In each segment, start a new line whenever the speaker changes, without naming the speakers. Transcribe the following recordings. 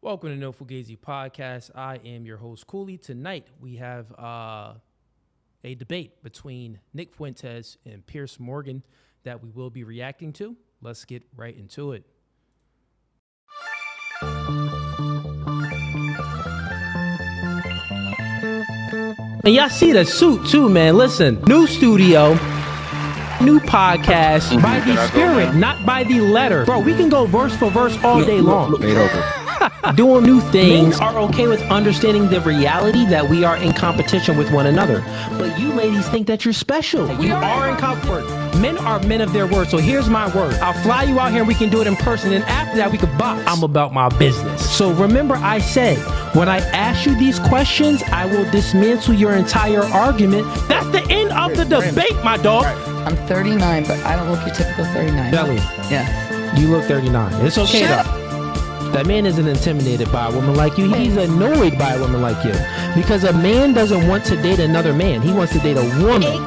Welcome to No Fugazee Podcast. I am your host, Cooley. Tonight, we have a debate between Nick Fuentes and Piers Morgan that we will be reacting to. Let's get right into it. And y'all see the suit too, man. Listen, new studio, new podcast by the spirit, not by the letter. Bro, we can go verse for verse all day long. Doing new things. Men are okay with understanding the reality that we are in competition with one another. But you ladies think that you're special. You are in comfort. Men are men of their word. So here's my word. I'll fly you out here and we can do it in person. And after that, we could box. I'm about my business. So remember I said, when I ask you these questions, I will dismantle your entire argument. That's the end of the debate, my dog.
I'm 39, but I don't look your typical 39.
Belly.
Yeah.
You look 39. It's okay though. That man isn't intimidated by a woman like you. He's annoyed by a woman like you. Because a man doesn't want to date another man. He wants to date a woman.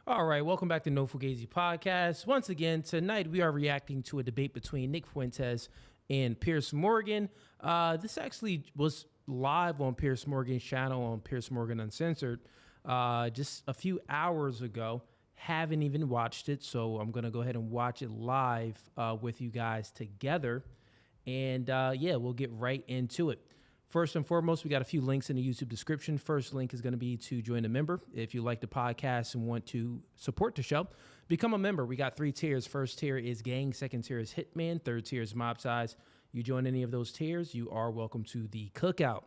All right, welcome back to No Fugazi Podcast. Once again, tonight we are reacting to a debate between Nick Fuentes and Piers Morgan. This actually was live on Piers Morgan's channel on Piers Morgan Uncensored just a few hours ago. Haven't even watched it, so I'm going to go ahead and watch it live with you guys together. And yeah, we'll get right into it. First and foremost, we got a few links in the YouTube description. First link is going to be to join a member. If you like the podcast and want to support the show, become a member. We got 3 tiers. First tier is Gang. Second tier is Hitman. Third tier is Mob Size. You join any of those tiers, you are welcome to the cookout.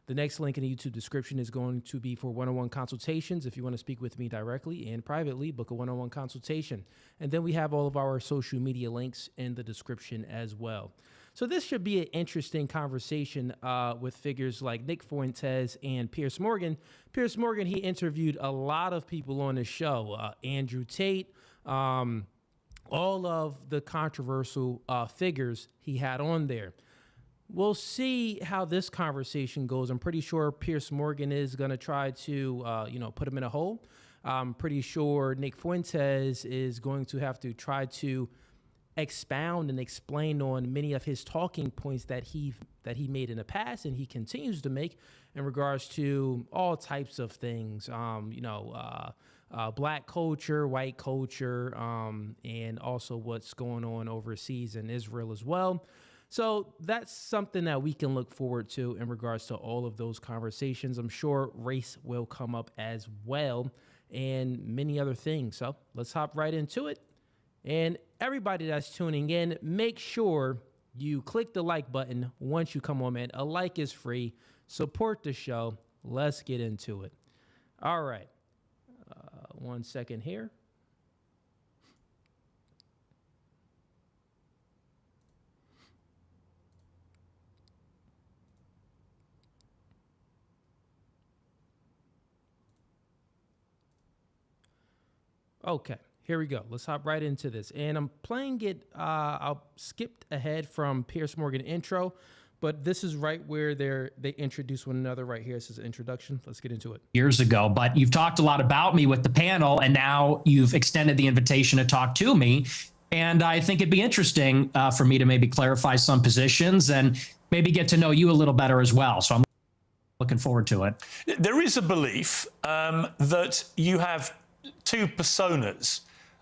The next link in the YouTube description is going to be for one-on-one consultations. If you want to speak with me directly and privately, book a one-on-one consultation. And then we have all of our social media links in the description as well. So this should be an interesting conversation with figures like Nick Fuentes and Piers Morgan. Piers Morgan, he interviewed a lot of people on his show. Andrew Tate, all of the controversial figures he had on there. We'll see how this conversation goes. I'm pretty sure Piers Morgan is going to try to, put him in a hole. I'm pretty sure Nick Fuentes is going to have to try to expound and explain on many of his talking points that he made in the past and he continues to make in regards to all types of things, black culture, white culture, and also what's going on overseas in Israel as well. So that's something that we can look forward to in regards to all of those conversations. I'm sure race will come up as well and many other things. So let's hop right into it. And everybody that's tuning in, make sure you click the like button once you come on, man. A like is free. Support the show. Let's get into it. All right. 1 second here. Okay. Here we go. Let's hop right into this. And I'm playing it. I'll skip ahead from Piers Morgan intro, but this is right where they introduce one another right here. This is an introduction. Let's get into it.
Years ago, but you've talked a lot about me with the panel, and now you've extended the invitation to talk to me. And I think it'd be interesting for me to maybe clarify some positions and maybe get to know you a little better as well. So I'm looking forward to it.
There is a belief that you have 2 personas.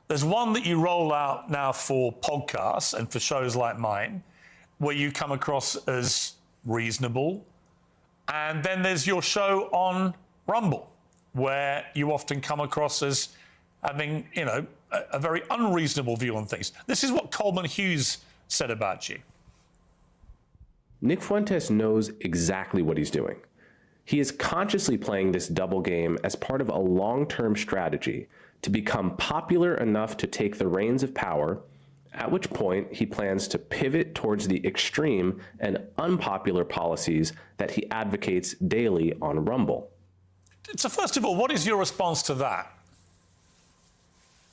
There's one that you roll out now for podcasts and for shows like mine, where you come across as reasonable. And then there's your show on Rumble, where you often come across as having, a very unreasonable view on things. This is what Coleman Hughes said about you.
Nick Fuentes knows exactly what he's doing. He is consciously playing this double game as part of a long-term strategy to become popular enough to take the reins of power, at which point he plans to pivot towards the extreme and unpopular policies that he advocates daily on Rumble.
So first of all, what is your response to that?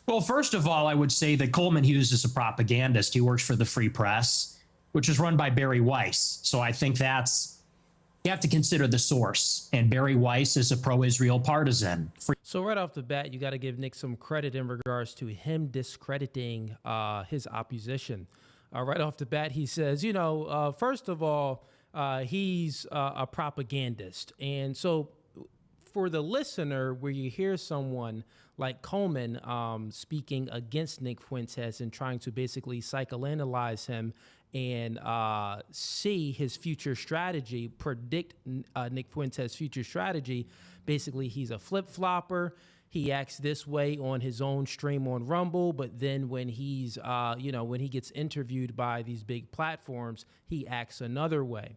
Well, first of all, I would say that Coleman Hughes is a propagandist. He works for the Free Press, which is run by Barry Weiss. So I think that's you have to consider the source. And Barry Weiss is a pro-Israel partisan.
So right off the bat, you got to give Nick some credit in regards to him discrediting his opposition. Right off the bat, he says, first of all, he's a propagandist. And so for the listener, where you hear someone like Coleman speaking against Nick Fuentes and trying to basically psychoanalyze him and see his future strategy, predict Nick Fuentes' future strategy. Basically, he's a flip-flopper. He acts this way on his own stream on Rumble, but then when he's, when he gets interviewed by these big platforms, he acts another way.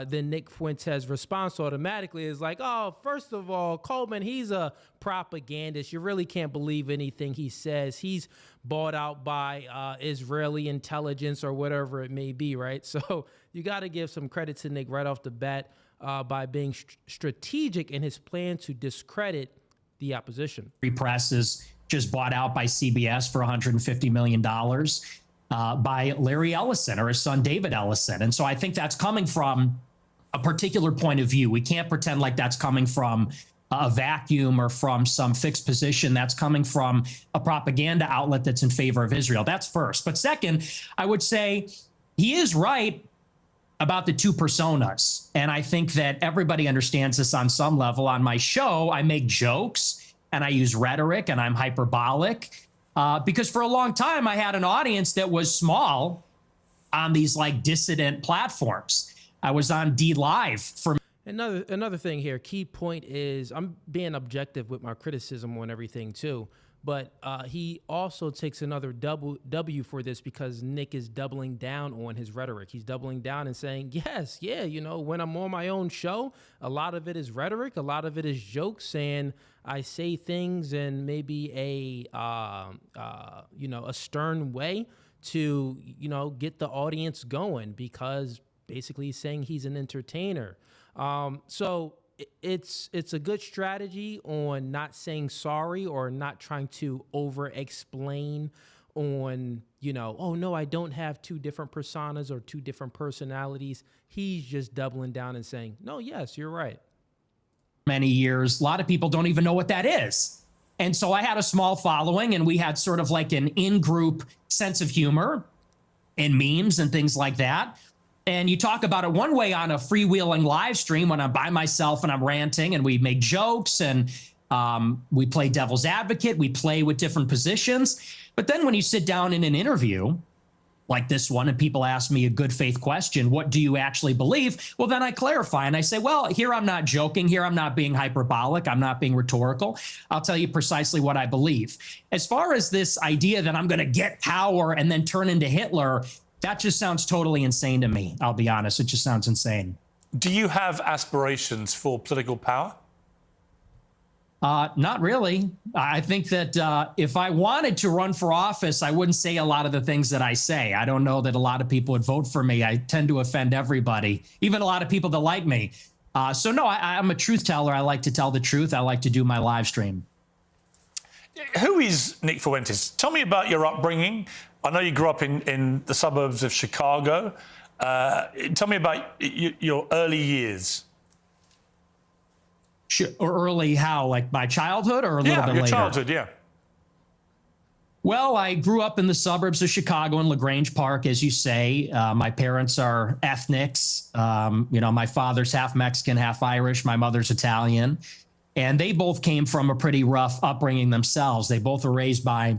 Then Nick Fuentes' response automatically is like, oh, first of all, Coleman, he's a propagandist. You really can't believe anything he says. He's bought out by Israeli intelligence or whatever it may be, right? So you got to give some credit to Nick right off the bat by being strategic in his plan to discredit the opposition.
Free Press is just bought out by CBS for $150 million. By Larry Ellison or his son, David Ellison. And so I think that's coming from a particular point of view. We can't pretend like that's coming from a vacuum or from some fixed position. That's coming from a propaganda outlet that's in favor of Israel. That's first. But second, I would say he is right about the two personas. And I think that everybody understands this on some level. On my show, I make jokes and I use rhetoric and I'm hyperbolic. Because for a long time, I had an audience that was small on these like dissident platforms. I was on D Live for
another thing here. Key point is I'm being objective with my criticism on everything too. But he also takes another W for this because Nick is doubling down on his rhetoric. He's doubling down and saying, yes, yeah, when I'm on my own show, a lot of it is rhetoric. A lot of it is jokes, and I say things in maybe a stern way to, get the audience going because basically he's saying he's an entertainer. So it's a good strategy on not saying sorry or not trying to over explain on, oh no, I don't have two different personas or two different personalities. He's just doubling down and saying, no, yes, you're right.
Many years. A lot of people don't even know what that is. And so I had a small following and we had sort of like an in-group sense of humor and memes and things like that. And you talk about it one way on a freewheeling live stream when I'm by myself and I'm ranting and we make jokes and we play devil's advocate. We play with different positions. But then when you sit down in an interview like this one and people ask me a good faith question, what do you actually believe? Well, then I clarify and I say, well, here I'm not joking. Here I'm not being hyperbolic. I'm not being rhetorical. I'll tell you precisely what I believe. As far as this idea that I'm going to get power and then turn into Hitler, that just sounds totally insane to me. I'll be honest. It just sounds insane.
Do you have aspirations for political power?
Not really. I think that if I wanted to run for office, I wouldn't say a lot of the things that I say. I don't know that a lot of people would vote for me. I tend to offend everybody, even a lot of people that like me. So no, I'm a truth teller. I like to tell the truth. I like to do my live stream.
Who is Nick Fuentes? Tell me about your upbringing. I know you grew up in the suburbs of Chicago. Tell me about your early years.
Or early how? Like my childhood or a little bit later?
Yeah, your childhood, yeah.
Well, I grew up in the suburbs of Chicago in LaGrange Park, as you say. My parents are ethnics. My father's half Mexican, half Irish. My mother's Italian. And they both came from a pretty rough upbringing themselves. They both were raised by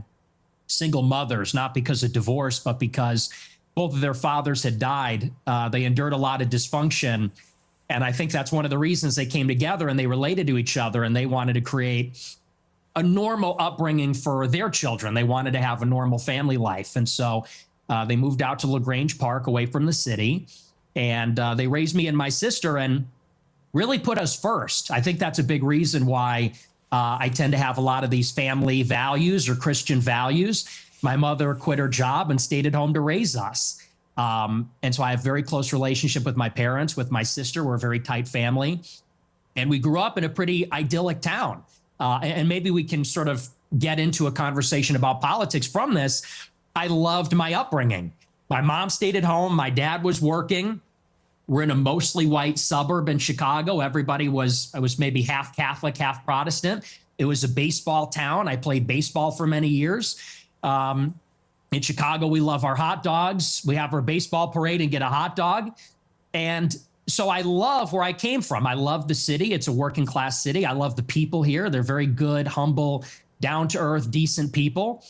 single mothers, not because of divorce, but because both of their fathers had died. They endured a lot of dysfunction. And I think that's one of the reasons they came together and they related to each other and they wanted to create a normal upbringing for their children. They wanted to have a normal family life. And so they moved out to LaGrange Park away from the city. And they raised me and my sister and really put us first. I think that's a big reason why I tend to have a lot of these family values or Christian values. My mother quit her job and stayed at home to raise us. And so I have a very close relationship with my parents, with my sister. We're a very tight family. And we grew up in a pretty idyllic town. And maybe we can sort of get into a conversation about politics from this. I loved my upbringing. My mom stayed at home. My dad was working. We're in a mostly white suburb in Chicago. I was maybe half Catholic, half Protestant. It was a baseball town. I played baseball for many years. In Chicago, we love our hot dogs. We have our baseball parade and get a hot dog. And so I love where I came from. I love the city. It's a working class city. I love the people here. They're very good, humble, down to earth, decent people.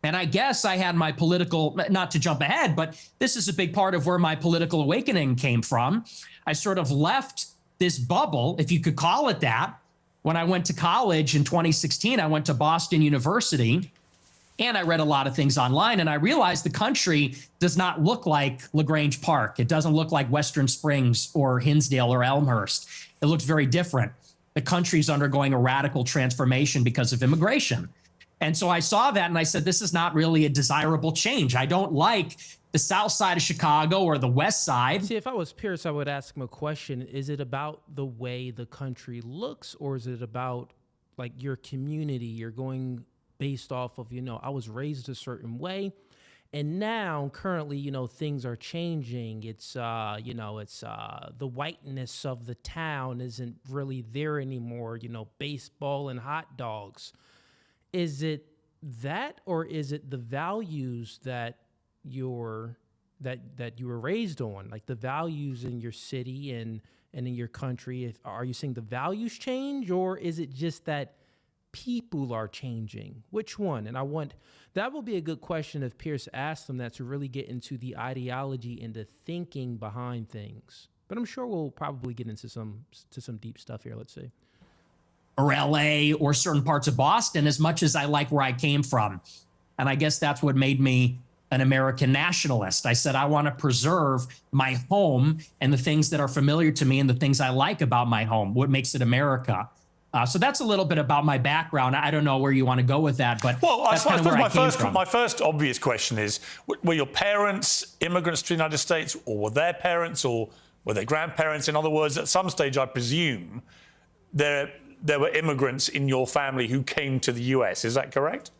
And I guess I had my political, not to jump ahead, but this is a big part of where my political awakening came from. I sort of left this bubble, if you could call it that. When I went to college in 2016, I went to Boston University and I read a lot of things online, and I realized the country does not look like LaGrange Park. It doesn't look like Western Springs or Hinsdale or Elmhurst. It looks very different. The country's undergoing a radical transformation because of immigration. And so I saw that and I said, this is not really a desirable change. I don't like the south side of Chicago or the west side.
See, if I was Pierce, I would ask him a question. Is it about the way the country looks, or is it about like your community? You're going based off of, I was raised a certain way, and now currently, things are changing. It's, the whiteness of the town isn't really there anymore, baseball and hot dogs. Is it that, or is it the values that you were raised on, like the values in your city and in your country? Are you saying the values change, or is it just that people are changing? Which one? And that will be a good question if Pierce asked them that, to really get into the ideology and the thinking behind things. But I'm sure we'll probably get into some deep stuff here. Let's see.
Or LA or certain parts of Boston, as much as I like where I came from. And I guess that's what made me an American nationalist. I said, I want to preserve my home and the things that are familiar to me and the things I like about my home, what makes it America. So that's a little bit about my background. I don't know where you want to go with that, but that's kind of where I came from.
My first obvious question is, were your parents immigrants to the United States, or were their parents, or were their grandparents? In other words, at some stage, I presume there were immigrants in your family who came to the US. Is that correct?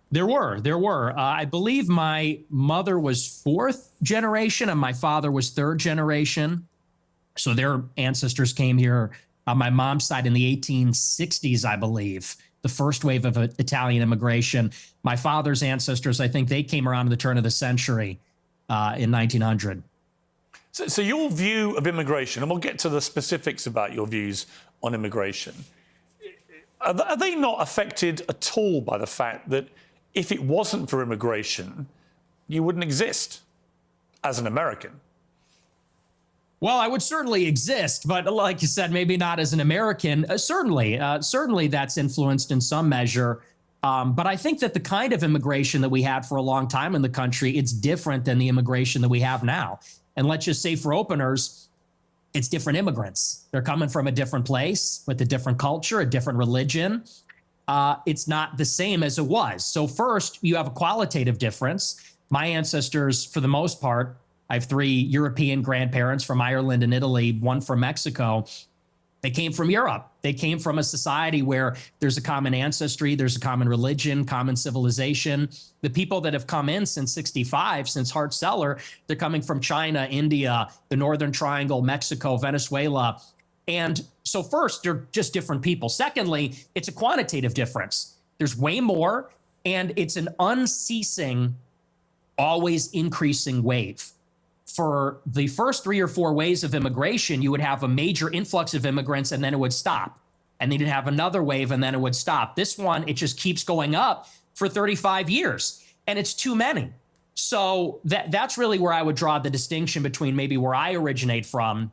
There were. I believe my mother was fourth generation and my father was third generation. So their ancestors came here on my mom's side in the 1860s, I believe, the first wave of Italian immigration. My father's ancestors, I think they came around at the turn of the century in 1900.
So your view of immigration, and we'll get to the specifics about your views on immigration, are they not affected at all by the fact that if it wasn't for immigration, you wouldn't exist as an American?
Well, I would certainly exist, but like you said, maybe not as an American. Certainly that's influenced in some measure. But I think that the kind of immigration that we had for a long time in the country, it's different than the immigration that we have now. And let's just say for openers, it's different immigrants. They're coming from a different place with a different culture, a different religion. It's not the same as it was. So first, you have a qualitative difference. My ancestors, for the most part, I have 3 European grandparents from Ireland and Italy, 1 from Mexico. They came from Europe. They came from a society where there's a common ancestry, there's a common religion, common civilization. The people that have come in since 65, since Hart-Celler, they're coming from China, India, the Northern Triangle, Mexico, Venezuela. And so first, they're just different people. Secondly, it's a quantitative difference. There's way more, and it's an unceasing, always increasing wave. For the first 3 or 4 waves of immigration, you would have a major influx of immigrants and then it would stop. And then you'd have another wave and then it would stop. This one, it just keeps going up for 35 years and it's too many. So that's really where I would draw the distinction between maybe where I originate from.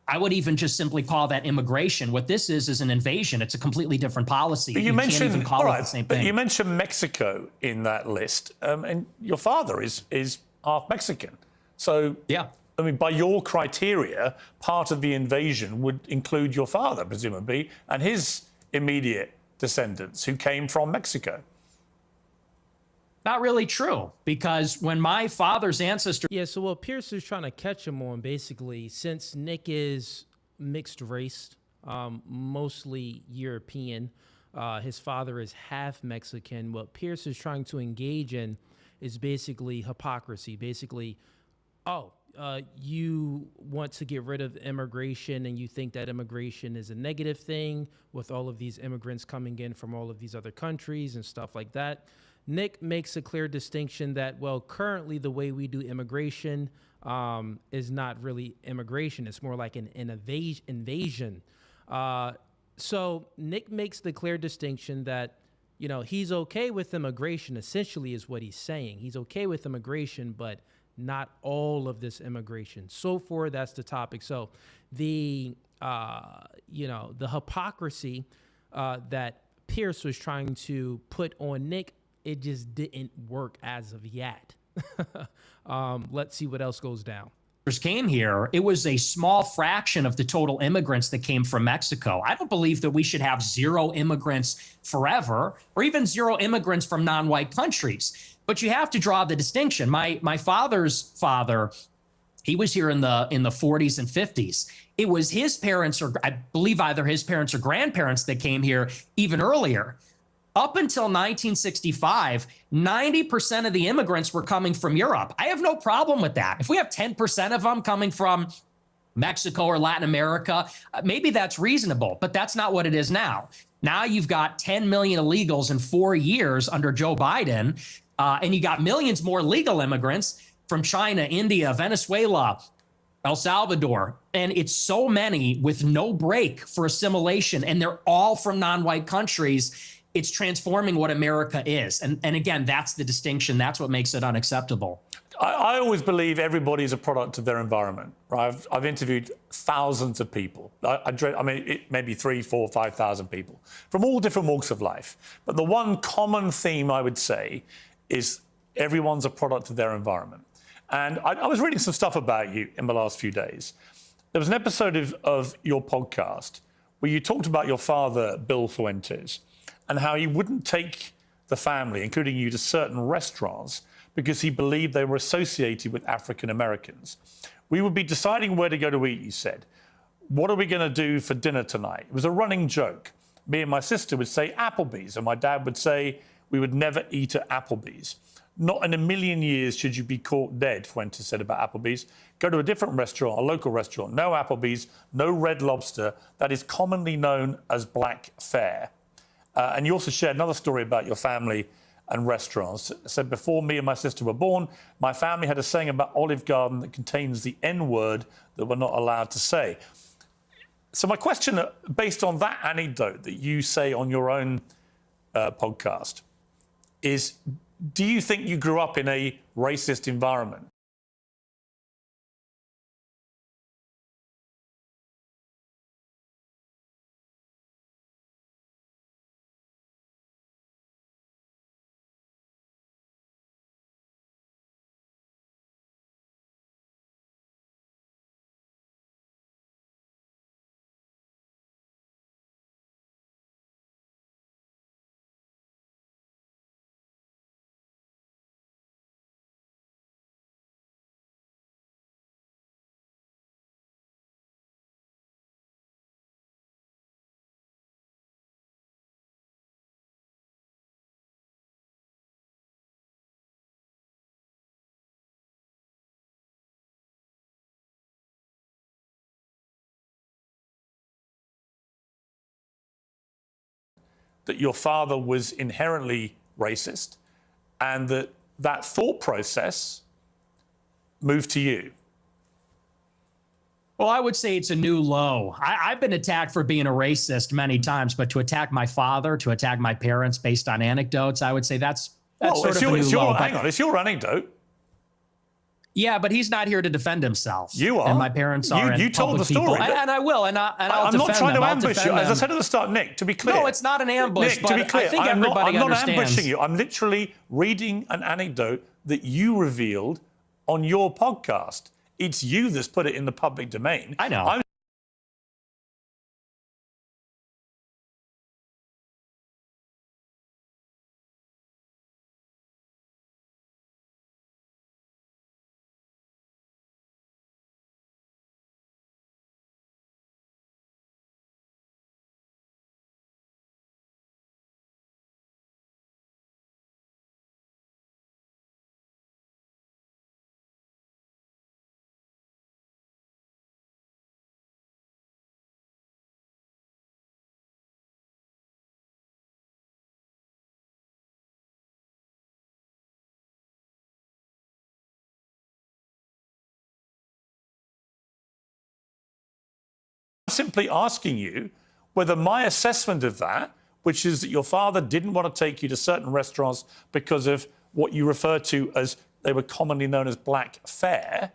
I would even just simply call that immigration. What this is an invasion. It's a completely different policy.
But you mentioned,
can't even call it the same thing.
But you mentioned Mexico in that list, and your father is half Mexican. So,
yeah,
I mean, by your criteria, part of the invasion would include your father, presumably, and his immediate descendants who came from Mexico.
Not really true, because when my father's ancestors... Yeah, so what Piers is trying to catch him on, basically, since Nick is mixed race, mostly European, his father is half Mexican, what Piers is trying to engage in is basically hypocrisy. Basically, you want to get rid of immigration and you think that immigration is a negative thing with all of these immigrants coming in from all of these other countries and stuff like that. Nick makes a clear distinction that, well, currently the way we do immigration is not really immigration. It's more like an invasion. So Nick makes the clear distinction that, you know, he's okay with immigration, essentially is what he's saying. He's okay with immigration, but not all of this immigration. So far, that's the topic. So the hypocrisy that Piers was trying to put on Nick, it just didn't work as of yet. Let's see what else goes down.
Came here, it was a small fraction of the total immigrants that came from Mexico. I don't believe that we should have zero immigrants forever, or even zero immigrants from non-white countries. But you have to draw the distinction. My father's father, he was here in the 40s and 50s. It was his parents, or I believe either his parents or grandparents, that came here even earlier. Up until 1965, 90% of the immigrants were coming from Europe. I have no problem with that. If we have 10% of them coming from Mexico or Latin America, maybe that's reasonable, but that's not what it is now. Now you've got 10 million illegals in 4 years under Joe Biden, and you got millions more legal immigrants from China, India, Venezuela, El Salvador, and it's so many with no break for assimilation, and they're all from non-white countries. It's transforming what America is. And again, that's the distinction. That's what makes it unacceptable.
I always believe everybody is a product of their environment. Right? I've interviewed thousands of people. Maybe 3,000, 4,000, 5,000 people from all different walks of life. But the one common theme I would say is everyone's a product of their environment. And I was reading some stuff about you in the last few days. There was an episode of your podcast where you talked about your father, Bill Fuentes, and how he wouldn't take the family, including you, to certain restaurants because he believed they were associated with African Americans. We would be deciding where to go to eat, you said. What are we going to do for dinner tonight? It was a running joke. Me and my sister would say Applebee's, and my dad would say we would never eat at Applebee's. Not in a million years should you be caught dead, Fuentes said about Applebee's. Go to a different restaurant, a local restaurant. No Applebee's, no Red Lobster. That is commonly known as black fare. And you also shared another story about your family and restaurants. It said, before me and my sister were born, my family had a saying about Olive Garden that contains the N-word that we're not allowed to say. So my question, based on that anecdote that you say on your own podcast, is do you think you grew up in a racist environment? That your father was inherently racist and that thought process moved to you?
Well, I would say it's a new low. I've been attacked for being a racist many times, but to attack my father, to attack my parents based on anecdotes, I would say that's sort of a new low.
Hang on, it's your anecdote.
Yeah, but he's not here to defend himself.
You are.
And my parents are.
You told the story.
And I will. And I'll
I'm
defend
not trying
them.
to ambush you. As I said at the start, Nick, to be clear.
No, it's not an ambush.
Nick, to be clear,
I think
I'm not
understands.
ambushing you. I'm literally reading an anecdote that you revealed on your podcast. It's you that's put it in the public domain.
I know.
simply asking you whether my assessment of that, which is that your father didn't want to take you to certain restaurants because of what you refer to as, they were commonly known as black fare,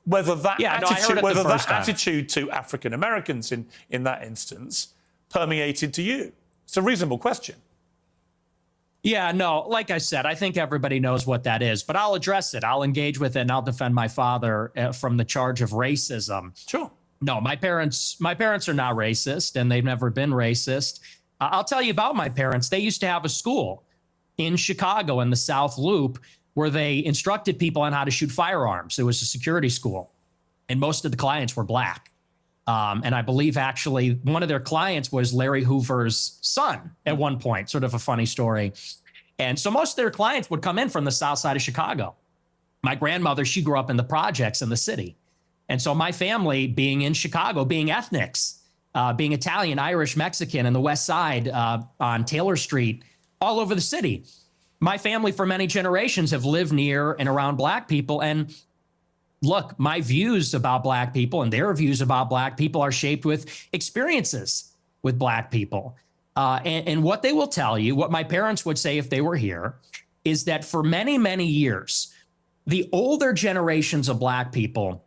whether that attitude to African Americans in that instance permeated to you. It's a reasonable question.
Yeah, no, like I said, I think everybody knows what that is, but I'll address it. I'll engage with it, and I'll defend my father from the charge of racism.
Sure.
No, my parents are not racist, and they've never been racist. I'll tell you about my parents. They used to have a school in Chicago in the South Loop where they instructed people on how to shoot firearms. It was a security school, and most of the clients were black. And I believe actually one of their clients was Larry Hoover's son at one point, sort of a funny story. And so most of their clients would come in from the South side of Chicago. My grandmother, she grew up in the projects in the city. And so my family being in Chicago, being ethnics, being Italian, Irish, Mexican in the West Side on Taylor Street, all over the city. My family for many generations have lived near and around black people. And look, my views about black people and their views about black people are shaped with experiences with black people. And what they will tell you, what my parents would say if they were here, is that for many, many years, the older generations of black people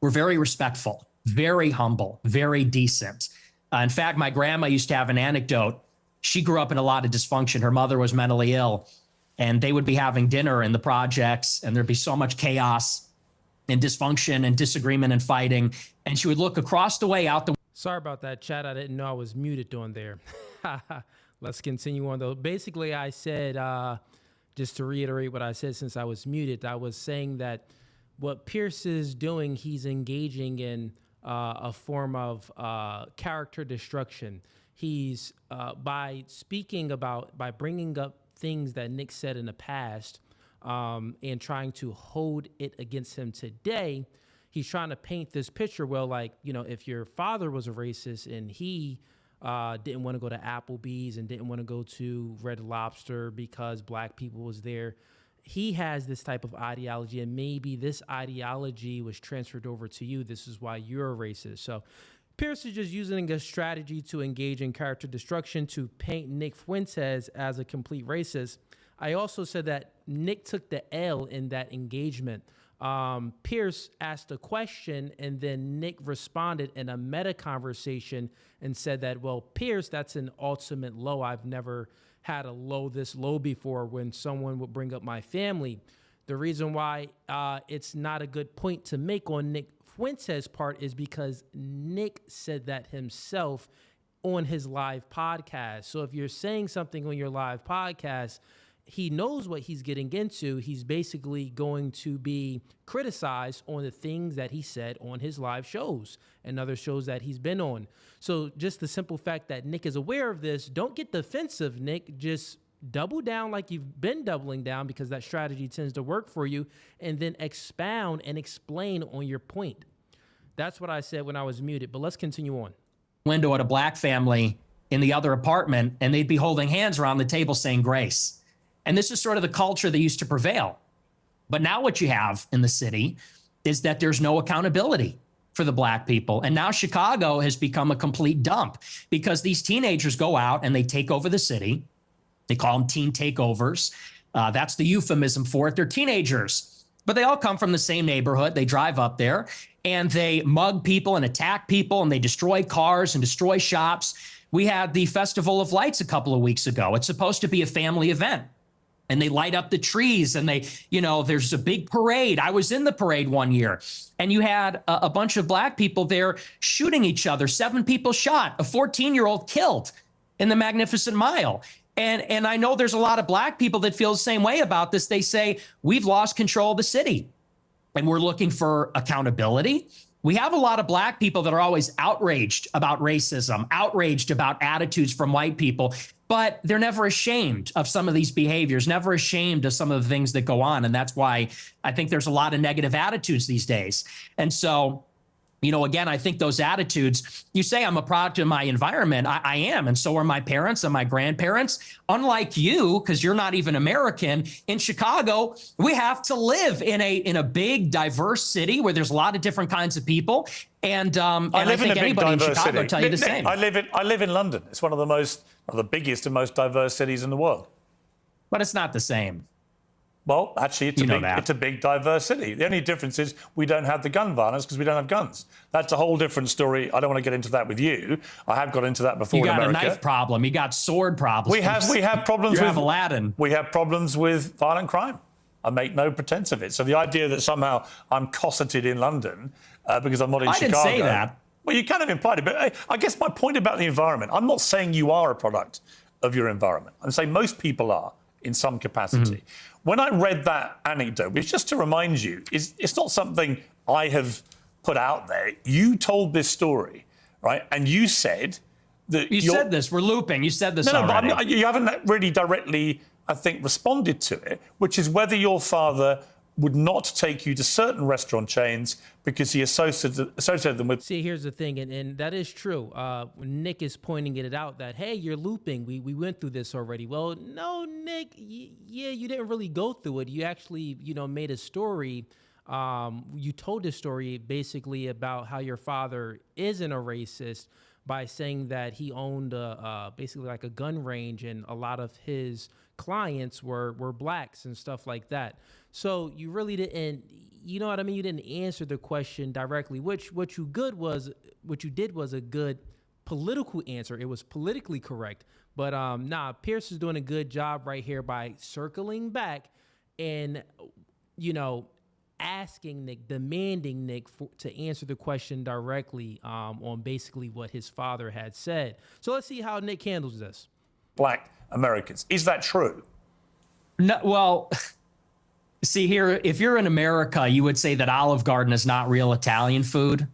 were very respectful, very humble, very decent. In fact, my grandma used to have an anecdote. She grew up in a lot of dysfunction. Her mother was mentally ill, and they would be having dinner in the projects, and there'd be so much chaos and dysfunction and disagreement and fighting. And she would look across the way out the.
Sorry about that, chat. I didn't know I was muted on there. Let's continue on, though. Basically, I said, just to reiterate what I said since I was muted, I was saying that what Piers is doing, he's engaging in a form of character destruction. He's by bringing up things that Nick said in the past and trying to hold it against him today. He's trying to paint this picture where, like, you know, if your father was a racist and he didn't want to go to Applebee's and didn't want to go to Red Lobster because black people was there, he has this type of ideology, and maybe this ideology was transferred over to you. This is why you're a racist. So Piers is just using a strategy to engage in character destruction to paint Nick Fuentes as a complete racist. I also said that Nick took the L in that engagement. Piers asked a question, and then Nick responded in a meta conversation and said that, well, Piers, that's an ultimate low. I've never had a low this low before when someone would bring up my family. The reason why it's not a good point to make on Nick Fuentes' part is because Nick said that himself on his live podcast. So if you're saying something on your live podcast, he knows what he's getting into. He's basically going to be criticized on the things that he said on his live shows and other shows that he's been on. So just the simple fact that Nick is aware of this, don't get defensive, Nick. Just double down like you've been doubling down, because that strategy tends to work for you, and then expound and explain on your point. That's what I said when I was muted, but let's continue on.
Window at a black family in the other apartment, and they'd be holding hands around the table saying grace. And this is sort of the culture that used to prevail. But now what you have in the city is that there's no accountability for the black people. And now Chicago has become a complete dump because these teenagers go out and they take over the city. They call them teen takeovers. That's the euphemism for it. They're teenagers, but they all come from the same neighborhood. They drive up there and they mug people and attack people, and they destroy cars and destroy shops. We had the Festival of Lights a couple of weeks ago. It's supposed to be a family event. And they light up the trees, and they, you know, there's a big parade. I was in the parade one year, and you had a bunch of black people there shooting each other. 7 people shot, a 14-year-old killed in the Magnificent Mile. And I know there's a lot of black people that feel the same way about this. They say, we've lost control of the city, and we're looking for accountability. We have a lot of black people that are always outraged about racism, outraged about attitudes from white people, but they're never ashamed of some of these behaviors, never ashamed of some of the things that go on. And that's why I think there's a lot of negative attitudes these days. And so Again, I think those attitudes, you say I'm a product of my environment. I am. And so are my parents and my grandparents. Unlike you, because you're not even American, in Chicago, we have to live in a big, diverse city where there's a lot of different kinds of people. And I think anybody in Chicago will tell you the same.
I live in London. It's one of the biggest and most diverse cities in the world.
But it's not the same.
Well, actually, it's a big, diverse city. The only difference is we don't have the gun violence because we don't have guns. That's a whole different story. I don't want to get into that with you. I have got into that before in America.
You got a knife problem. You got sword problems.
We have problems with
Aladdin.
We have problems with violent crime. I make no pretense of it. So the idea that somehow I'm cosseted in London because I'm not in Chicago.
I didn't say that.
Well, you kind of implied it. But I guess my point about the environment, I'm not saying you are a product of your environment. I'm saying most people are in some capacity. Mm-hmm. When I read that anecdote, which just to remind you, it's not something I have put out there. You told this story, right? And you said that
you said this. We're looping. You said this already.
No, but you haven't really directly, I think, responded to it, which is whether your father would not take you to certain restaurant chains because he associated them with...
See, here's the thing, and that is true. Nick is pointing it out that, hey, you're looping. We went through this already. Well, no, Nick, yeah, you didn't really go through it. You actually, made a story. You told a story basically about how your father isn't a racist by saying that he owned basically like a gun range and a lot of his clients were blacks and stuff like that. So you really didn't, you know what I mean? You didn't answer the question directly, which what you did was a good political answer. It was politically correct. But Piers is doing a good job right here by circling back and, asking Nick, demanding Nick to answer the question directly on basically what his father had said. So let's see how Nick handles this.
Black Americans. Is that true?
No, well, see here, if you're in America, you would say that Olive Garden is not real Italian food.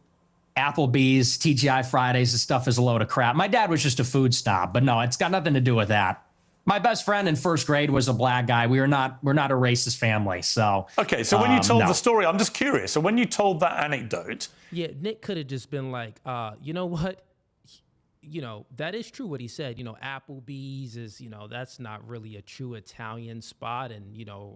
Applebee's, TGI Fridays, this stuff is a load of crap. My dad was just a food snob, but no, it's got nothing to do with that. My best friend in first grade was a black guy. We're not a racist family. So
okay. So when you told the story, I'm just curious. So when you told that anecdote,
yeah, Nick could have just been like, you know what? That is true what he said. Applebee's is, that's not really a true Italian spot. And,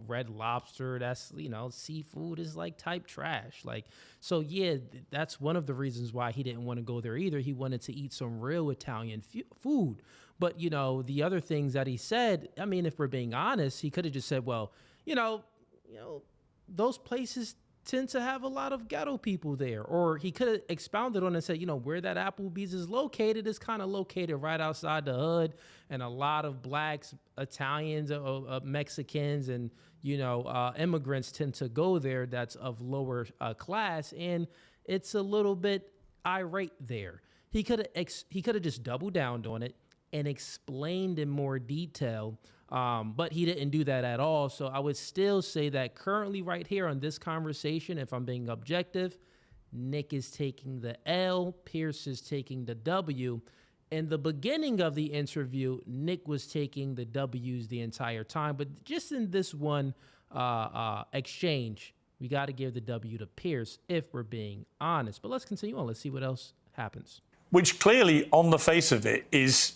Red Lobster, that's, seafood is like type trash. Like, so yeah, that's one of the reasons why he didn't want to go there either. He wanted to eat some real Italian food. But, the other things that he said, I mean, if we're being honest, he could have just said, well, those places tend to have a lot of ghetto people there. Or he could have expounded on and said, where that Applebee's is located is kind of located right outside the hood. And a lot of blacks, Italians, Mexicans, and, immigrants tend to go there that's of lower class. And it's a little bit irate there. He could have just doubled down on it and explained in more detail, but he didn't do that at all. So I would still say that currently right here on this conversation, if I'm being objective, Nick is taking the L, Piers is taking the W. In the beginning of the interview, Nick was taking the W's the entire time, but just in this one exchange, we got to give the W to Piers if we're being honest. But let's continue on. Let's see what else happens.
Which clearly, on the face of it, is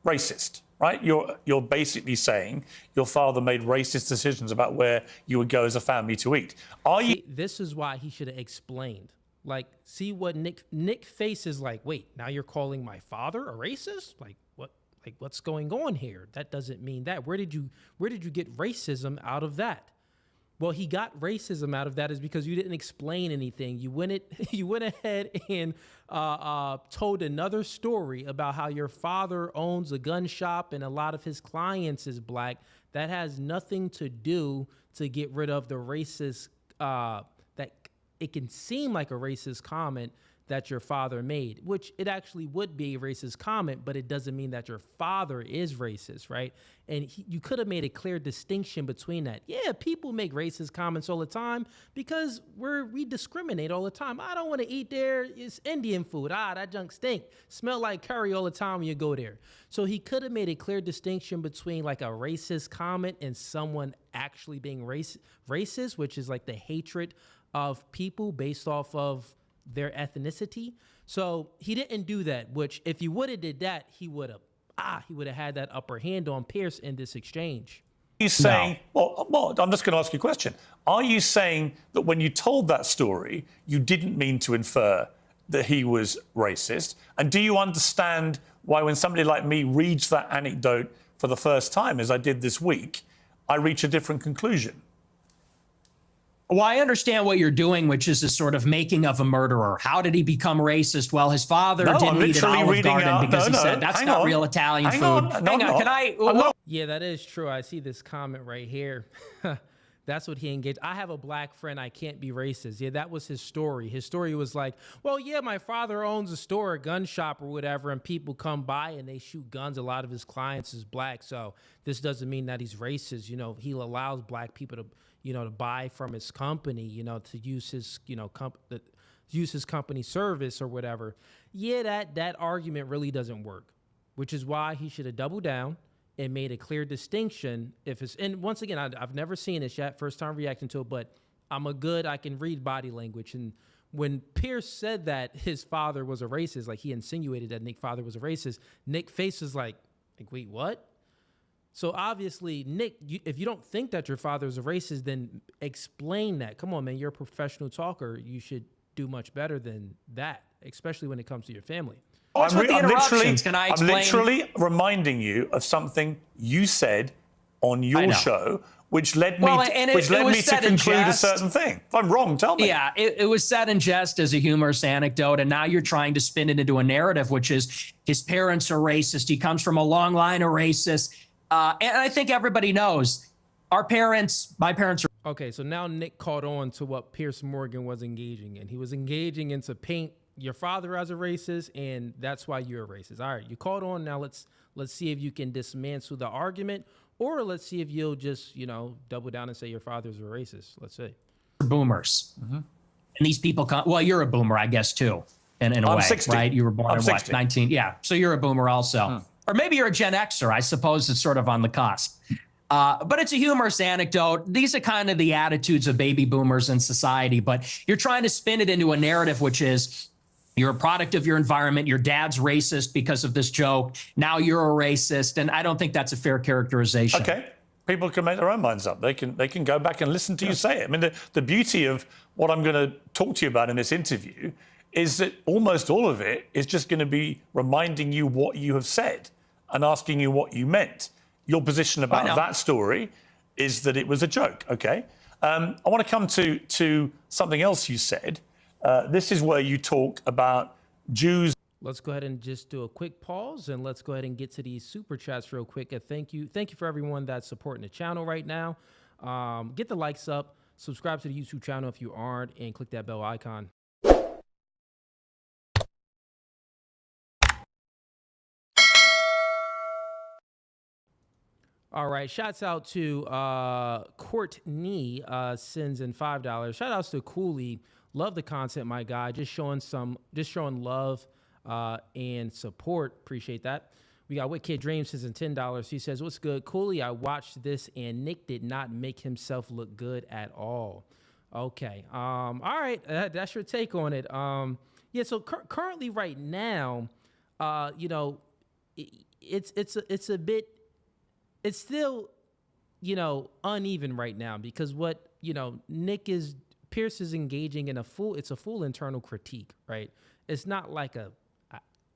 racist, right? You're basically saying your father made racist decisions about where you would go as a family to eat.
This is why he should have explained. Like, see what Nick faces like, wait, now you're calling my father a racist? Like, what? Like, what's going on here? That doesn't mean that. Where did you get racism out of that? Well, he got racism out of that is because you didn't explain anything. You went ahead and told another story about how your father owns a gun shop and a lot of his clients is black. That has nothing to do to get rid of the racist, that it can seem like a racist comment that your father made, which it actually would be a racist comment, but it doesn't mean that your father is racist, right? And you could have made a clear distinction between that. Yeah, people make racist comments all the time because we discriminate all the time. I don't want to eat there. It's Indian food. That junk stink. Smell like curry all the time when you go there. So he could have made a clear distinction between like a racist comment and someone actually being racist, which is like the hatred of people based off of their ethnicity. So he didn't do that, which if he would have did that, he would have had that upper hand on Piers in this exchange.
Are you saying, well, I'm just going to ask you a question. Are you saying that when you told that story, you didn't mean to infer that he was racist? And do you understand why when somebody like me reads that anecdote for the first time, as I did this week, I reach a different conclusion?
Well, I understand what you're doing, which is a sort of making of a murderer. How did he become racist? Well, his father didn't eat an Olive Garden because he said that's not real Italian food. Hang on, can I?
Yeah, that is true. I see this comment right here. That's what he engaged. I have a black friend. I can't be racist. Yeah, that was his story. His story was like, well, yeah, my father owns a store, a gun shop or whatever, and people come by and they shoot guns. A lot of his clients is black. So this doesn't mean that he's racist. You know, he allows black people to, to buy from his company, to use his, use his company service or whatever. Yeah, that argument really doesn't work, which is why he should have doubled down and made a clear distinction. And once again, I've never seen this yet, first time reacting to it, but I can read body language. And when Piers said that his father was a racist, like he insinuated that Nick's father was a racist, Nick's face was like, wait, what? So obviously, Nick, if you don't think that your father is a racist, then explain that. Come on, man, you're a professional talker. You should do much better than that, especially when it comes to your family.
I'm
literally reminding you of something you said on your show, which led me to conclude a certain thing. If I'm wrong, tell me.
Yeah, it was said in jest as a humorous anecdote, and now you're trying to spin it into a narrative, which is his parents are racist. He comes from a long line of racists. And I think everybody knows my parents are.
Okay, so now Nick caught on to what Piers Morgan was engaging in. He was engaging into paint your father as a racist, and that's why you're a racist. All right, you caught on. Now let's see if you can dismantle the argument, or let's see if you'll just, double down and say your father's a racist. Let's see.
Boomers. Mm-hmm. And these people come, well, you're a boomer, I guess, too, in a way,
60.
right? You were born in
60.
19? Yeah, so you're a boomer also. Or maybe you're a Gen Xer. I suppose it's sort of on the cusp. But it's a humorous anecdote. These are kind of the attitudes of baby boomers in society, but you're trying to spin it into a narrative, which is you're a product of your environment. Your dad's racist because of this joke. Now you're a racist. And I don't think that's a fair characterization.
Okay. People can make their own minds up. They can go back and listen to you say it. I mean, the beauty of what I'm going to talk to you about in this interview is that almost all of it is just going to be reminding you what you have said and asking you what you meant. Your position about that story is that it was a joke, okay? I want to come to something else you said. This is where you talk about Jews.
Let's go ahead and just do a quick pause, and let's go ahead and get to these super chats real quick. Thank you for everyone that's supporting the channel right now. Get the likes up, subscribe to the YouTube channel if you aren't, and click that bell icon. All right, shouts out to Courtney, sends in $5. Shout outs to Cooley. Love the content, my guy. Just showing love and support. Appreciate that. We got Wicked Dreams sends in $10. He says, "What's good, Cooley? I watched this and Nick did not make himself look good at all." Okay. All right. That's your take on it. Yeah. So currently, right now, it's a bit. It's still, uneven right now because what, Piers is engaging in it's a full internal critique, right? It's not like a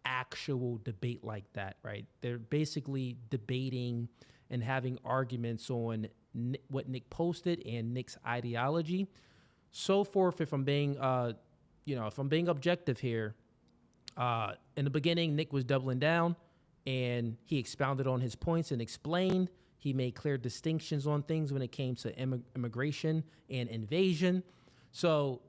actual debate like that, right? They're basically debating and having arguments on what Nick posted and Nick's ideology. So forth, if I'm being objective here, in the beginning, Nick was doubling down. And he expounded on his points and explained. He made clear distinctions on things when it came to immigration and invasion. So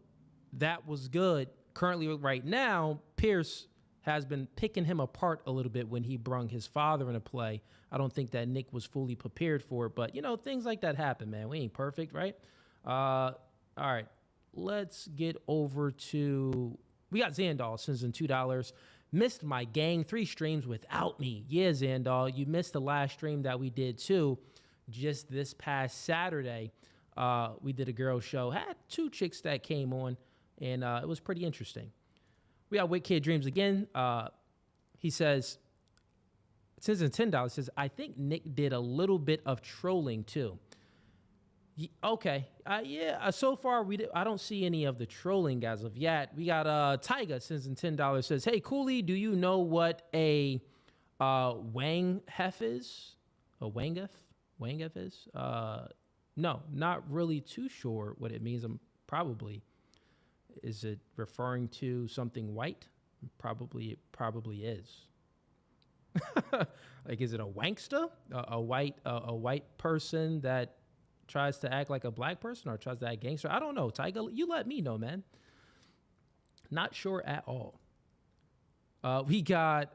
that was good. Currently, right now, Piers has been picking him apart a little bit when he brung his father into play. I don't think that Nick was fully prepared for it. But, things like that happen, man. We ain't perfect, right? All right. Let's get over to... We got Zandal sends in $2. Missed my gang 3 streams without me. Yeah, Zandal, you missed the last stream that we did too. Just this past Saturday, we did a girl show. Had 2 chicks that came on, and it was pretty interesting. We got Wit Kid Dreams again. He says, since it's $10, says, I think Nick did a little bit of trolling too. Okay. Yeah. So far, I don't see any of the trolling as of yet. We got Tyga, since in $10, says, hey, Cooley, do you know what a Wang Hef is? A Wangef? Wangef is? No, not really too sure what it means. Is it referring to something white? It probably is. Like, is it a wankster? A white person that tries to act like a black person or tries to act gangster? I don't know. Tyga, you let me know, man. Not sure at all. We got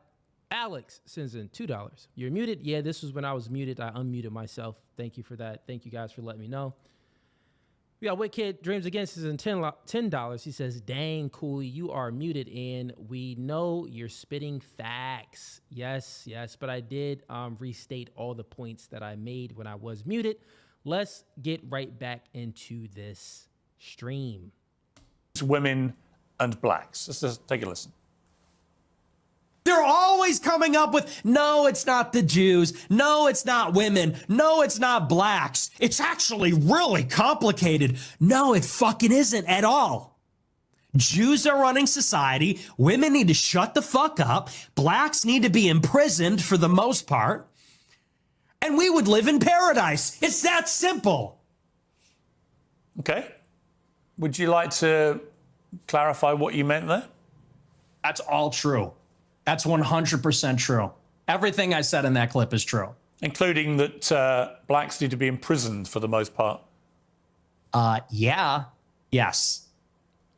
Alex sends in $2. You're muted. Yeah, this was when I was muted. I unmuted myself. Thank you for that. Thank you guys for letting me know. We got Wicked Dreams Again sends in $10. He says, dang, Cooley, you are muted, and we know you're spitting facts. Yes, but I did restate all the points that I made when I was muted. Let's get right back into this stream.
Women and blacks. Let's just take a listen.
They're always coming up with, no, it's not the Jews. No, it's not women. No, it's not blacks. It's actually really complicated. No, it fucking isn't at all. Jews are running society. Women need to shut the fuck up. Blacks need to be imprisoned for the most part. And we would live in paradise. It's that simple.
Okay. Would you like to clarify what you meant there?
That's all true. That's 100% true. Everything I said in that clip is true.
Including that blacks need to be imprisoned for the most part.
Yeah. Yes.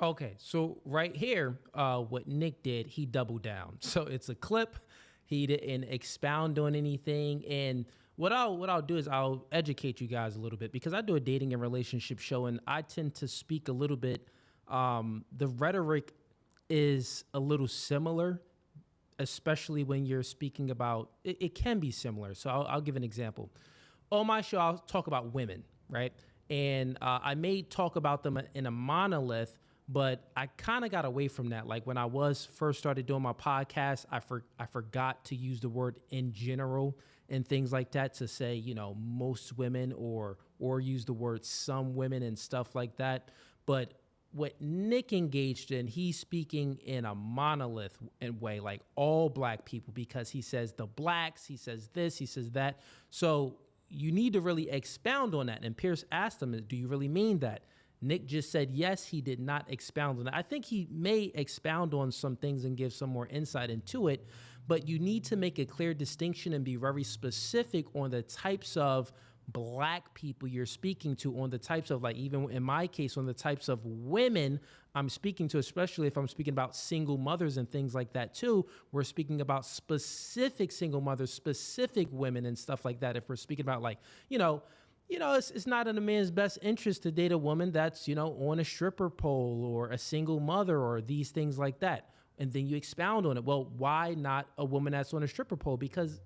Okay, so right here, what Nick did, he doubled down. So it's a clip. He didn't expound on anything. And what I'll do is I'll educate you guys a little bit, because I do a dating and relationship show, and I tend to speak a little bit. The rhetoric is a little similar, especially when you're speaking about, it can be similar. So I'll give an example. On my show, I'll talk about women, right? And I may talk about them in a monolith, but I kind of got away from that. Like when I first started doing my podcast, I forgot to use the word in general and things like that, to say, most women or use the word some women and stuff like that. But what Nick engaged in, he's speaking in a monolith way, like all black people, because he says the blacks, he says this, he says that. So you need to really expound on that. And Piers asked him, do you really mean that? Nick just said, yes, he did not expound on that. I think he may expound on some things and give some more insight into it, but you need to make a clear distinction and be very specific on the types of black people you're speaking to, on the types of, like, even in my case, on the types of women I'm speaking to, especially if I'm speaking about single mothers and things like that too. We're speaking about specific single mothers, specific women and stuff like that. If we're speaking about, like, it's not in a man's best interest to date a woman that's, on a stripper pole or a single mother or these things like that. And then you expound on it. Well, why not a woman that's on a stripper pole? Because,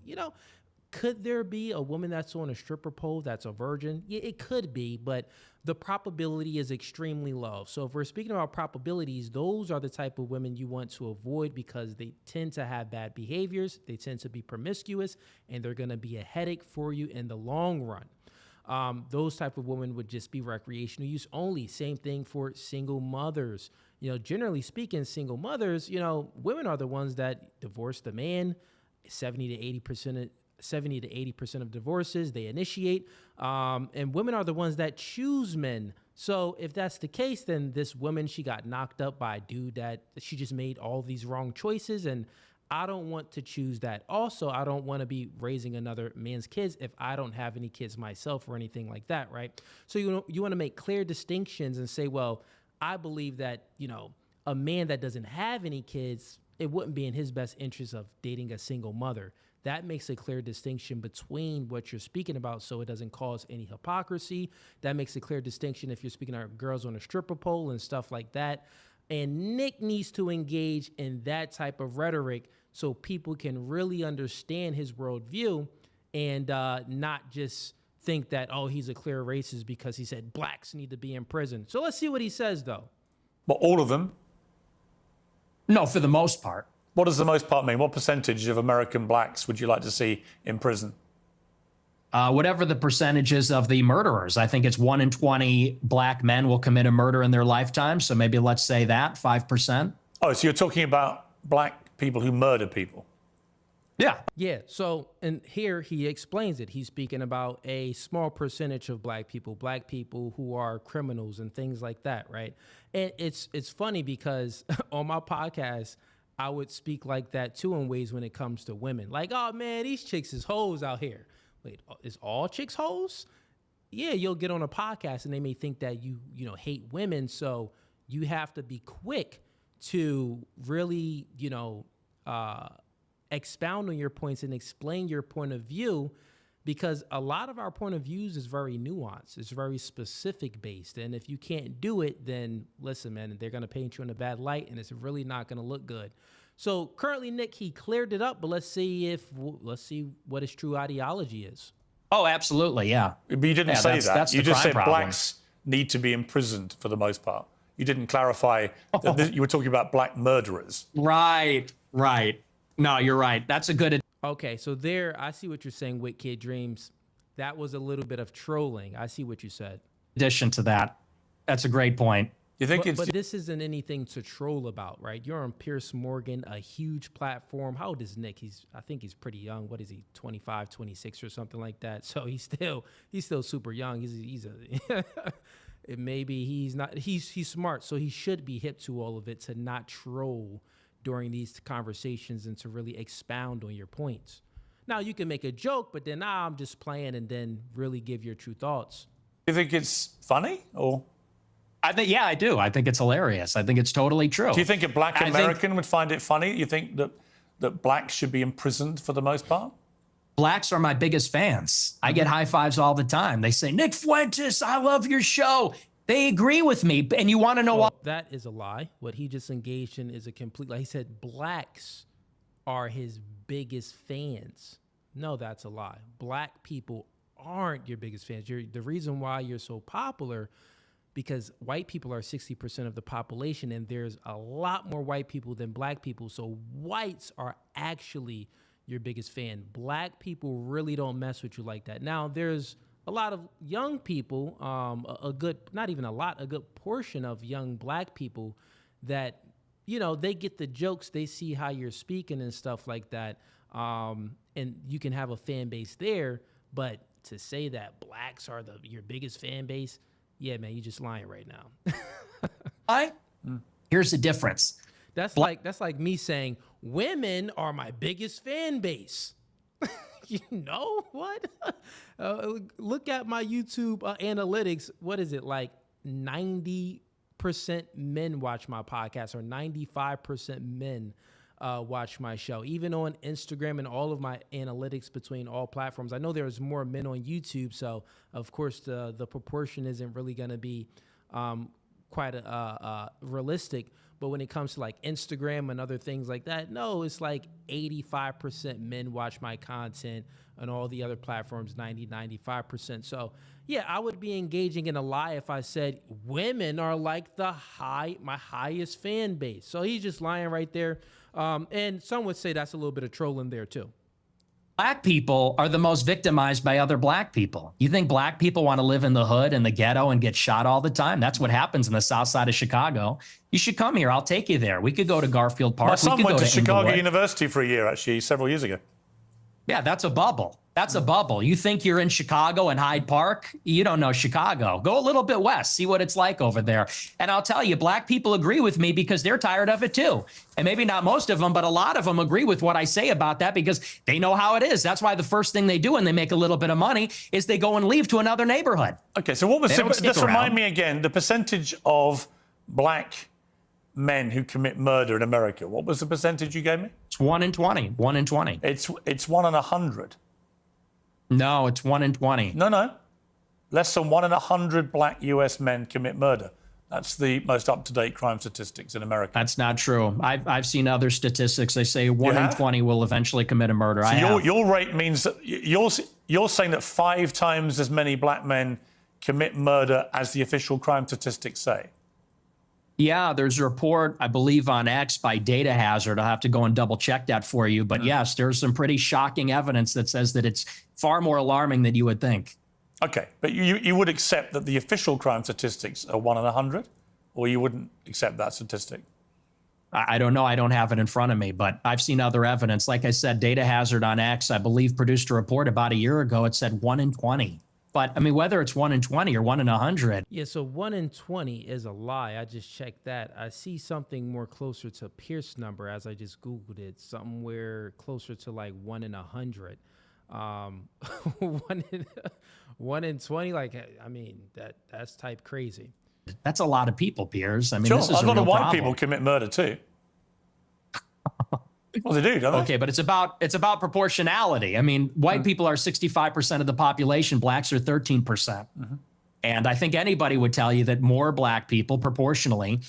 could there be a woman that's on a stripper pole that's a virgin? Yeah, it could be, but the probability is extremely low. So if we're speaking about probabilities, those are the type of women you want to avoid, because they tend to have bad behaviors, they tend to be promiscuous, and they're going to be a headache for you in the long run. Those type of women would just be recreational use only. Same thing for single mothers. Generally speaking, single mothers, women are the ones that divorce the man. 70 to 80% of divorces they initiate, and women are the ones that choose men. So if that's the case, then this woman, she got knocked up by a dude that she just made all these wrong choices, and I don't want to choose that. Also, I don't want to be raising another man's kids if I don't have any kids myself or anything like that, right? So you want to make clear distinctions and say, well, I believe that, a man that doesn't have any kids, it wouldn't be in his best interest of dating a single mother. That makes a clear distinction between what you're speaking about, so it doesn't cause any hypocrisy. That makes a clear distinction if you're speaking to girls on a stripper pole and stuff like that. And Nick needs to engage in that type of rhetoric so people can really understand his worldview and not just think that, oh, he's a clear racist because he said blacks need to be in prison. So let's see what he says, though.
But all of them?
No, for the most part.
What does the most part mean? What percentage of American blacks would you like to see in prison?
Whatever the percentages of the murderers. I think it's 1 in 20 black men will commit a murder in their lifetime. So maybe let's say that 5%.
Oh, so you're talking about black people who murder people?
Yeah.
Yeah. So, and here he explains it. He's speaking about a small percentage of black people who are criminals and things like that, right? And it's funny because on my podcast, I would speak like that too in ways when it comes to women. Like, oh man, these chicks is hoes out here. Wait, is all chicks hoes? Yeah, you'll get on a podcast and they may think that you hate women. So you have to be quick to really, expound on your points and explain your point of view, because a lot of our point of views is very nuanced. It's very specific based. And if you can't do it, then listen, man, they're going to paint you in a bad light and it's really not going to look good. So currently, Nick, he cleared it up, but let's see what his true ideology is.
Oh, absolutely. Yeah.
But you didn't say that.
That's
You
the
just
crime
said
problem.
blacks need to be imprisoned for the most part. You didn't clarify that you were talking about black murderers.
Right. No, you're right. That's a good
Okay, so there, I see what you're saying with Kid Dreams. That was a little bit of trolling. I see what you said.
addition to that. That's a great point.
You think
But this isn't anything to troll about, right? You're on Piers Morgan, a huge platform. How old is Nick? I think he's pretty young. What is he, 25, 26 or something like that? So he's still super young. Maybe he's not, he's smart. So he should be hip to all of it, to not troll during these conversations and to really expound on your points. Now you can make a joke, but then I'm just playing, and then really give your true thoughts.
you think it's funny, or
I do. I think it's hilarious. I think it's totally true.
do you think a black American would find it funny? You think that blacks should be imprisoned for the most part?
Blacks are my biggest fans. I get high fives all the time. They say, Nick Fuentes, I love your show. They agree with me. And you want to know why?
That is a lie. What he just engaged in is a complete lie. He said blacks are his biggest fans. No, that's a lie. Black people aren't your biggest fans. The reason why you're so popular, because white people are 60% of the population, and there's a lot more white people than black people. So whites are actually your biggest fan. Black people really don't mess with you like that. Now, there's a lot of young people, a good portion of young black people that, they get the jokes, they see how you're speaking and stuff like that. And you can have a fan base there, but to say that blacks are your biggest fan base, yeah, man, you're just lying right now.
Here's the difference.
That's like me saying women are my biggest fan base. You know what? Look at my YouTube analytics. What is it, like 90% men watch my podcast, or 95% men watch my show? Even on Instagram and all of my analytics between all platforms, I know there's more men on YouTube, so of course the proportion isn't really going to be quite realistic. But when it comes to like Instagram and other things like that, no, it's like 85% men watch my content, and all the other platforms, 95%. So yeah, I would be engaging in a lie if I said women are like my highest fan base. So he's just lying right there. And some would say that's a little bit of trolling there too.
Black people are the most victimized by other black people. You think black people want to live in the hood and the ghetto and get shot all the time? That's what happens in the south side of Chicago. You should come here. I'll take you there. We could go to Garfield Park.
My son went to Chicago
Inglewood.
University for a year, actually, several years ago.
Yeah, that's a bubble. That's a bubble. You think you're in Chicago and Hyde Park? You don't know Chicago. Go a little bit west, see what it's like over there. And I'll tell you, black people agree with me because they're tired of it too. And maybe not most of them, but a lot of them agree with what I say about that because they know how it is. That's why the first thing they do when they make a little bit of money is they go and leave to another neighborhood.
Okay, so what was just remind me again, the percentage of black men who commit murder in America. What was the percentage you gave me?
It's 1 in 20. 1 in 20.
It's 1 in 100.
No, it's 1 in 20.
No. Less than 1 in 100 black US men commit murder. That's the most up-to-date crime statistics in America.
That's not true. I've seen other statistics. They say 1 in 20 will eventually commit a murder.
So your rate means that you're saying that 5 times as many black men commit murder as the official crime statistics say.
Yeah, there's a report, I believe, on X by Data Hazard. I'll have to go and double check that for you. But yes, there's some pretty shocking evidence that says that it's far more alarming than you would think.
Okay, but you would accept that the official crime statistics are 1 in 100, or you wouldn't accept that statistic?
I don't know. I don't have it in front of me, but I've seen other evidence. Like I said, Data Hazard on X, I believe, produced a report about a year ago. It said 1 in 20. But I mean, whether it's 1 in 20 or 1 in 100.
Yeah, so 1 in 20 is a lie. I just checked that. I see something more closer to Pierce number as I just Googled it, somewhere closer to like 1 in 100. 1 in 20, like, I mean, that's type crazy.
That's a lot of people, Piers. I mean,
Sure,
this is
a lot of white
problem.
people commit murder too. Well, they do, don't they?
Okay, but it's about proportionality. I mean, white people are 65% of the population. Blacks are 13%. And I think anybody would tell you that more black people proportionally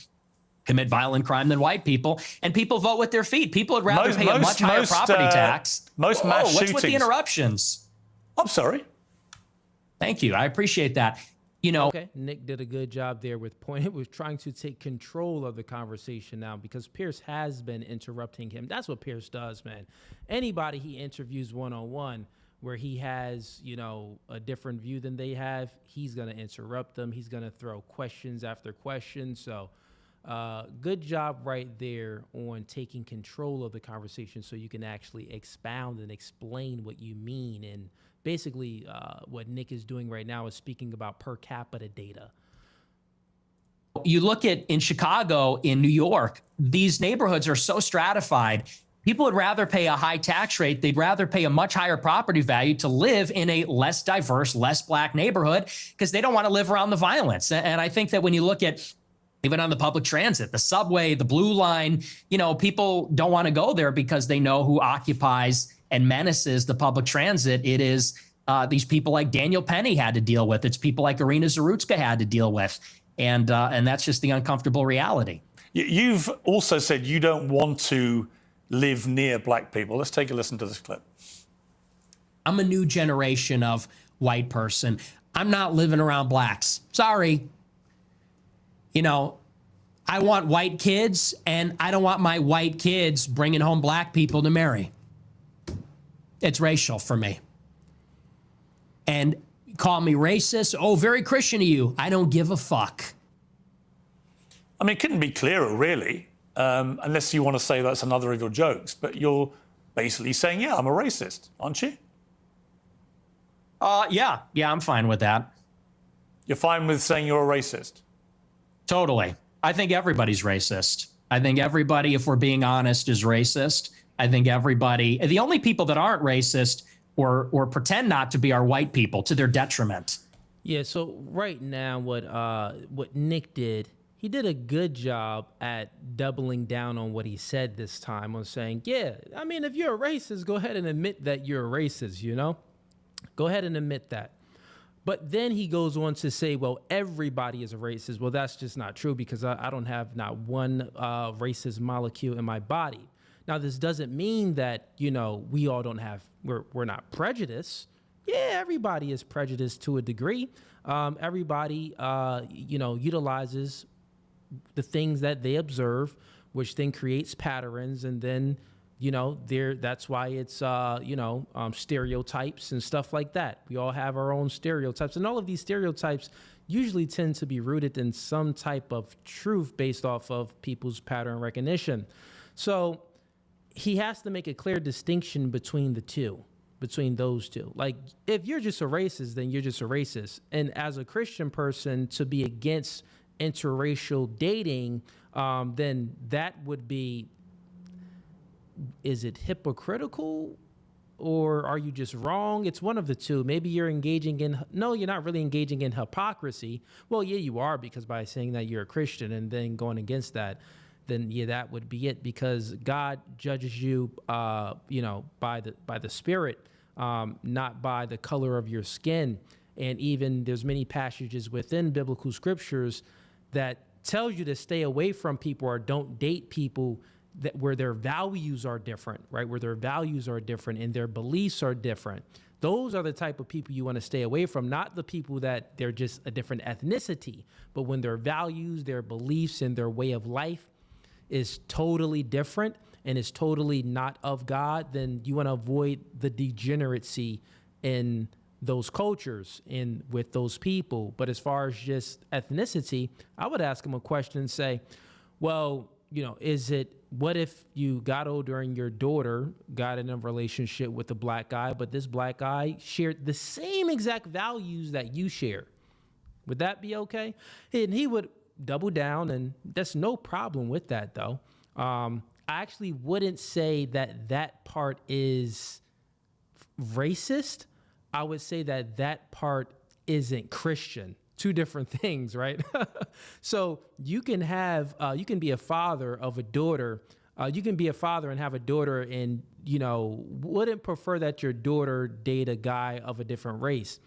commit violent crime than white people. And people vote with their feet. People would rather pay a much higher property tax.
Most mass
What's
shootings.
with the interruptions?
I'm sorry.
Thank you. I appreciate that. You know,
Okay, Nick did a good job there with trying to take control of the conversation now, because Pierce has been interrupting him. That's what Pierce does, man. Anybody he interviews one-on-one where he has, a different view than they have, he's going to interrupt them. He's going to throw questions after questions. So good job right there on taking control of the conversation so you can actually expound and explain what you mean. And basically, what Nick is doing right now is speaking about per capita data.
you look at in Chicago, in New York, these neighborhoods are so stratified. People would rather pay a high tax rate. They'd rather pay a much higher property value to live in a less diverse, less black neighborhood because they don't want to live around the violence. And I think that when you look at even on the public transit, the subway, the blue line, people don't want to go there because they know who occupies and menaces the public transit. It is these people like Daniel Penny had to deal with. It's people like Irina Zarutska had to deal with. And that's just the uncomfortable reality.
You've also said you don't want to live near black people. Let's take a listen to this clip.
I'm a new generation of white person. I'm not living around blacks. Sorry. I want white kids, and I don't want my white kids bringing home black people to marry. It's racial for me. And call me racist. Oh, very Christian of you. I don't give a fuck.
I mean, it couldn't be clearer, really, unless you want to say that's another of your jokes. But you're basically saying, yeah, I'm a racist, aren't you?
Yeah, I'm fine with that.
You're fine with saying you're a racist?
Totally. I think everybody's racist. I think everybody, if we're being honest, is racist. I think everybody, the only people that aren't racist or pretend not to be are white people to their detriment.
Yeah, so right now what Nick did, he did a good job at doubling down on what he said this time, on saying, yeah, I mean, if you're a racist, go ahead and admit that you're a racist, Go ahead and admit that. But then he goes on to say, well, everybody is a racist. Well, that's just not true because I don't have not one racist molecule in my body. Now, this doesn't mean that, we all don't have, we're not prejudiced. Yeah, everybody is prejudiced to a degree. Everybody, utilizes the things that they observe, which then creates patterns. And then, that's why it's, stereotypes and stuff like that. We all have our own stereotypes. And all of these stereotypes usually tend to be rooted in some type of truth based off of people's pattern recognition. So he has to make a clear distinction between those two. Like, if you're just a racist, then you're just a racist. And as a Christian person, to be against interracial dating, then that would be, is it hypocritical or are you just wrong? It's one of the two. Maybe you're you're not really engaging in hypocrisy. Well, yeah, you are, because by saying that you're a Christian and then going against that, then yeah, that would be it, because God judges you, by the Spirit, not by the color of your skin. And even there's many passages within biblical scriptures that tells you to stay away from people or don't date people where their values are different, right? Where their values are different and their beliefs are different. Those are the type of people you want to stay away from, not the people that they're just a different ethnicity, but when their values, their beliefs, and their way of life is totally different and is totally not of God, then you want to avoid the degeneracy in those cultures and with those people. But as far as just ethnicity, I would ask them a question and say, well, what if you got older and your daughter got in a relationship with a black guy, but this black guy shared the same exact values that you share? Would that be okay? And he would double down, and there's no problem with that, though. I actually wouldn't say that part is racist. I would say that part isn't Christian. Two different things, right? So you can be a father of a daughter. You can be a father and have a daughter and, wouldn't prefer that your daughter date a guy of a different race.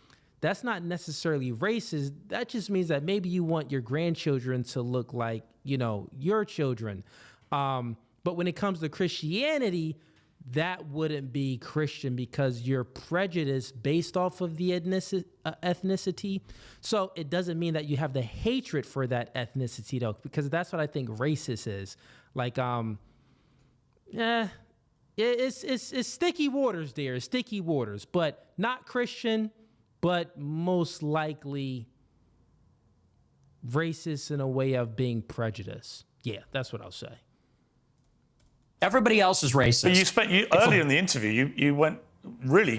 That's not necessarily racist. That just means that maybe you want your grandchildren to look like, your children. But when it comes to Christianity, that wouldn't be Christian because you're prejudiced based off of the ethnicity. So it doesn't mean that you have the hatred for that ethnicity, though, because that's what I think racist is. Like, it's sticky waters there. It's sticky waters, but not Christian, but most likely racist in a way of being prejudiced. Yeah, that's what I'll say.
Everybody else is racist.
But earlier in the interview, you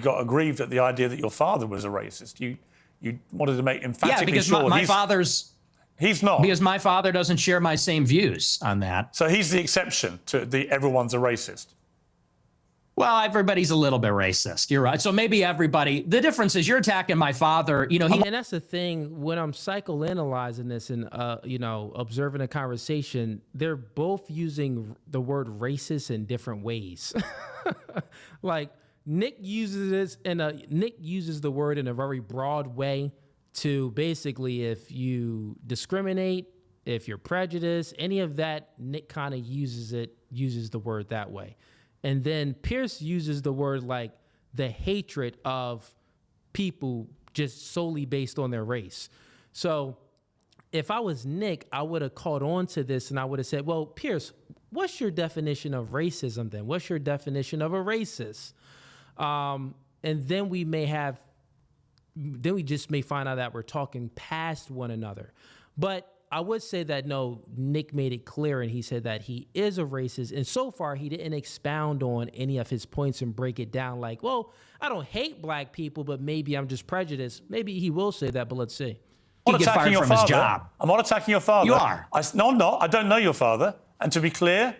got aggrieved at the idea that your father was a racist. You wanted to make emphatically
because
sure he's not.
Because my father doesn't share my same views on that.
So he's the exception to the everyone's a racist.
Well, everybody's a little bit racist. You're right. So maybe everybody. The difference is you're attacking my father.
And that's the thing when I'm psychoanalyzing this and observing a conversation. They're both using the word racist in different ways. Like Nick uses the word in a very broad way to basically if you discriminate, if you're prejudiced, any of that. Nick kind of uses the word that way. And then Piers uses the word like the hatred of people just solely based on their race. So if I was Nick, I would have caught on to this and I would have said, well, Piers, what's your definition of racism then? What's your definition of a racist? And then we just may find out that we're talking past one another. But I would say that, no, Nick made it clear and he said that he is a racist. And so far, he didn't expound on any of his points and break it down like, well, I don't hate black people, but maybe I'm just prejudiced. Maybe he will say that, but let's see.
He get fired from his job.
I'm not attacking your father.
You are.
No, I'm not. I don't know your father. And to be clear,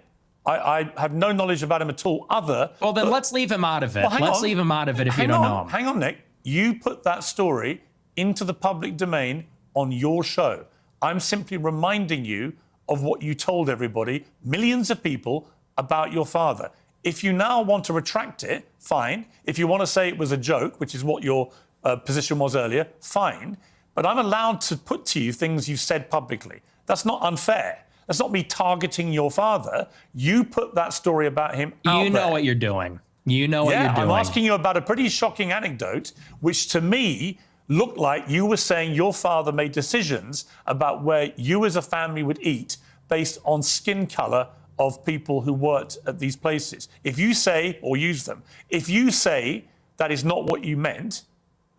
I have no knowledge about him at all
Well, then let's leave him out of it.
Well,
leave him out of it if you don't know him.
Hang on, Nick. You put that story into the public domain on your show. I'm simply reminding you of what you told everybody, millions of people, about your father. If you now want to retract it, fine. If you want to say it was a joke, which is what your position was earlier, fine. But I'm allowed to put to you things you said publicly. That's not unfair. That's not me targeting your father. You put that story about him out there.
You know what you're doing. You know what you're doing.
I'm asking you about a pretty shocking anecdote, which to me looked like you were saying your father made decisions about where you as a family would eat based on skin color of people who worked at these places. If you say, or use them, if you say that is not what you meant,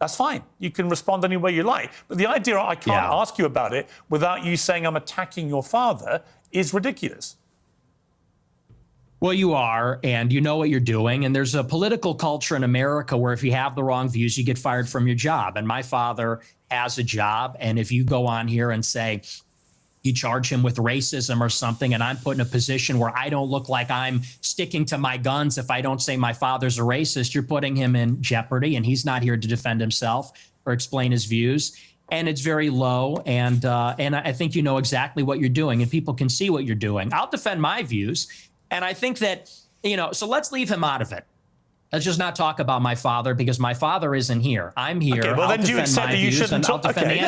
that's fine. You can respond any way you like. But the idea I can't ask you about it without you saying I'm attacking your father is ridiculous.
Well, you are, and you know what you're doing. And there's a political culture in America where if you have the wrong views, you get fired from your job. And my father has a job. And if you go on here and say you charge him with racism or something, and I'm put in a position where I don't look like I'm sticking to my guns if I don't say my father's a racist, you're putting him in jeopardy. And he's not here to defend himself or explain his views. And it's very low. And I think you know exactly what you're doing, and people can see what you're doing. I'll defend my views. And I think that, so let's leave him out of it. Let's just not talk about my father because my father isn't here. I'm here.
Okay, well, then do you accept that you shouldn't talk?
Okay,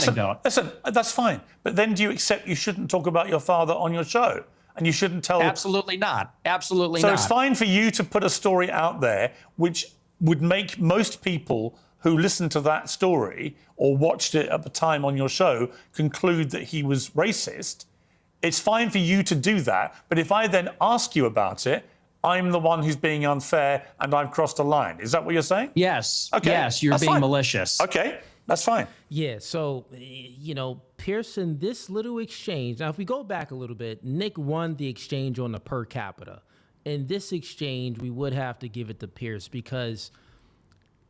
listen, that's fine. But then do you accept you shouldn't talk about your father on your show? And you shouldn't tell...
Absolutely not. Absolutely not.
So it's fine for you to put a story out there which would make most people who listened to that story or watched it at the time on your show conclude that he was racist. It's fine for you to do that, but if I then ask you about it, I'm the one who's being unfair and I've crossed a line. Is that what you're saying?
Yes.
Okay.
Yes, you're
That's
being
fine.
malicious.
Okay, that's fine.
Yeah, so, Pearson, this little exchange, now if we go back a little bit, Nick won the exchange on the per capita. In this exchange, we would have to give it to Piers because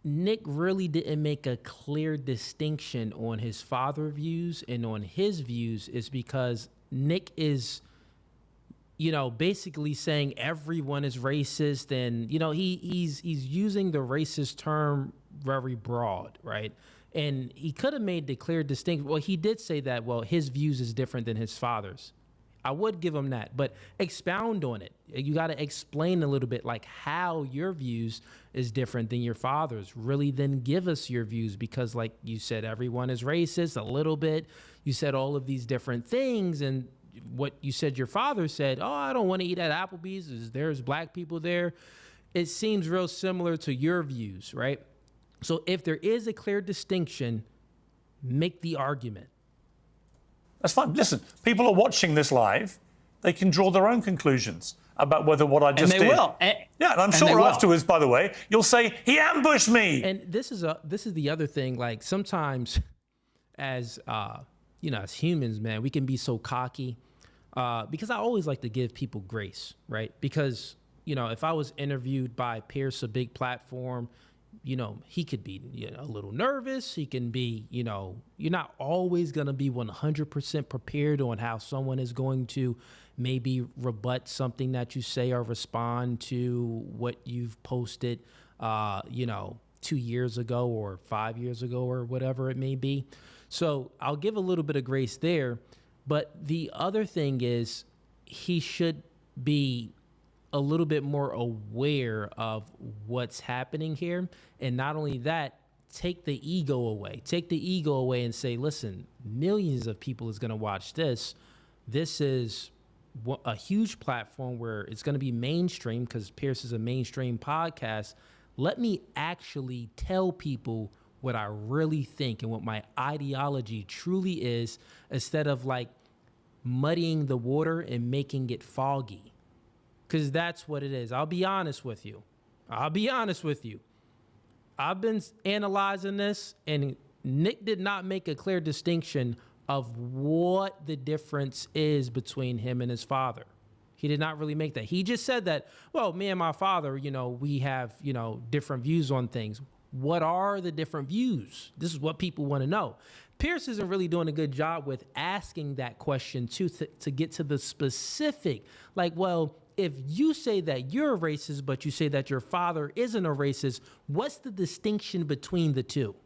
Nick really didn't make a clear distinction on his father views and on his views is because Nick is, basically saying everyone is racist and, he's using the racist term very broad, right? And he could have made the clear distinction. Well, he did say that, his views is different than his father's. I would give him that, but expound on it. You got to explain a little bit like how your views is different than your father's. Really then give us your views because like you said, everyone is racist a little bit. You said all of these different things and what you said your father said, oh, I don't want to eat at Applebee's. There's black people there. It seems real similar to your views, right? So if there is a clear distinction, make the argument.
That's fine. Listen, people are watching this live. They can draw their own conclusions about whether what I just did.
And they will.
Yeah, and I'm sure afterwards, by the way, you'll say, he ambushed me.
And this is the other thing. Like sometimes as, as humans, man, we can be so cocky because I always like to give people grace, right? Because, if I was interviewed by Piers, a big platform, he could be, a little nervous. He can be, you're not always going to be 100% prepared on how someone is going to maybe rebut something that you say or respond to what you've posted, 2 years ago or 5 years ago or whatever it may be. So I'll give a little bit of grace there. But the other thing is he should be a little bit more aware of what's happening here. And not only that, take the ego away. Take the ego away and say, listen, millions of people is going to watch this. This is a huge platform where it's going to be mainstream because Piers is a mainstream podcast. Let me actually tell people what I really think and what my ideology truly is instead of like muddying the water and making it foggy. Because that's what it is. I'll be honest with you. I've been analyzing this, and Nick did not make a clear distinction of what the difference is between him and his father. He did not really make that. He just said that, well, me and my father, we have, different views on things. What are the different views? This is what people want to know. Piers isn't really doing a good job with asking that question to get to the specific. Like, well, if you say that you're a racist, but you say that your father isn't a racist, what's the distinction between the two?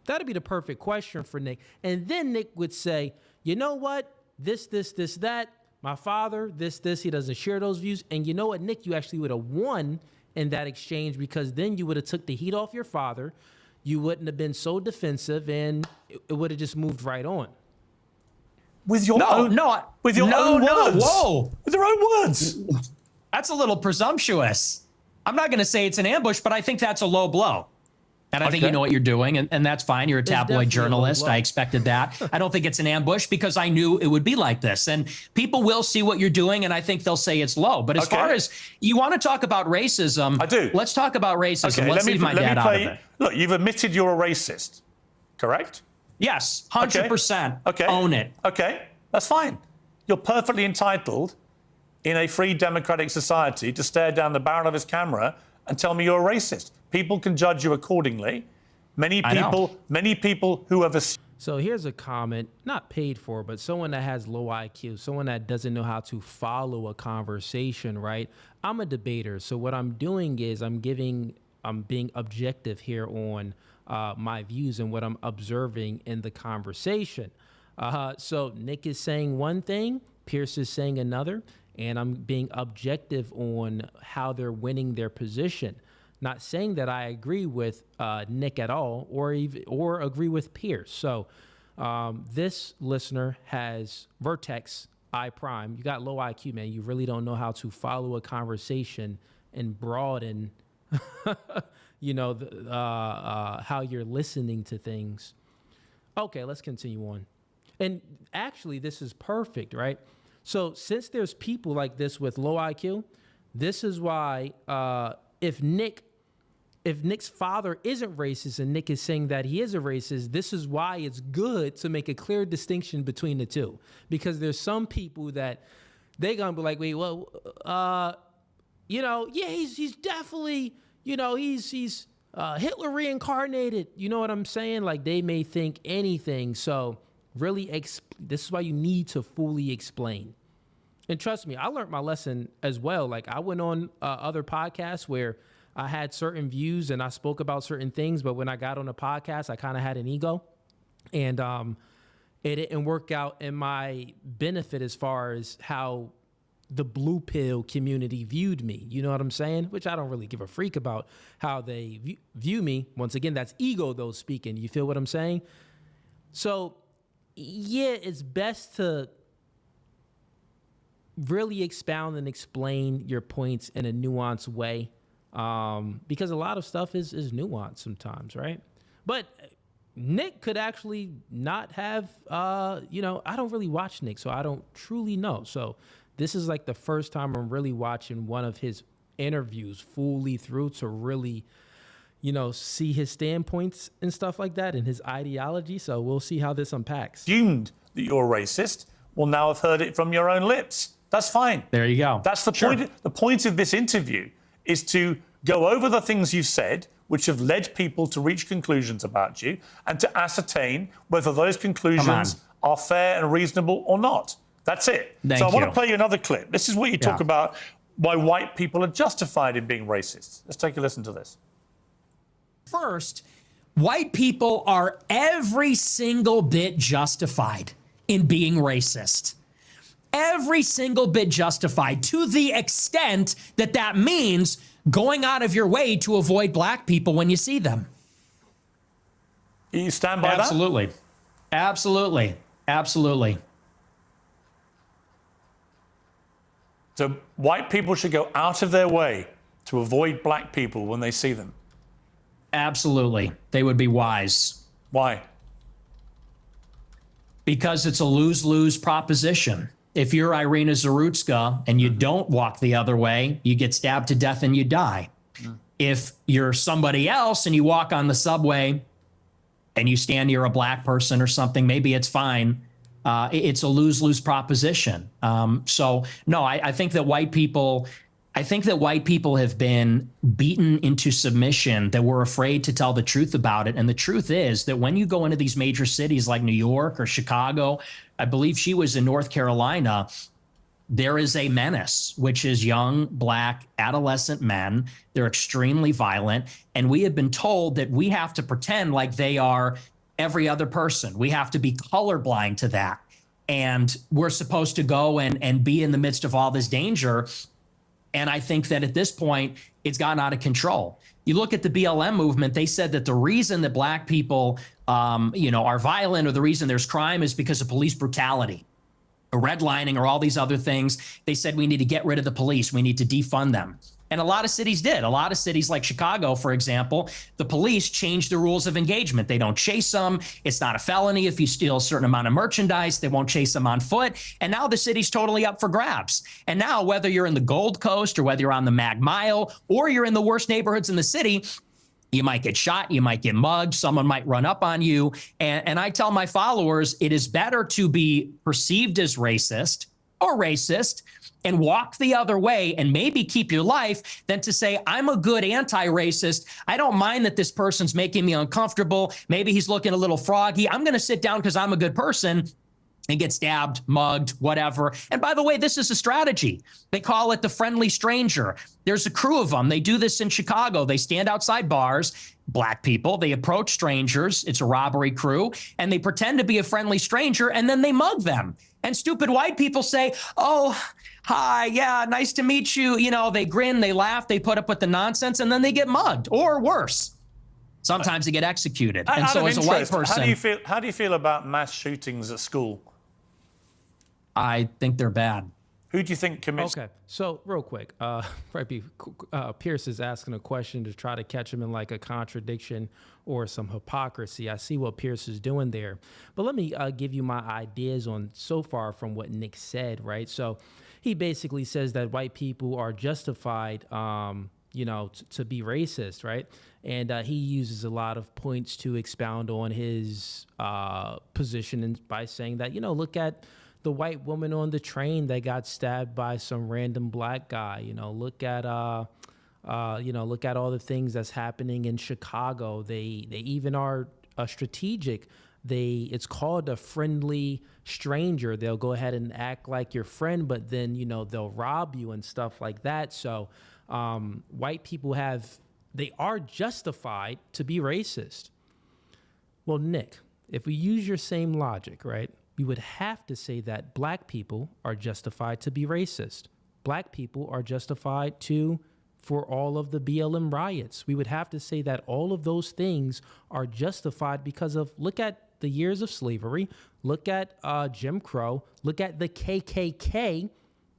That'd be the perfect question for Nick. And then Nick would say, you know what? This, that. My father, this, he doesn't share those views. And you know what, Nick, you actually would have won in that exchange because then you would have took the heat off your father. You wouldn't have been so defensive and it would have just moved right on.
With your own words. With your own words.
That's a little presumptuous. I'm not going to say it's an ambush, but I think that's a low blow. And I think you know what you're doing, and that's fine. You're a tabloid journalist. I expected that. I don't think it's an ambush because I knew it would be like this. And people will see what you're doing, and I think they'll say it's low. But as far as you want to talk about racism,
I do.
Let's talk about racism. Let's leave my dad out of it.
Look, you've admitted you're a racist, correct?
Yes, 100%.
Okay.
Own it.
Okay, that's fine. You're perfectly entitled in a free democratic society to stare down the barrel of his camera and tell me you're a racist. People can judge you accordingly. Many people who have
So here's a comment, not paid for, but someone that has low IQ, someone that doesn't know how to follow a conversation, right? I'm a debater. So what I'm doing is I'm being objective here on my views and what I'm observing in the conversation. So Nick is saying one thing, Piers is saying another, and I'm being objective on how they're winning their position. Not saying that I agree with Nick at all or agree with Piers. So this listener has Vertex I Prime. You got low IQ, man. You really don't know how to follow a conversation and broaden how you're listening to things. Okay, let's continue on. And actually, this is perfect, right? So since there's people like this with low IQ, this is why if Nick's father isn't racist and Nick is saying that he is a racist, this is why it's good to make a clear distinction between the two. Because there's some people that they're going to be like, wait, well, he's definitely, he's Hitler reincarnated. You know what I'm saying? Like, they may think anything. So really, this is why you need to fully explain. And trust me, I learned my lesson as well. Like, I went on other podcasts where I had certain views and I spoke about certain things, but when I got on a podcast, I kind of had an ego, and it didn't work out in my benefit as far as how the blue pill community viewed me. You know what I'm saying? Which I don't really give a freak about how they view me. Once again, that's ego though speaking. You feel what I'm saying? So yeah, it's best to really expound and explain your points in a nuanced way, because a lot of stuff is nuanced sometimes, right? But Nick could actually not have, I don't really watch Nick, so I don't truly know. So this is like the first time I'm really watching one of his interviews fully through to really, see his standpoints and stuff like that and his ideology. So we'll see how this unpacks.
Assumed that you're racist. Well, now I've heard it from your own lips. That's fine.
There you go.
That's the point. The point of this interview is to go over the things you've said, which have led people to reach conclusions about you, and to ascertain whether those conclusions are fair and reasonable or not. That's it.
Thank
I want
you.
to play you another clip. This is what you talk about why white people are justified in being racist. Let's take a listen to this.
First, white people are every single bit justified in being racist. Every single bit justified, to the extent that that means going out of your way to avoid black people when you see them.
You stand by that?
Absolutely.
So white people should go out of their way to avoid black people when they see them.
Absolutely. They would be wise.
Why?
Because it's a lose-lose proposition. If you're Irina Zarutska and you don't walk the other way, you get stabbed to death and you die. If you're somebody else and you walk on the subway and you stand near a black person or something, maybe it's fine. It's a lose-lose proposition. So no, I think that white people have been beaten into submission, that we're afraid to tell the truth about it. And the truth is that when you go into these major cities like New York or Chicago, I believe she was in North Carolina, there is a menace, which is young, black, adolescent men. They're extremely violent. And we have been told that we have to pretend like they are every other person. We have to be colorblind to that. And we're supposed to go and be in the midst of all this danger. And I think that at this point, it's gotten out of control. You look at the BLM movement, they said that the reason that black people, are violent, or the reason there's crime, is because of police brutality, or redlining, or all these other things. They said we need to get rid of the police. We need to defund them. And a lot of cities did. A lot of cities like Chicago, for example, the police changed the rules of engagement. They don't chase them. It's not a felony if you steal a certain amount of merchandise. They won't chase them on foot. And now the city's totally up for grabs. And now, whether you're in the Gold Coast or whether you're on the Mag Mile or you're in the worst neighborhoods in the city, you might get shot, you might get mugged, someone might run up on you. And I tell my followers, it is better to be perceived as racist or racist and walk the other way and maybe keep your life than to say, I'm a good anti-racist. I don't mind that this person's making me uncomfortable. Maybe he's looking a little froggy. I'm going to sit down because I'm a good person and get stabbed, mugged, whatever. And by the way, this is a strategy. They call it the friendly stranger. There's a crew of them. They do this in Chicago. They stand outside bars, black people. They approach strangers. It's a robbery crew. And they pretend to be a friendly stranger, and then they mug them. And stupid white people say, oh, hi, yeah, nice to meet you. They grin, they laugh, they put up with the nonsense, and then they get mugged, or worse. Sometimes they get executed. And so as a white person,
how do you feel about mass shootings at school?
I think they're bad.
Who do you think commits?
Okay, so real quick, Pierce is asking a question to try to catch him in like a contradiction or some hypocrisy. I see what Pierce is doing there, but let me give you my ideas on so far from what Nick said, right? So he basically says that white people are justified, to be racist, right? And he uses a lot of points to expound on his position by saying that, look at the white woman on the train that got stabbed by some random black guy. Look at look at all the things that's happening in Chicago. They even are strategic. It's called a friendly stranger. They'll go ahead and act like your friend, but then they'll rob you and stuff like that. So white people they are justified to be racist. Well, Nick, if we use your same logic, right? We would have to say that black people are justified to be racist. Black people are justified for all of the BLM riots. We would have to say that all of those things are justified because of, look at the years of slavery, look at Jim Crow, look at the KKK.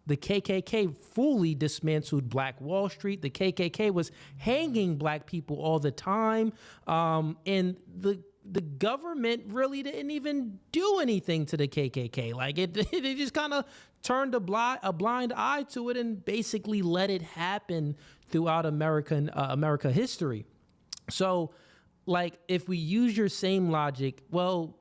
The KKK fully dismantled Black Wall Street. The KKK was hanging black people all the time. And the government really didn't even do anything to the KKK. Like it just kind of turned a blind eye to it and basically let it happen throughout America history. So, like, if we use your same logic, well,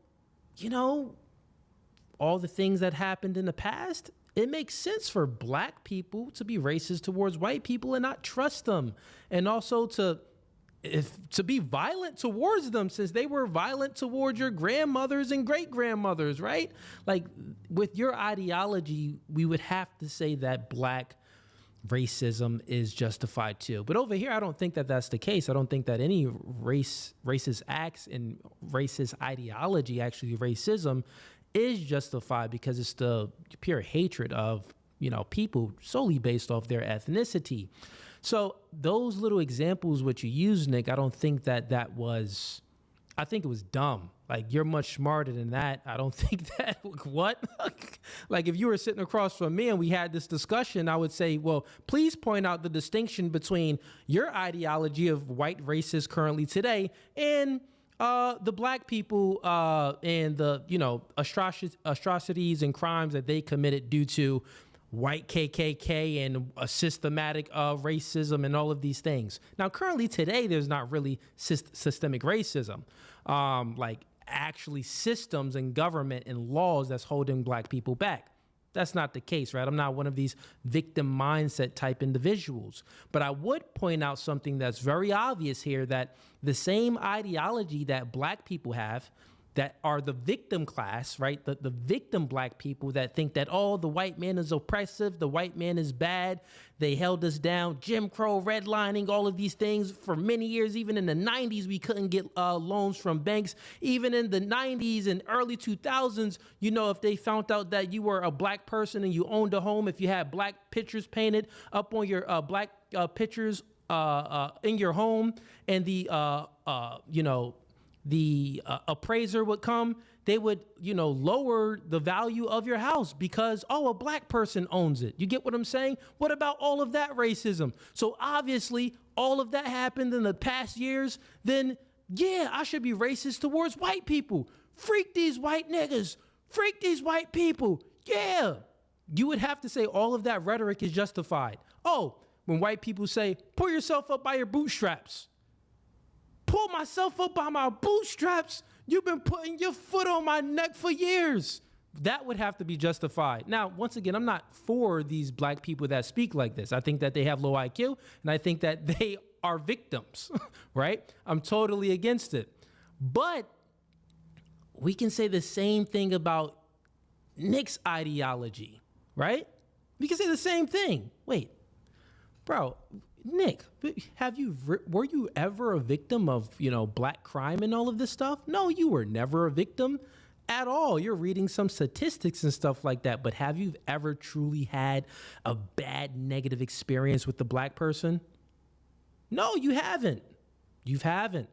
all the things that happened in the past, it makes sense for black people to be racist towards white people and not trust them, and also to be violent towards them, since they were violent towards your grandmothers and great grandmothers, right? Like, with your ideology, we would have to say that black racism is justified too. But over here, I don't think that that's the case. I don't think that any racist acts and racist ideology, actually racism, is justified, because it's the pure hatred of people solely based off their ethnicity. So those little examples which you use, Nick, I don't think that was, I think it was dumb. Like, you're much smarter than that. I don't think that, what? Like, if you were sitting across from me and we had this discussion, I would say, well, please point out the distinction between your ideology of white racists currently today and the black people and the, atrocities and crimes that they committed due to white KKK and a systematic racism and all of these things. Now, currently today, there's not really systemic racism, like actually systems and government and laws that's holding black people back. That's not the case, right? I'm not one of these victim mindset type individuals. But I would point out something that's very obvious here, that the same ideology that black people have, that are the victim class, right? The victim black people that think that, oh, the white man is oppressive, the white man is bad, they held us down, Jim Crow, redlining, all of these things for many years. Even in the 90s, we couldn't get loans from banks. Even in the 90s and early 2000s, if they found out that you were a black person and you owned a home, if you had black pictures painted up on your black pictures in your home, and the appraiser would come, they would, lower the value of your house because, a black person owns it. You get what I'm saying? What about all of that racism? So obviously all of that happened in the past years. Then, yeah, I should be racist towards white people. Freak these white niggas. Freak these white people. Yeah. You would have to say all of that rhetoric is justified. Oh, when white people say, pull yourself up by your bootstraps. Pull myself up by my bootstraps. You've been putting your foot on my neck for years. That would have to be justified. Now, once again, I'm not for these black people that speak like this. I think that they have low IQ, and I think that they are victims, right? I'm totally against it. But we can say the same thing about Nick's ideology, right? We can say the same thing. Wait, bro, Nick, were you ever a victim of, black crime and all of this stuff? No, you were never a victim at all. You're reading some statistics and stuff like that, but have you ever truly had a bad negative experience with the black person? No, you haven't. You haven't.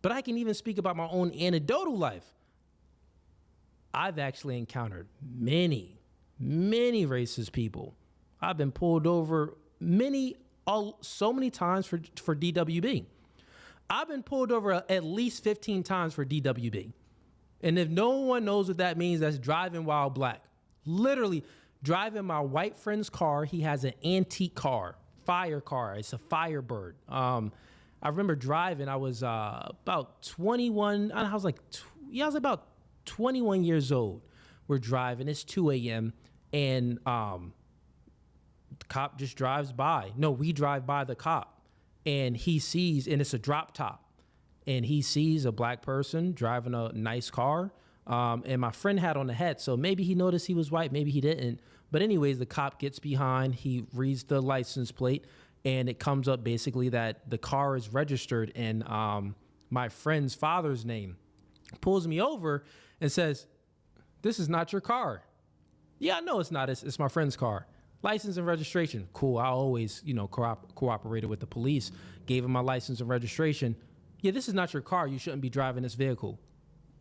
But I can even speak about my own anecdotal life. I've actually encountered many many racist people. I've been pulled over so many times for DWB. I've been pulled over at least 15 times for DWB. And if no one knows what that means, that's driving while black. Literally driving my white friend's car. He has an antique car, fire car. It's a Firebird. I remember driving. I was about 21. I was about 21 years old. We're driving. It's 2 a.m. And the cop just drives by. No, we drive by the cop. And he sees, and it's a drop top. And he sees a black person driving a nice car. And my friend had on a hat, so maybe he noticed he was white, maybe he didn't. But anyways, the cop gets behind, he reads the license plate, and it comes up basically that the car is registered in my friend's father's name. Pulls me over and says, "This is not your car." "Yeah, no, it's not. It's my friend's car. License and registration." Cool. I always, cooperated with the police. Gave him my license and registration. "Yeah, this is not your car. You shouldn't be driving this vehicle."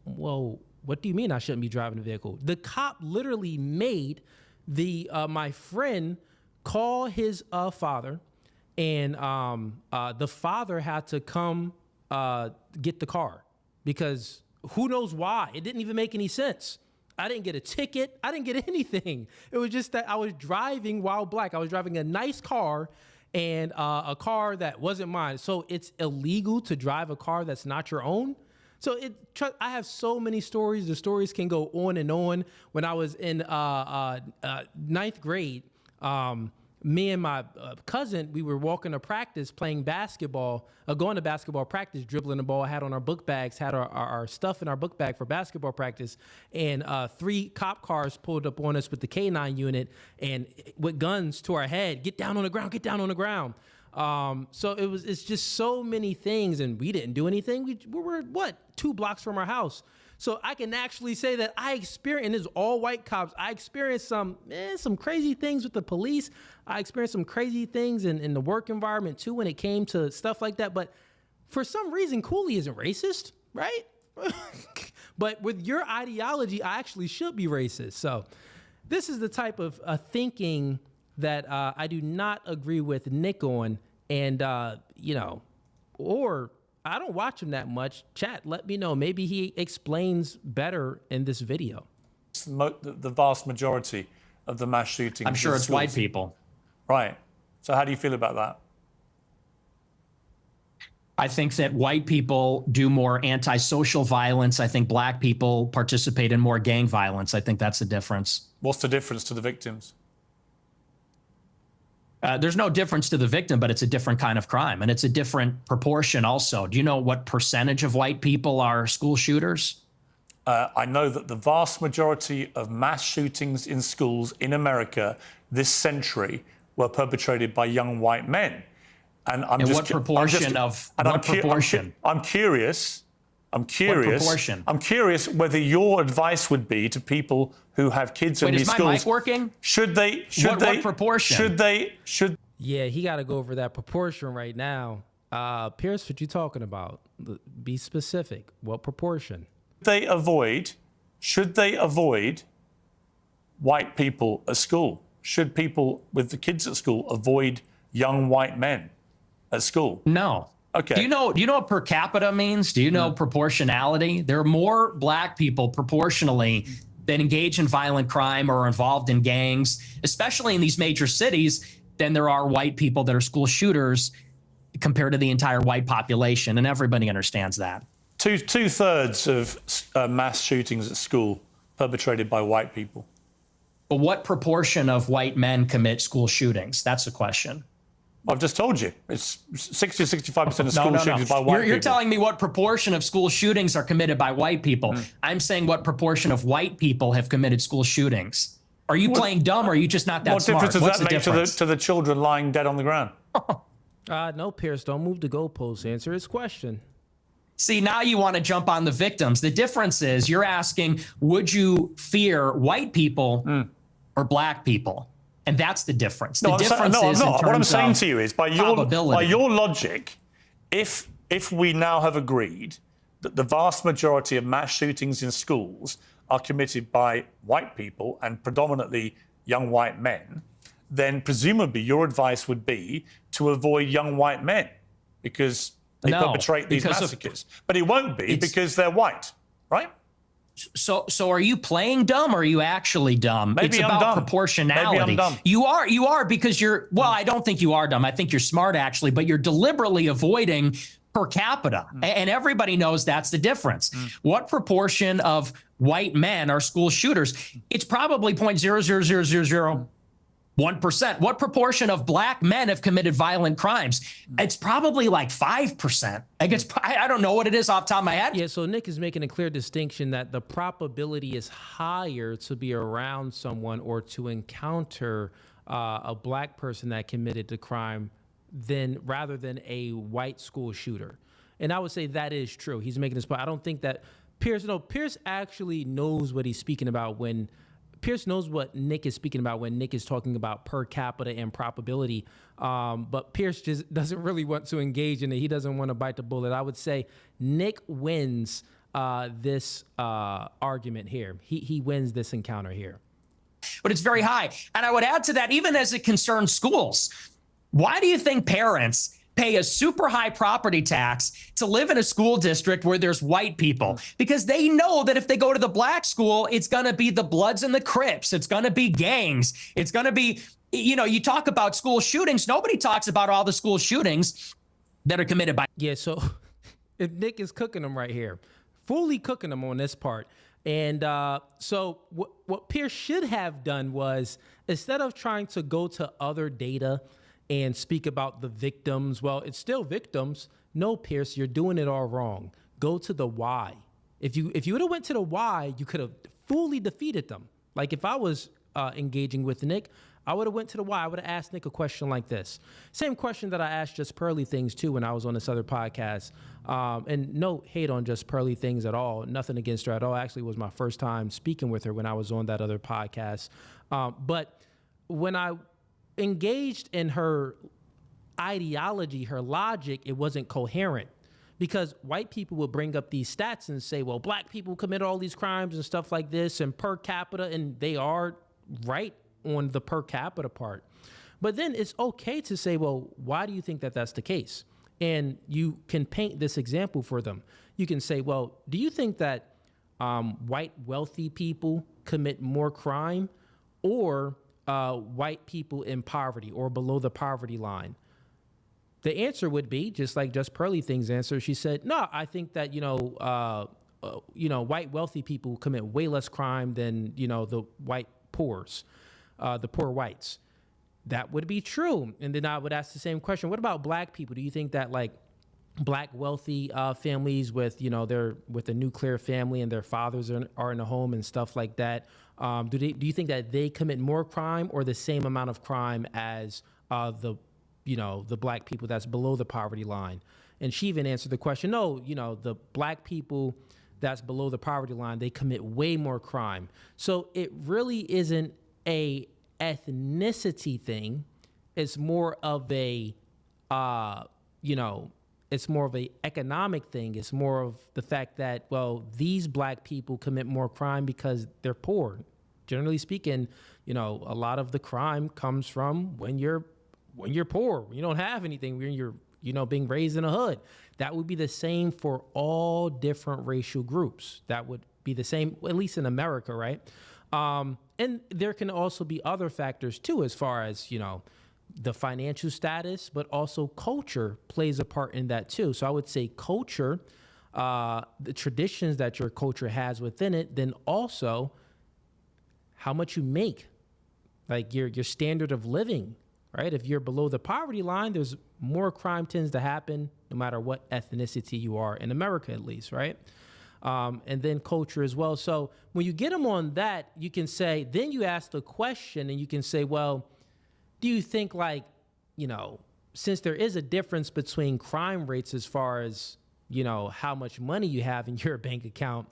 Well, what do you mean I shouldn't be driving the vehicle? The cop literally made my friend call his father, and the father had to come get the car because who knows why? It didn't even make any sense. I didn't get a ticket. I didn't get anything. It was just that I was driving while black. I was driving a nice car and a car that wasn't mine. So it's illegal to drive a car that's not your own. So I have so many stories. The stories can go on and on. When I was in ninth grade, me and my cousin, we were walking to practice, playing basketball, going to basketball practice, dribbling the ball, had on our book bags, had our stuff in our book bag for basketball practice, and 3 cop cars pulled up on us with the K9 unit and with guns to our head. "Get down on the ground, get down on the ground." So it's just so many things, and we didn't do anything. We were 2 blocks from our house. So I can actually say that I experienced, and it's all white cops, I experienced some crazy things with the police. I experienced some crazy things in the work environment too when it came to stuff like that. But for some reason, Cooley isn't racist, right? But with your ideology, I actually should be racist. So this is the type of thinking that I do not agree with Nick on, and or I don't watch him that much. Chat, let me know. Maybe he explains better in this video.
The vast majority of the mass shootings.
I'm sure it's
schools.
white people.
Right. So how do you feel about that?
I think that white people do more antisocial violence. I think black people participate in more gang violence. I think that's the difference.
What's the difference to the victims?
There's no difference to the victim, but it's a different kind of crime, and it's a different proportion also. Do you know what percentage of white people are school shooters?
I know that the vast majority of mass shootings in schools in America this century were perpetrated by young white men. And I'm
what proportion?
I'm curious. What proportion? I'm curious whether your advice would be to people who have kids in these schools.
Wait, is my mic working?
What proportion?
Yeah, he got to go over that proportion right now. Piers, what you talking about? Be specific. What proportion?
Should they avoid white people at school? Should people with the kids at school avoid young white men at school?
No.
Okay.
Do you know what per capita means? Do you know proportionality? There are more black people proportionally that engage in violent crime or are involved in gangs, especially in these major cities, than there are white people that are school shooters compared to the entire white population. And everybody understands that.
Two-thirds of mass shootings at school perpetrated by white people.
But what proportion of white men commit school shootings? That's the question.
I've just told you. It's 60 to 65% of school shootings by white people.
You're telling me what proportion of school shootings are committed by white people. I'm saying what proportion of white people have committed school shootings. Are you playing dumb or are you just not that smart?
What difference does that make to the children lying dead on the ground?
No, Piers, don't move the goalposts. Answer his question.
See, now you want to jump on the victims. The difference is you're asking, would you fear white people or black people? And that's the difference. The difference is in terms
what I'm saying
of
to you is by your logic, if we now have agreed that the vast majority of mass shootings in schools are committed by white people and predominantly young white men, then presumably your advice would be to avoid young white men because they perpetrate these massacres. But it won't be because they're white, right?
So are you playing dumb or are you actually dumb?
Maybe
it's
I'm
about
dumb.
proportionality.
Maybe I'm dumb.
You are because I don't think you are dumb. I think you're smart actually, but you're deliberately avoiding per capita. And everybody knows that's the difference. What proportion of white men are school shooters? It's probably 0.00001%. What proportion of black men have committed violent crimes? It's probably like 5%. I don't know what it is off the top of my head.
Yeah, so Nick is making a clear distinction that the probability is higher to be around someone or to encounter a black person that committed the crime rather than a white school shooter. And I would say that is true. He's making this point. I don't think that Piers actually knows what he's speaking about when Piers knows what Nick is speaking about when Nick is talking about per capita and probability. But Piers just doesn't really want to engage in it. He doesn't want to bite the bullet. I would say Nick wins this argument here. He wins this encounter here.
But it's very high. And I would add to that, even as it concerns schools, why do you think parents pay a super high property tax to live in a school district where there's white people? Because they know that if they go to the black school, it's going to be the Bloods and the Crips. It's going to be gangs. It's going to be, you talk about school shootings. Nobody talks about all the school shootings that are committed by.
Yeah, so if Nick is cooking them right here, fully cooking them on this part. And so what Piers should have done was, instead of trying to go to other data and speak about the victims, well, it's still victims. No, Piers, you're doing it all wrong. Go to the why. If you would have went to the why, you could have fully defeated them. Like if I was engaging with Nick, I would have went to the why. I would have asked Nick a question like this. Same question that I asked Just Pearly Things too when I was on this other podcast. And no hate on Just Pearly Things at all. Nothing against her at all. Actually, it was my first time speaking with her when I was on that other podcast. But when I engaged in her ideology, her logic, it wasn't coherent, because white people would bring up these stats and say, well, black people commit all these crimes and stuff like this and per capita, and they are right on the per capita part. But then it's okay to say, well, why do you think that that's the case? And you can paint this example for them. You can say, well, do you think that white wealthy people commit more crime, or white people in poverty or below the poverty line? The answer would be just like Just Pearly Things answer. She said, no, I think that, white wealthy people commit way less crime than, the white poors, the poor whites. That would be true. And then I would ask the same question. What about black people? Do you think that like black wealthy families with, they're with a nuclear family and their fathers are in a home and stuff like that, do you think that they commit more crime or the same amount of crime as the black people that's below the poverty line? And she even answered the question, no, the black people that's below the poverty line, they commit way more crime. So it really isn't a ethnicity thing. It's more of a, it's more of a economic thing. It's more of the fact that, well, these black people commit more crime because they're poor. Generally speaking, a lot of the crime comes from when you're poor, when you don't have anything, when you're, being raised in a hood. That would be the same for all different racial groups. That would be the same, at least in America, right? And there can also be other factors too, as far as, the financial status, but also culture plays a part in that too. So I would say culture, the traditions that your culture has within it, then also how much you make, like your standard of living, right? If you're below the poverty line, there's more crime tends to happen no matter what ethnicity you are, in America at least, right? And then culture as well. So when you get them on that, you can say, then you ask the question and you can say, well, do you think since there is a difference between crime rates as far as, how much money you have in your bank account,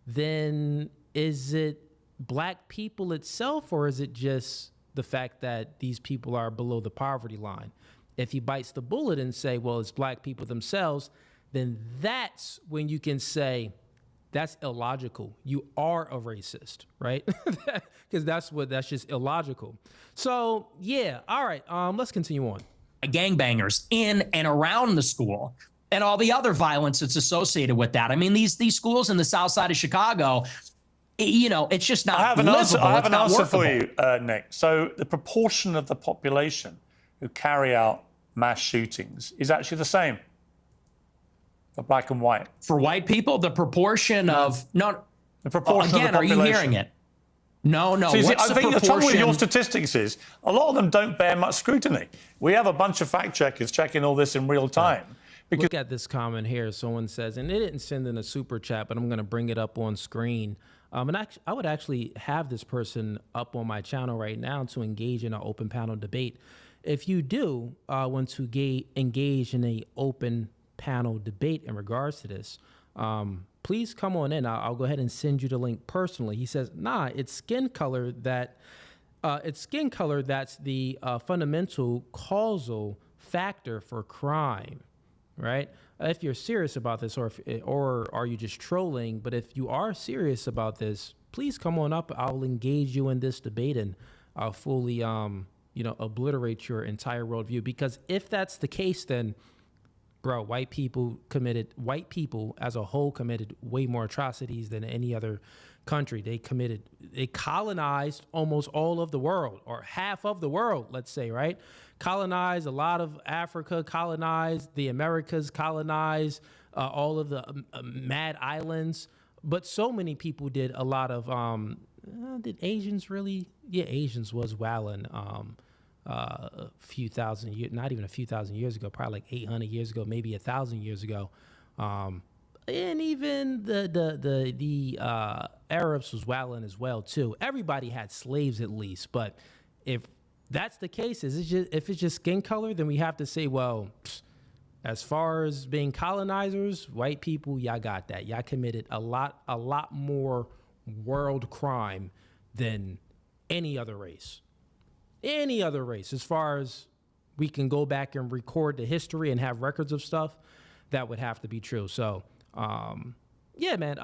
then is it black people itself, or is it just the fact that these people are below the poverty line? If he bites the bullet and say, well, it's black people themselves, then that's when you can say, that's illogical. You are a racist, right? Because that's just illogical. So yeah, all right. Let's continue on.
Gangbangers in and around the school and all the other violence that's associated with that. I mean, these schools in the south side of Chicago, it's just not
I have an
livable.
answer for you, Nick. So the proportion of the population who carry out mass shootings is actually the same for black and white.
For white people, the proportion of
the proportion
again,
of the population.
are you hearing it? No.
So I think the trouble with your statistics is a lot of them don't bear much scrutiny. We have a bunch of fact checkers checking all this in real time. Because
Look at this comment here. Someone says, and they didn't send in a super chat, but I'm going to bring it up on screen. And I would actually have this person up on my channel right now to engage in an open panel debate. If you do want to engage in an open panel debate in regards to this, please come on in. I'll go ahead and send you the link personally. He says, nah, it's skin color that's the fundamental causal factor for crime, right? If you're serious about this, or are you just trolling? But if you are serious about this, please come on up. I'll engage you in this debate and I'll fully, obliterate your entire worldview. Because if that's the case, then bro, white people as a whole committed way more atrocities than any other country. They colonized almost all of the world, or half of the world, let's say, right? Colonized a lot of Africa, colonized the Americas, colonized all of the Mad Islands. But so many people did a lot of, did Asians really? Yeah, Asians was wilding. A few thousand years, not even a few thousand years ago, probably like 800 years ago, maybe 1,000 years ago. And even the Arabs was wilding as well too. Everybody had slaves at least, but if that's the case, if it's just skin color, then we have to say, well, as far as being colonizers, white people, y'all got that. Y'all committed a lot more world crime than any other race. Any other race, as far as we can go back and record the history and have records of stuff, that would have to be true. So, yeah, man,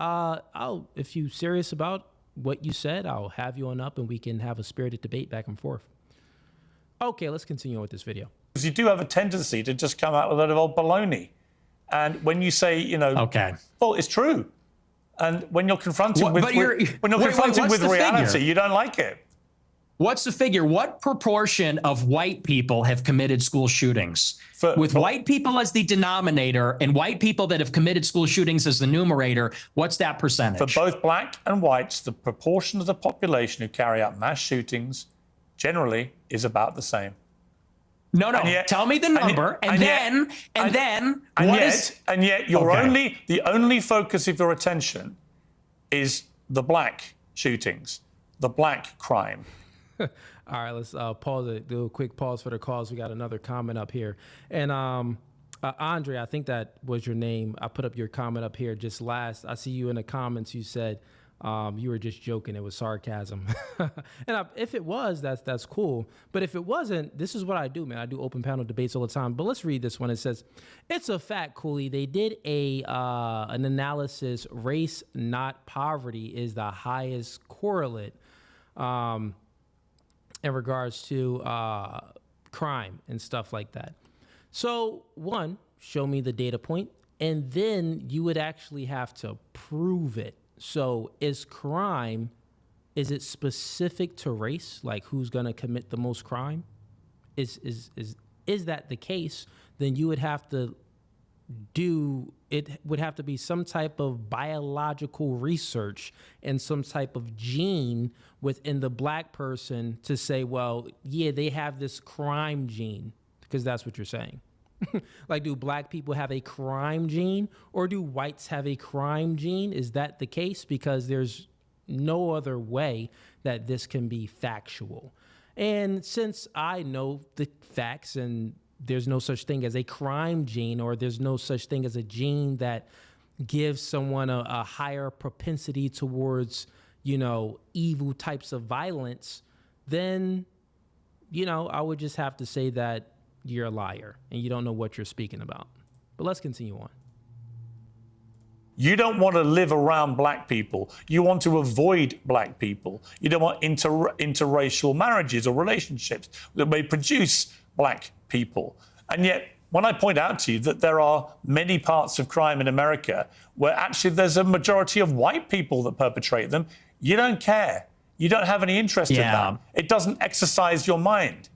if you're serious about what you said, I'll have you on up and we can have a spirited debate back and forth. Okay, let's continue with this video.
Because you do have a tendency to just come out with a lot of old baloney. And when you say, okay, well, it's true. And when you're confronted with reality, you don't like it.
What's the figure? What proportion of white people have committed school shootings? With white people as the denominator and white people that have committed school shootings as the numerator, what's that percentage?
For both black and whites, the proportion of the population who carry out mass shootings generally is about the same.
No. Tell me the number, and then
the only focus of your attention is the black shootings, the black crime.
All right, let's pause it. Do a quick pause for the calls. We got another comment up here. And Andre, I think that was your name. I put up your comment up here just last. I see you in the comments. You said you were just joking. It was sarcasm. And if it was, that's cool. But if it wasn't, this is what I do, man. I do open panel debates all the time. But let's read this one. It says, it's a fact, Cooley. They did an analysis. Race, not poverty, is the highest correlate in regards to crime and stuff like that. So one, show me the data point, and then you would actually have to prove it. So is it specific to race? Like who's gonna commit the most crime? Is that the case? Then you would have to it would have to be some type of biological research and some type of gene within the black person to say, well, yeah, they have this crime gene, because that's what you're saying. Like, do black people have a crime gene, or do whites have a crime gene? Is that the case? Because there's no other way that this can be factual. And since I know the facts and there's no such thing as a crime gene, or there's no such thing as a gene that gives someone a higher propensity towards, evil types of violence, then, I would just have to say that you're a liar and you don't know what you're speaking about. But let's continue on.
You don't want to live around black people. You want to avoid black people. You don't want interracial marriages or relationships that may produce black people. And yet, when I point out to you that there are many parts of crime in America where actually there's a majority of white people that perpetrate them, you don't care. You don't have any interest in that. It doesn't exercise your mind.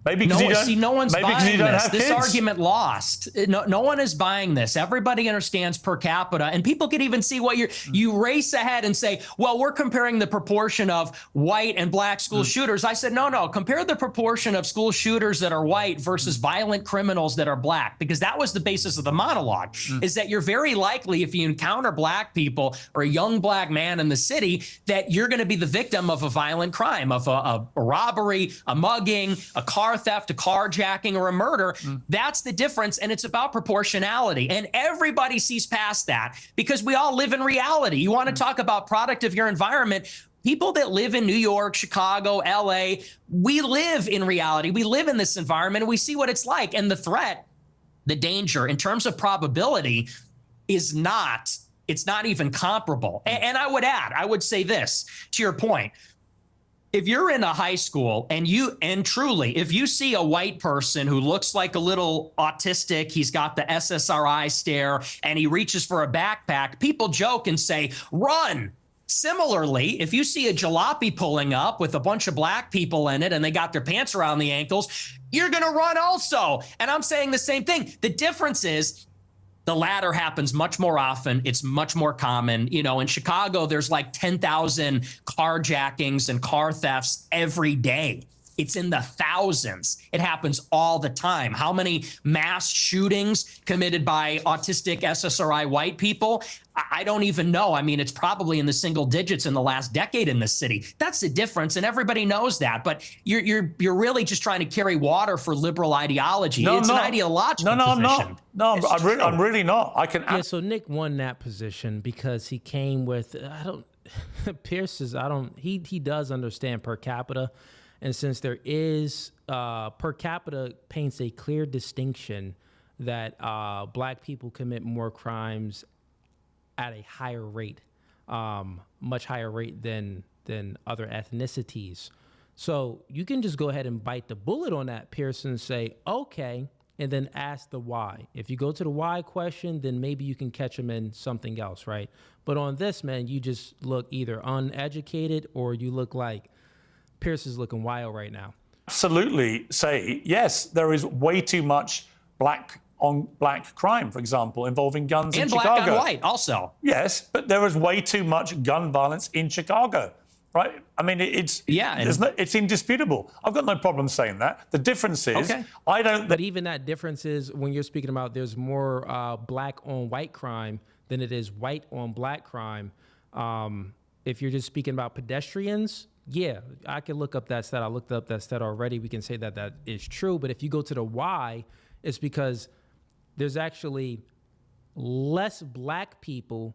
Maybe because
no one's buying this. This
kids.
argument lost. No one is buying this. Everybody understands per capita, and people can even see what you race ahead and say, well, we're comparing the proportion of white and black school shooters. I said, no, compare the proportion of school shooters that are white versus violent criminals that are black, because that was the basis of the monologue, is that you're very likely, if you encounter black people or a young black man in the city, that you're going to be the victim of a violent crime, of a robbery, a mugging, a car theft, a carjacking, or a murder. That's the difference, and it's about proportionality. And everybody sees past that because we all live in reality. You want to talk about product of your environment. People that live in New York, Chicago, LA, we live in reality. We live in this environment, and we see what it's like. And the threat, the danger, in terms of probability, it's not even comparable. And I would say this to your point. If you're in a high school and truly, if you see a white person who looks like a little autistic, he's got the SSRI stare and he reaches for a backpack, people joke and say, run. Similarly, if you see a jalopy pulling up with a bunch of black people in it and they got their pants around the ankles, you're going to run also. And I'm saying the same thing. The difference is, the latter happens much more often. It's much more common. You know, in Chicago, there's like 10,000 carjackings and car thefts every day. It's in the thousands. It happens all the time. How many mass shootings committed by autistic SSRI white people? I don't even know. I mean, it's probably in the single digits in the last decade in this city. That's the difference, and everybody knows that. But you're really just trying to carry water for liberal ideology. It's an ideological position.
I'm really not.
Yeah, so Nick won that position because he came with Piers is he does understand per capita. And since there is per capita paints a clear distinction that black people commit more crimes at a higher rate, much higher rate than other ethnicities. So you can just go ahead and bite the bullet on that, Piers, and say, okay, and then ask the why. If you go to the why question, then maybe you can catch them in something else, right? But on this, man, you just look either uneducated or you look like Piers is looking wild right now.
Absolutely say, yes, there is way too much black on black crime, for example, involving guns in Chicago.
And black on white also.
Yes, but there is way too much gun violence in Chicago, right? I mean, it's indisputable. I've got no problem saying that. The difference is,
But even that difference is when you're speaking about there's more black on white crime than it is white on black crime. If you're just speaking about pedestrians, yeah, I can look up that stat. I looked up that stat already. We can say that that is true. But if you go to the why, it's because there's actually less black people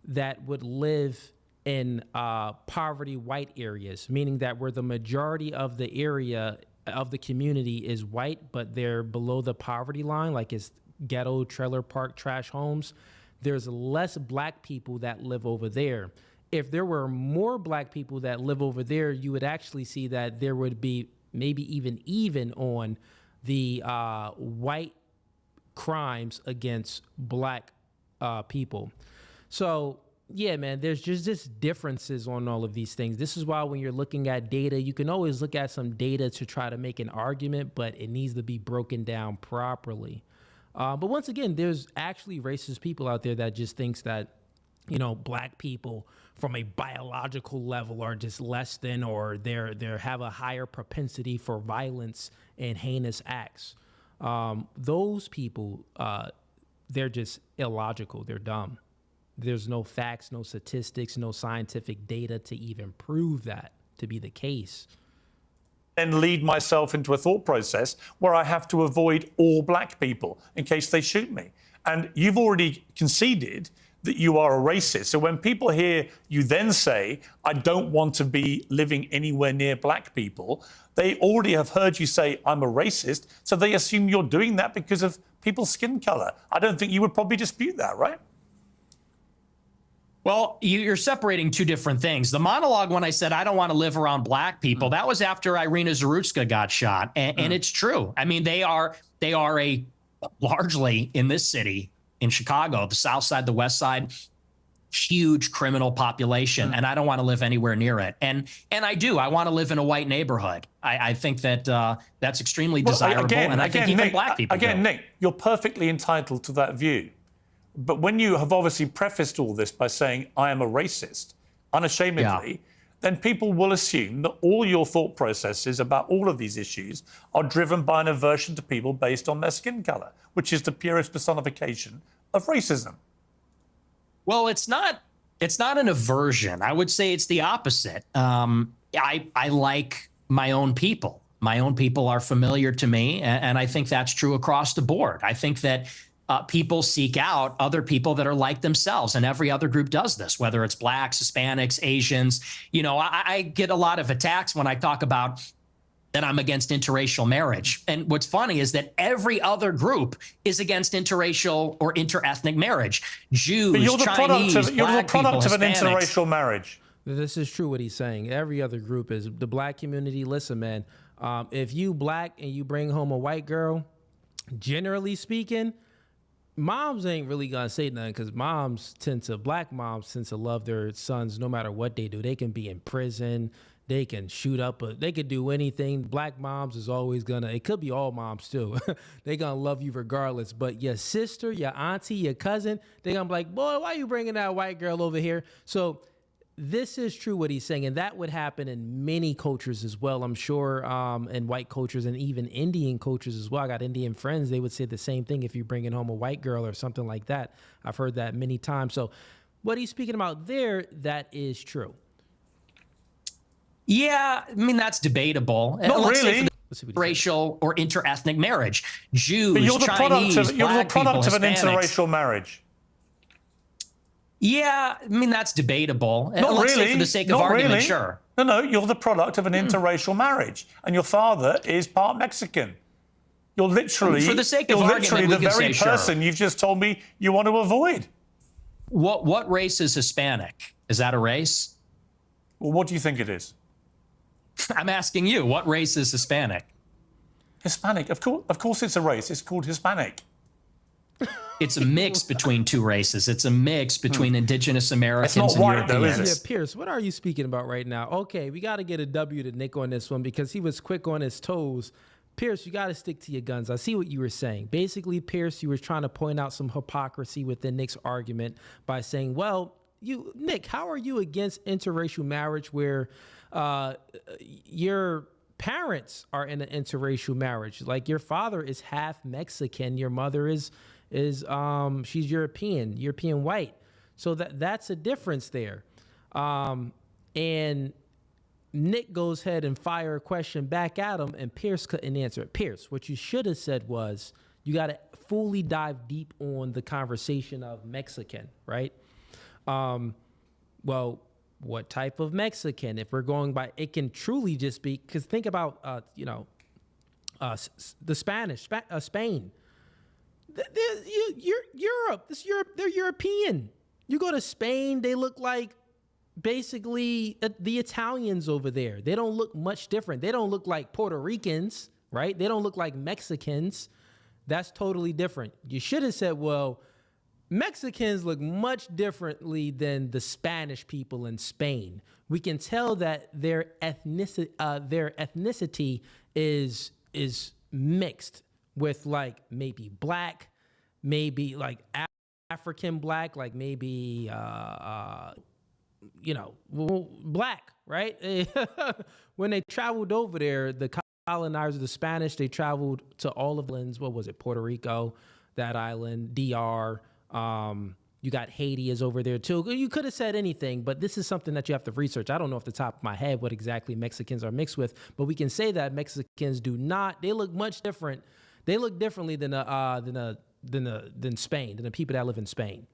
that would live in poverty white areas, meaning that where the majority of the area of the community is white, but they're below the poverty line, like it's ghetto, trailer park, trash homes, there's less black people that live over there. If there were more black people that live over there, you would actually see that there would be maybe even on the white crimes against black people. So, yeah, man, there's just differences on all of these things. This is why when you're looking at data, you can always look at some data to try to make an argument, but it needs to be broken down properly. But once again, there's actually racist people out there that just thinks that, you know, black people from a biological level are just less than, or they have a higher propensity for violence and heinous acts. Those people, they're just illogical. They're dumb. There's no facts, no statistics, no scientific data to even prove that to be the case.
Then lead myself into a thought process where I have to avoid all black people in case they shoot me. And you've already conceded that you are a racist. So when people hear you then say, I don't want to be living anywhere near black people, they already have heard you say, I'm a racist. So they assume you're doing that because of people's skin color. I don't think you would probably dispute that, right?
Well, you're separating two different things. The monologue, when I said I don't want to live around black people, that was after Irina Zarutska got shot. And it's true. I mean, they are a largely in this city, in Chicago, the South Side, the West Side, huge criminal population. And I don't want to live anywhere near it. And I do. I want to live in a white neighborhood. I think that that's extremely desirable. And I think even
Nick,
black people do.
Nick, you're perfectly entitled to that view. But when you have obviously prefaced all this by saying, I am a racist, unashamedly, then people will assume that all your thought processes about all of these issues are driven by an aversion to people based on their skin colour, which is the purest personification of racism.
Well, it's not an aversion. I would say it's the opposite. I like my own people. My own people are familiar to me, and I think that's true across the board. I think that people seek out other people that are like themselves, and every other group does this, whether it's blacks, Hispanics, Asians. You know, I get a lot of attacks when I talk about that I'm against interracial marriage. And what's funny is that every other group is against interracial or interethnic marriage. Jews,
but you're the
Chinese,
you're the product of an
Hispanics.
interracial marriage.
This is true what he's saying. Every other group is the black community. Listen, man, if you black and you bring home a white girl, generally speaking, moms ain't really gonna say nothing because black moms tend to love their sons no matter what they do. They can be in prison, they can shoot up, they could do anything. Black moms is always it could be all moms too. They gonna love you regardless. But your sister, your auntie, your cousin, they gonna be like, boy, why you bringing that white girl over here? So this is true what he's saying, and that would happen in many cultures as well, I'm sure, in white cultures and even Indian cultures as well. I got Indian friends, they would say the same thing if you're bringing home a white girl or something like that. I've heard that many times. So what he's speaking about there, that is true.
Yeah, I mean, that's debatable.
Not really.
Racial or interethnic marriage. Jews,
But you're the
Chinese,
you're the product of an
Hispanics.
interracial marriage.
Yeah, I mean, that's debatable.
Not
Let's
really.
say for the sake of
Not
argument,
really.
sure.
No, you're the product of an interracial marriage, and your father is part Mexican. You're literally,
For the sake of
you're
argument,
literally
we
the
can
very
say
person
sure.
you've just told me you want to avoid.
What race is Hispanic? Is that a race?
Well, what do you think it is?
I'm asking you, what race is Hispanic?
Hispanic. Of course it's a race. It's called Hispanic.
It's a mix between two races. It's a mix between indigenous Americans
not
and
white, though, is
Europeans.
it?
Yeah, Piers, what are you speaking about right now? Okay, we got to get a W to Nick on this one because he was quick on his toes. Pierce, you got to stick to your guns. I see what you were saying. Basically, Pierce, you were trying to point out some hypocrisy within Nick's argument by saying, well, Nick, how are you against interracial marriage where your parents are in an interracial marriage? Like your father is half Mexican, your mother is she's European white. So that's a difference there. And Nick goes ahead and fire a question back at him, and Pierce couldn't answer it. Pierce, what you should have said was, you got to fully dive deep on the conversation of Mexican, right? Well, what type of Mexican? If we're going by, it can truly just be, because think about, the Spanish, Spain. Europe. They're European. You go to Spain, they look like basically the Italians over there. They don't look much different. They don't look like Puerto Ricans, right? They don't look like Mexicans. That's totally different. You should have said, well, Mexicans look much differently than the Spanish people in Spain. We can tell that their ethnicity is mixed with like maybe black, maybe like African black, like maybe black, right? When they traveled over there, the colonizers, the Spanish, they traveled to all of the islands. What was it? Puerto Rico, that island, DR. You got Haiti is over there too. You could have said anything, but this is something that you have to research. I don't know off the top of my head what exactly Mexicans are mixed with, but we can say that Mexicans do not. They look much different. They look differently than Spain, than the people that live in Spain,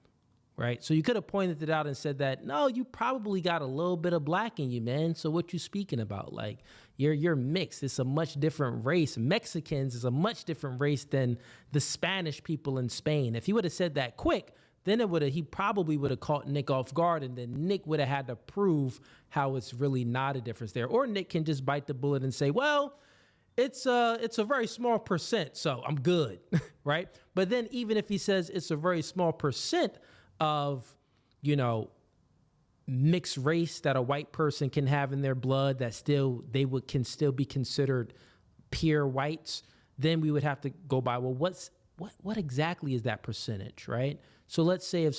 right? So you could have pointed it out and said that, no, you probably got a little bit of black in you, man. So what you speaking about? Like you're mixed. It's a much different race. Mexicans is a much different race than the Spanish people in Spain. If you would have said that quick, then he probably would have caught Nick off guard, and then Nick would have had to prove how it's really not a difference there. Or Nick can just bite the bullet and say, well, it's a very small percent, so I'm good, right? But then even if he says it's a very small percent of, mixed race that a white person can have in their blood that can still be considered pure whites, then we would have to go by, well, what exactly is that percentage, right? So let's say if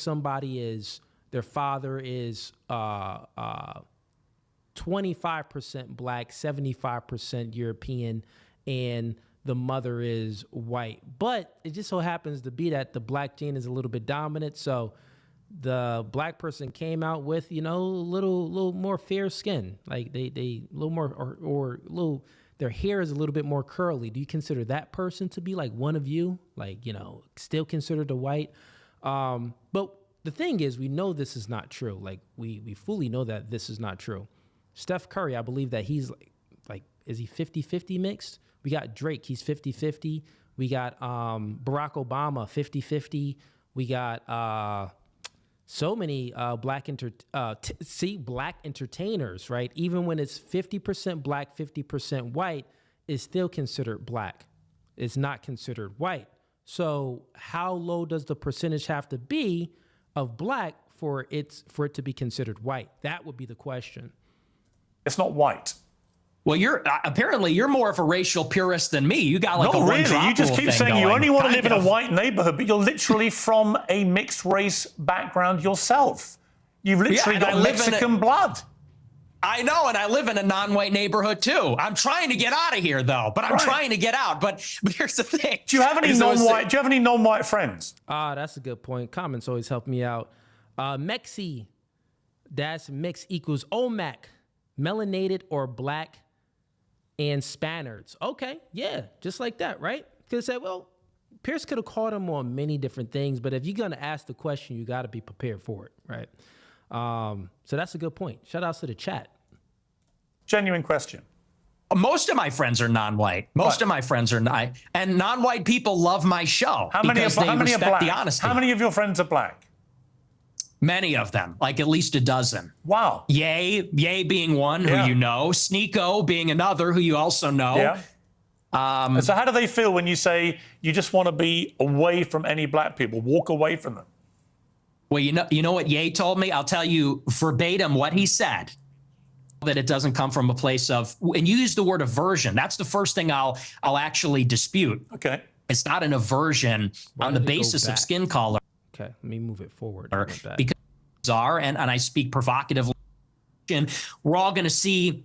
their father is 25% black, 75% European, and the mother is white. But it just so happens to be that the black gene is a little bit dominant. So the black person came out with, a little more fair skin. Like they a little more, or little, their hair is a little bit more curly. Do you consider that person to be like one of you? Like, still considered a white? But the thing is, we know this is not true. Like we fully know that this is not true. Steph Curry, I believe that he's like, is he 50-50 mixed? We got Drake, he's 50-50. We got Barack Obama, 50-50. We got so many black entertainers, right? Even when it's 50% black, 50% white, it's still considered black. It's not considered white. So how low does the percentage have to be of black for it to be considered white? That would be the question.
It's not white.
Well, you're more of a racial purist than me. You got like
not
a
really. You just keep saying you only want to live in a white neighborhood, but you're literally from a mixed race background yourself. You've literally got Mexican blood.
I know, and I live in a non-white neighborhood too. I'm trying to get out of here though, but I'm trying to get out. But here's the thing.
Do you have any non-white? Do you have any non-white friends?
That's a good point. Comments always help me out. Mexi, that's mix equals OMAC, melanated or black and Spaniards. Okay, yeah, just like that, right? Could say, well, Piers could have called him on many different things, but if you're gonna ask the question, you got to be prepared for it, right? So that's a good point. Shout outs to the chat.
Genuine question.
Most of my friends are non-white. Most of my friends are not, and non-white people love my show.
How many are black?
The honesty.
How many of your friends are black?
Many of them, like at least a dozen.
Wow.
Ye being one who you know, Sneeko being another who you also know.
Yeah. So how do they feel when you say you just want to be away from any black people, walk away from them?
Well, you know what Ye told me? I'll tell you verbatim what he said. That it doesn't come from a place of, and you use the word aversion. That's the first thing I'll actually dispute.
Okay.
It's not an aversion on the basis of skin color.
Okay, let me move it forward.
Because and I speak provocatively. We're all going to see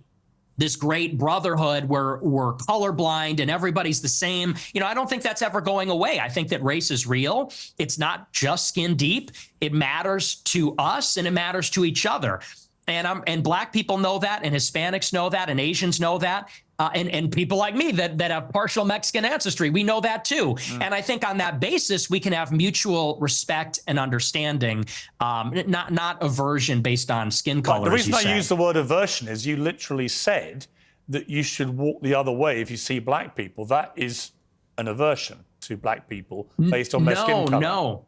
this great brotherhood where we're colorblind and everybody's the same. I don't think that's ever going away. I think that race is real. It's not just skin deep. It matters to us and it matters to each other. And black people know that, and Hispanics know that, and Asians know that. And people like me that have partial Mexican ancestry, we know that too. And I think on that basis, we can have mutual respect and understanding, not aversion based on skin color.
The reason I use the word aversion is you literally said that you should walk the other way if you see black people. That is an aversion to black people based on their skin color.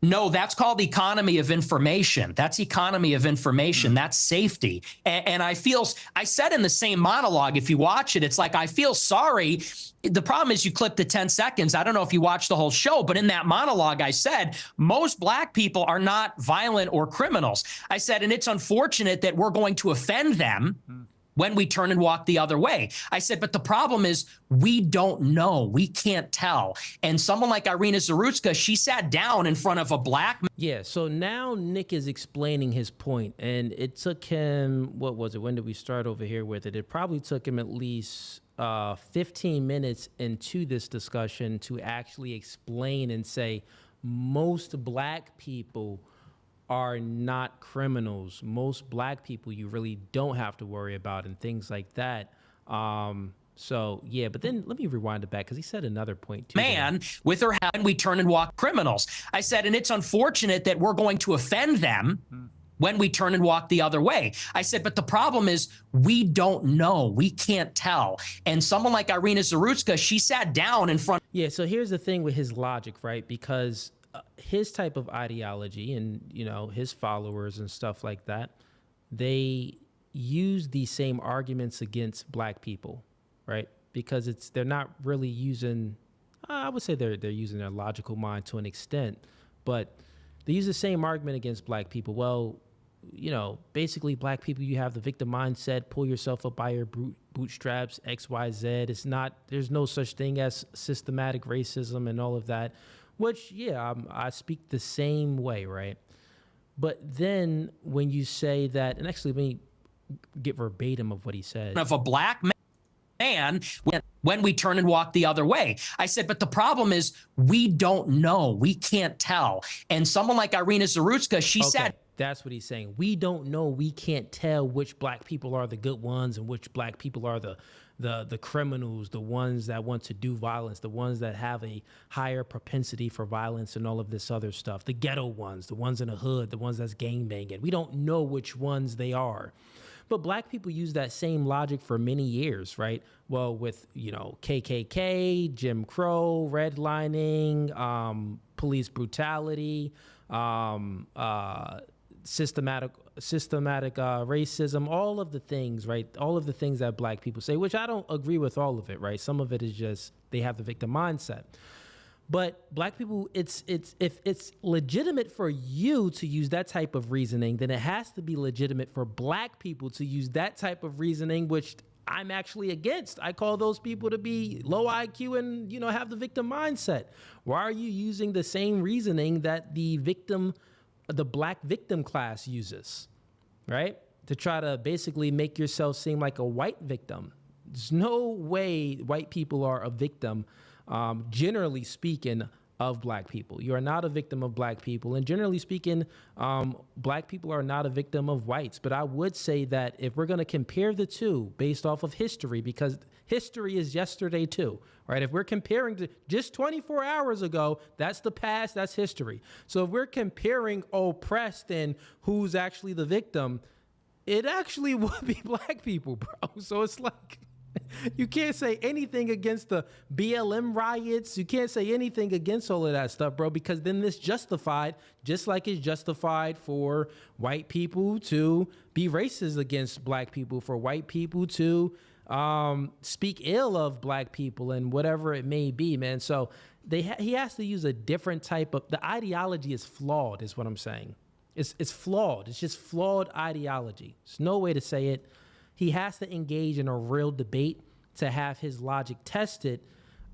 No, that's called economy of information. That's economy of information. That's safety. And I said in the same monologue, if you watch it, it's like, I feel sorry. The problem is you clip the 10 seconds. I don't know if you watched the whole show, but in that monologue, I said, most black people are not violent or criminals. I said, and it's unfortunate that we're going to offend them when we turn and walk the other way. I said, but the problem is we don't know. We can't tell. And someone like Irina Zarutska, she sat down in front of a black man.
Yeah, so now Nick is explaining his point, and it took him, what was it? When did we start over here with it? It probably took him at least 15 minutes into this discussion to actually explain and say most black people are not criminals. Most black people you really don't have to worry about and things like that. So, yeah, but then let me rewind it back because he said another point too.
Man with her hand, we turn and walk criminals. I said, and it's unfortunate that we're going to offend them when we turn and walk the other way. I said, but the problem is we don't know. We can't tell. And someone like Irina Zarutska, she sat down in front.
Yeah, so here's the thing with his logic, right? Because his type of ideology and, you know, his followers and stuff like that, they use these same arguments against black people, right? Because they're not really using, I would say they're using their logical mind to an extent, but they use the same argument against black people. Well, you know, basically black people, you have the victim mindset, pull yourself up by your bootstraps, X, Y, Z. There's no such thing as systematic racism and all of that, which, yeah, I speak the same way, right? But then when you say that, and actually let me get verbatim of what he said.
Of a black man when we turn and walk the other way. I said, but the problem is we don't know. We can't tell. And someone like Irina Zarutska, she said,
that's what he's saying. We don't know. We can't tell which black people are the good ones and which black people are the criminals, the ones that want to do violence, the ones that have a higher propensity for violence and all of this other stuff, the ghetto ones, the ones in the hood, the ones that's gangbanging. We don't know which ones they are. But black people use that same logic for many years, right? Well, with, you know, KKK, Jim Crow, redlining, police brutality, systematic racism, all of the things, right? All of the things that black people say, which I don't agree with all of it, right? Some of it is just they have the victim mindset. But black people, if it's legitimate for you to use that type of reasoning, then it has to be legitimate for black people to use that type of reasoning, which I'm actually against. I call those people to be low IQ and, you know, have the victim mindset. Why are you using the same reasoning that the black victim class uses, right? To try to basically make yourself seem like a white victim. There's no way white people are a victim, generally speaking, of black people. You are not a victim of black people. And generally speaking, black people are not a victim of whites. But I would say that if we're going to compare the two based off of history, because history is yesterday too, right? If we're comparing to just 24 hours ago, that's the past, that's history. So if we're comparing oppressed and who's actually the victim, it actually would be black people, bro. So it's like, you can't say anything against the BLM riots. You can't say anything against all of that stuff, bro, because then it's justified, just like it's justified for white people to be racist against black people, for white people to speak ill of black people and whatever it may be, man. So he has to use a different type of, the ideology is flawed, is what I'm saying. It's flawed. It's just flawed ideology. There's no way to say it. He has to engage in a real debate to have his logic tested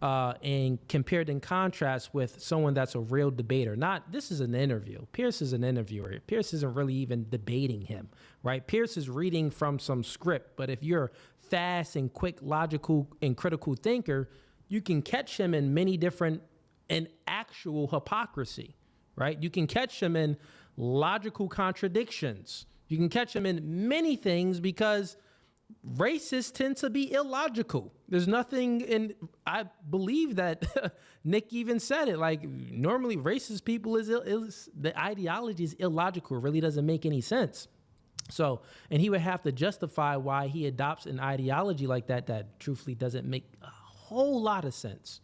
and compared in contrast with someone that's a real debater. This is an interview. Piers is an interviewer. Piers isn't really even debating him, right? Piers is reading from some script, but if you're fast and quick, logical and critical thinker, you can catch him in many different and actual hypocrisy, right? You can catch him in logical contradictions. You can catch him in many things because racists tend to be illogical. There's nothing, and I believe that Nick even said it, like normally racist people the ideology is illogical. It really doesn't make any sense. So, and he would have to justify why he adopts an ideology like that truthfully doesn't make a whole lot of sense.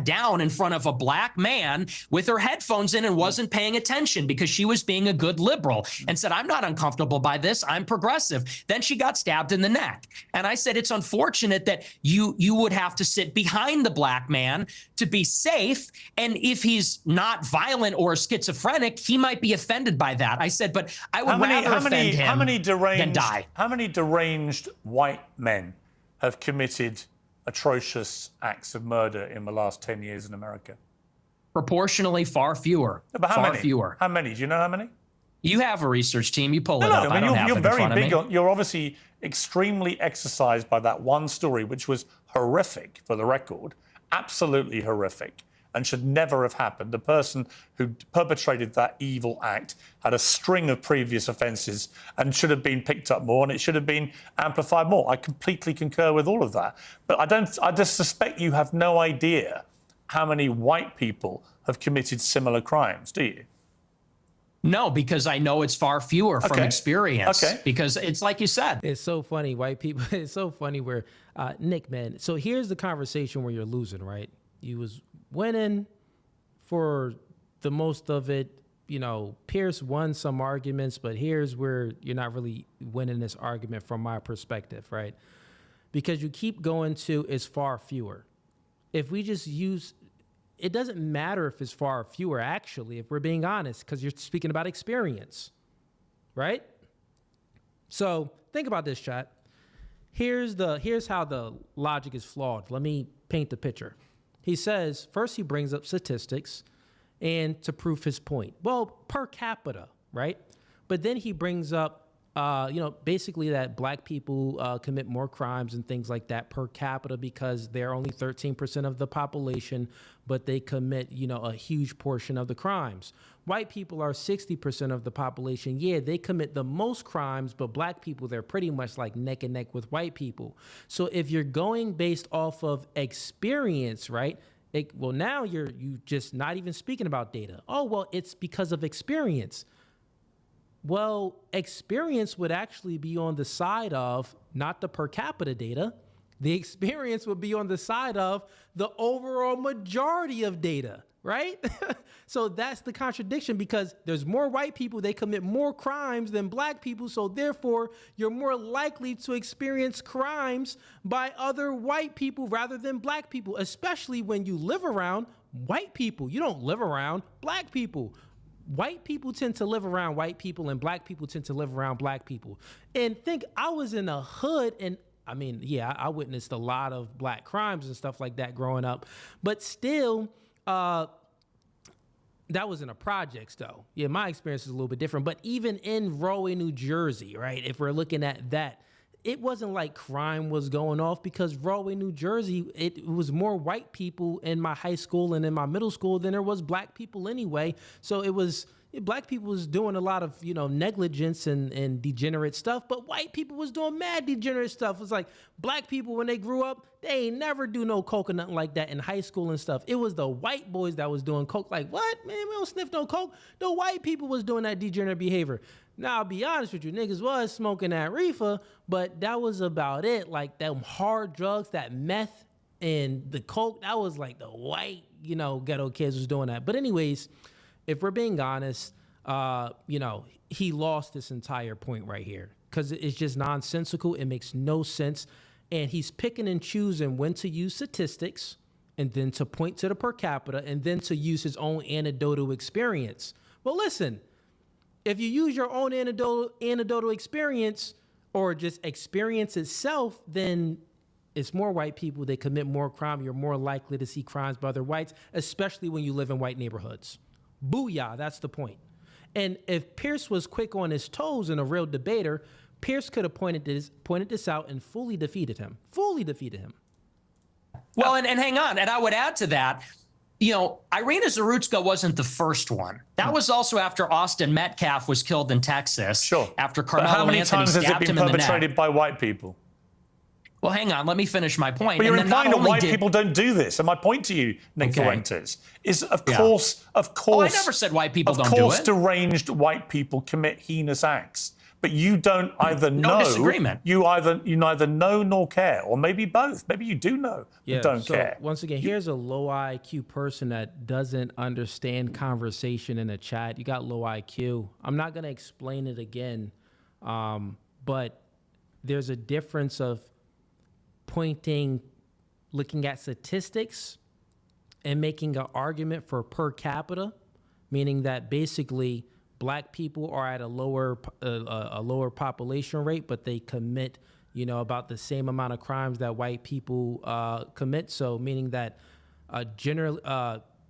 Down in front of a black man with her headphones in and wasn't paying attention because she was being a good liberal and said, I'm not uncomfortable by this. I'm progressive. Then she got stabbed in the neck. And I said, it's unfortunate that you would have to sit behind the black man to be safe. And if he's not violent or schizophrenic, he might be offended by that. I said, but I would rather offend him than die.
How many deranged white men have committed atrocious acts of murder in the last 10 years in America?
Proportionally, far fewer.
But how many?
Fewer.
How many? Do you know how many?
You have a research team. You pull it up.
I mean, you're very big
on.
You're obviously extremely exercised by that one story, which was horrific, for the record, absolutely horrific, and should never have happened. The person who perpetrated that evil act had a string of previous offences and should have been picked up more, and it should have been amplified more. I completely concur with all of that. But I just suspect you have no idea how many white people have committed similar crimes, do you?
No, because I know it's far fewer from experience.
Okay.
Because it's like you said.
It's so funny, white people. It's so funny where, Nick, man. So here's the conversation where you're losing, right? You was winning for the most of it, you know, Piers won some arguments, but here's where you're not really winning this argument from my perspective, right? Because you keep going to it's far fewer. If we just use, it doesn't matter if it's far fewer, actually, if we're being honest, because you're speaking about experience, right? So think about this, chat. Here's how the logic is flawed. Let me paint the picture. He says, first he brings up statistics and to prove his point. Well, per capita, right? But then he brings up, basically that black people commit more crimes and things like that per capita because they're only 13% of the population, but they commit, a huge portion of the crimes. White people are 60% of the population. Yeah, they commit the most crimes, but black people, they're pretty much like neck and neck with white people. So if you're going based off of experience, right? Now you just not even speaking about data. Oh, well, it's because of experience. Well, experience would actually be on the side of not the per capita data. The experience would be on the side of the overall majority of data, right? So that's the contradiction because there's more white people, they commit more crimes than black people. So therefore, you're more likely to experience crimes by other white people rather than black people, especially when you live around white people. You don't live around black people. White people tend to live around white people and black people tend to live around black people. And think I was in a hood and I witnessed a lot of black crimes and stuff like that growing up, but still, that was in a projects though. Yeah, my experience is a little bit different, but even in Rahway, New Jersey, right? If we're looking at that, it wasn't like crime was going off because Rahway, New Jersey, it was more white people in my high school and in my middle school than there was black people anyway. So it was black people was doing a lot of, negligence and degenerate stuff, but white people was doing mad degenerate stuff. It was like black people, when they grew up, they ain't never do no coke or nothing like that in high school and stuff. It was the white boys that was doing coke. Like, what? Man, we don't sniff no coke. The white people was doing that degenerate behavior. Now, I'll be honest with you, niggas was smoking that reefer, but that was about it. Like, them hard drugs, that meth and the coke, that was like the white, ghetto kids was doing that. But anyways, if we're being honest, he lost this entire point right here because it's just nonsensical. It makes no sense. And he's picking and choosing when to use statistics and then to point to the per capita and then to use his own anecdotal experience. Well, listen, if you use your own anecdotal experience or just experience itself, then it's more white people. They commit more crime. You're more likely to see crimes by other whites, especially when you live in white neighborhoods. Booyah, that's the point. And if Piers was quick on his toes and a real debater, Piers could have pointed this out and fully defeated him.
Well, and hang on. And I would add to that, Irina Zarutska wasn't the first one. That was also after Austin Metcalf was killed in Texas.
Sure.
After
But
Carmelo
how many
Anthony
times has it
stabbed
been
him in the neck.
perpetrated by white people?
Well, hang on. Let me finish my point.
But you're
And then not
implying that
only
white
did-
people don't do this. And my point to you, Nick
Okay.
Fuentes, is of
Yeah.
course,
Oh, I never said white people don't do
Of course,
it.
deranged white people commit heinous acts. But you don't either
No
know.
disagreement.
You neither know nor care, or maybe both. Maybe you do know, but don't care.
Once again, here's a low IQ person that doesn't understand conversation in a chat. You got low IQ. I'm not gonna explain it again, but there's a difference of looking at statistics and making an argument for per capita, meaning that basically black people are at a lower population rate, but they commit, about the same amount of crimes that white people commit. So meaning that generally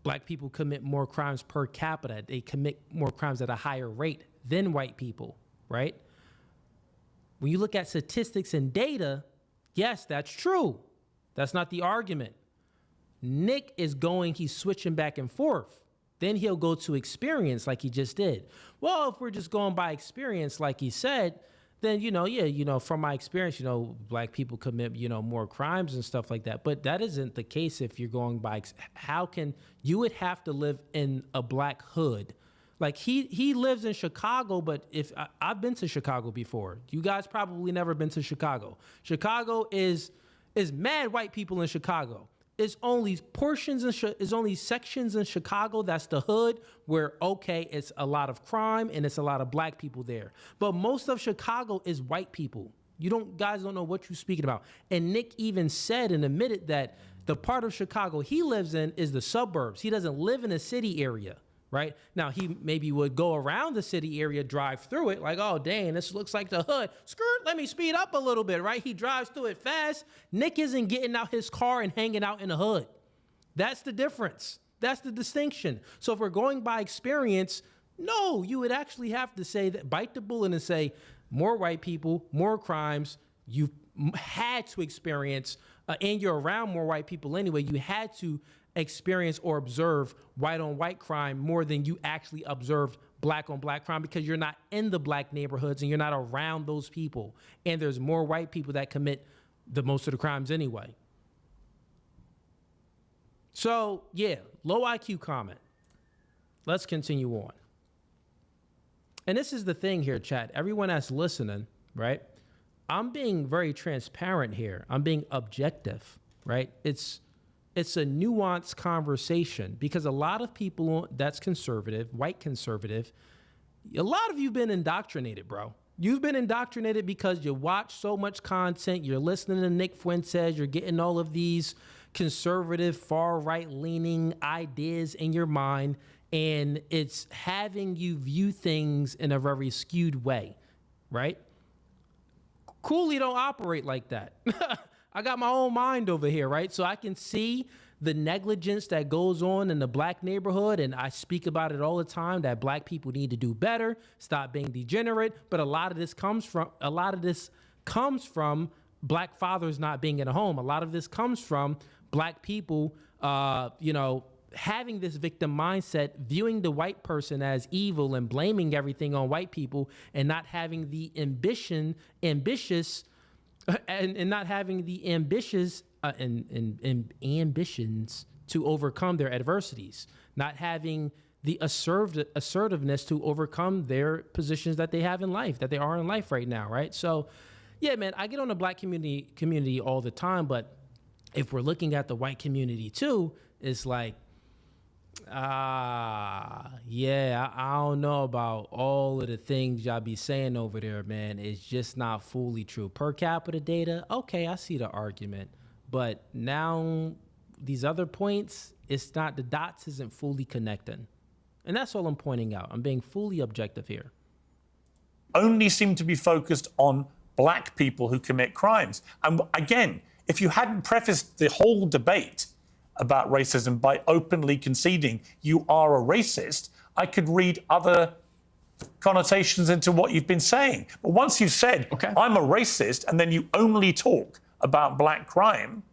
black people commit more crimes per capita. They commit more crimes at a higher rate than white people, right? When you look at statistics and data, yes, that's true. That's not the argument. Nick he's switching back and forth. Then he'll go to experience like he just did. Well, if we're just going by experience, like he said, then, from my experience, black people commit, more crimes and stuff like that. But that isn't the case if you're going by, you would have to live in a black hood. Like he lives in Chicago, but I've been to Chicago before. You guys probably never been to Chicago. Chicago is mad white people in Chicago. It's only it's only sections in Chicago that's the hood where, okay, it's a lot of crime and it's a lot of black people there. But most of Chicago is white people. Guys don't know what you're speaking about. And Nick even said and admitted that the part of Chicago he lives in is the suburbs. He doesn't live in a city area, right? Now, he maybe would go around the city area, drive through it, like, oh, dang, this looks like the hood. Skirt, let me speed up a little bit, right? He drives through it fast. Nick isn't getting out his car and hanging out in the hood. That's the difference. That's the distinction. So if we're going by experience, no, you would actually have to say that, bite the bullet and say, more white people, more crimes. You've had to experience, and you're around more white people anyway, you had to experience or observe white on white crime more than you actually observed black on black crime, because you're not in the black neighborhoods and you're not around those people. And there's more white people that commit the most of the crimes anyway. So yeah, low IQ comment. Let's continue on. And this is the thing here, chat. Everyone that's listening, right? I'm being very transparent here. I'm being objective, right? It's a nuanced conversation, because a lot of people that's conservative, white conservative, a lot of you've been indoctrinated, bro. You've been indoctrinated because you watch so much content. You're listening to Nick Fuentes. You're getting all of these conservative, far right leaning ideas in your mind. And it's having you view things in a very skewed way, right? Cooley don't operate like that. I got my own mind over here, right? So I can see the negligence that goes on in the black neighborhood, and I speak about it all the time, that black people need to do better, stop being degenerate. But a lot of this comes from black fathers not being at home. A lot of this comes from black people, having this victim mindset, viewing the white person as evil and blaming everything on white people, and not having the ambitions to overcome their adversities, not having the assertiveness to overcome their positions that they have in life, that they are in life right now, right? So, yeah, man, I get on the black community all the time, but if we're looking at the white community too, it's like, I don't know about all of the things y'all be saying over there, man. It's just not fully true. Per capita data, okay, I see the argument. But now these other points, it's not, the dots isn't fully connecting. And that's all I'm pointing out. I'm being fully objective here.
Only seem to be focused on black people who commit crimes. And again, if you hadn't prefaced the whole debate about racism by openly conceding you are a racist, I could read other connotations into what you've been saying. But once you've said, okay, I'm a racist, and then you only talk about black crime,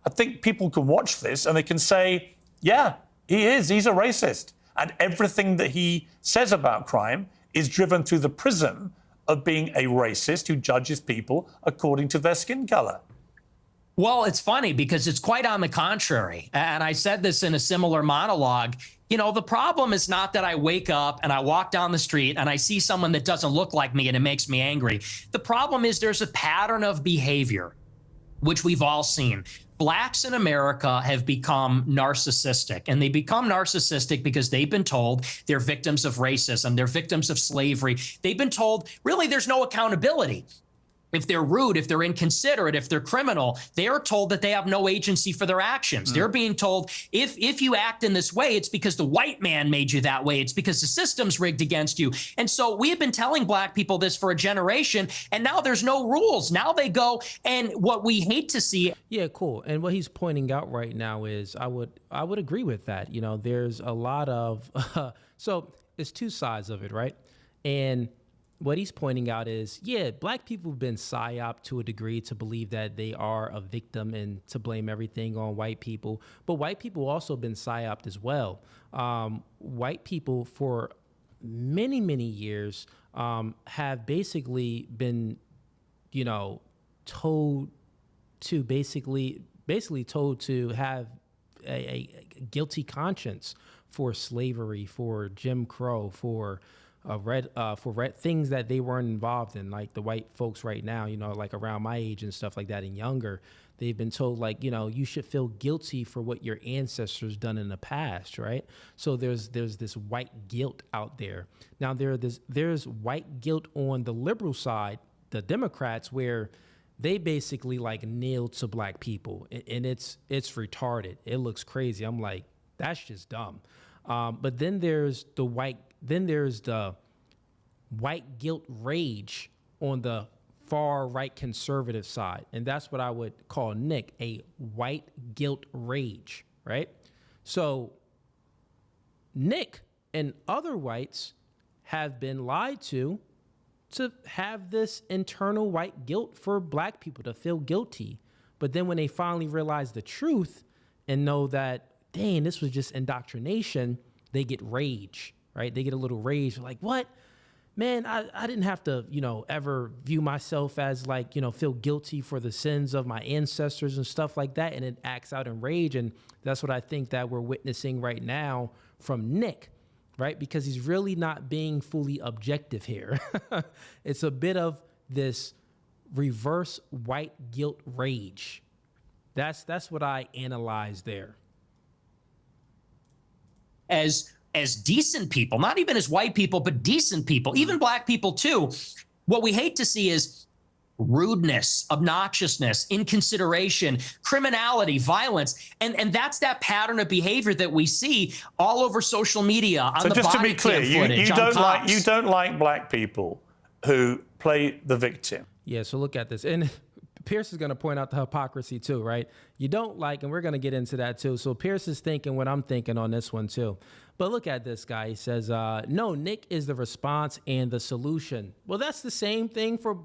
I think people can watch this and they can say, yeah, he's a racist. And everything that he says about crime is driven through the prism of being a racist who judges people according to their skin color.
Well, it's funny because it's quite on the contrary. And I said this in a similar monologue. You know, the problem is not that I wake up and I walk down the street and I see someone that doesn't look like me and it makes me angry. The problem is there's a pattern of behavior, which we've all seen. Blacks in America have become narcissistic, and they become narcissistic because they've been told they're victims of racism, they're victims of slavery. They've been told, really, there's no accountability. If they're rude, if they're inconsiderate, if they're criminal, they are told that they have no agency for their actions. They're being told, if you act in this way, it's because the white man made you that way. It's because the system's rigged against you. And so we have been telling black people this for a generation, and now there's no rules. Now they go, and what we hate to see.
Yeah, cool. And what he's pointing out right now is I would agree with that. You know, there's a lot of, so it's two sides of it, right? And what he's pointing out is, yeah, black people have been psyoped to a degree to believe that they are a victim and to blame everything on white people. But white people also been psyoped as well. White people for many, many years have basically been, told to basically told to have a guilty conscience for slavery, for Jim Crow, for things that they weren't involved in, like the white folks right now, like around my age and stuff like that and younger. They've been told, like, you should feel guilty for what your ancestors done in the past, right? So there's this white guilt out there. Now there's white guilt on the liberal side, the Democrats, where they basically like kneel to black people, and it's retarded. It looks crazy. I'm like, that's just dumb. But then there's the white guilt rage on the far right conservative side. And that's what I would call, Nick, a white guilt rage, right? So Nick and other whites have been lied to have this internal white guilt for black people, to feel guilty. But then when they finally realize the truth and know that, dang, this was just indoctrination, they get rage, right? They get a little rage. Like, what? Man, I didn't have to, ever view myself as like, feel guilty for the sins of my ancestors and stuff like that. And it acts out in rage. And that's what I think that we're witnessing right now from Nick, right? Because he's really not being fully objective here. It's a bit of this reverse white guilt rage. That's what I analyze there.
As decent people, not even as white people, but decent people, even black people too. What we hate to see is rudeness, obnoxiousness, inconsideration, criminality, violence. And that's that pattern of behavior that we see all over social media, on the
just to
body
be clear,
cam footage,
you don't like black people who play the victim.
Yeah, so look at this. And Piers is going to point out the hypocrisy too, right? You don't like, and we're going to get into that too. So Piers is thinking what I'm thinking on this one too. But look at this guy. He says, no, Nick is the response and the solution. Well, that's the same thing for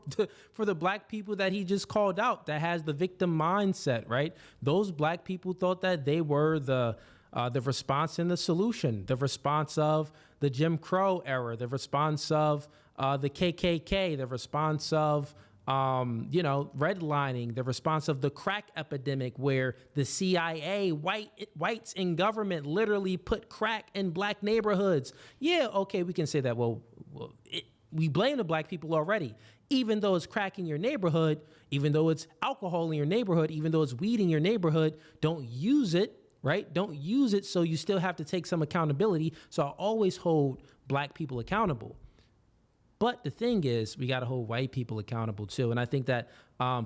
the black people that he just called out, that has the victim mindset, right? Those black people thought that they were the response and the solution, the response of the Jim Crow era, the response of the KKK, the response of redlining, the response of the crack epidemic, where the CIA, whites in government literally put crack in black neighborhoods. Yeah, okay, we can say that. Well, we blame the black people already. Even though it's crack in your neighborhood, even though it's alcohol in your neighborhood, even though it's weed in your neighborhood, don't use it, right? Don't use it, so you still have to take some accountability. So I always hold black people accountable. But the thing is, we got to hold white people accountable too. And I think that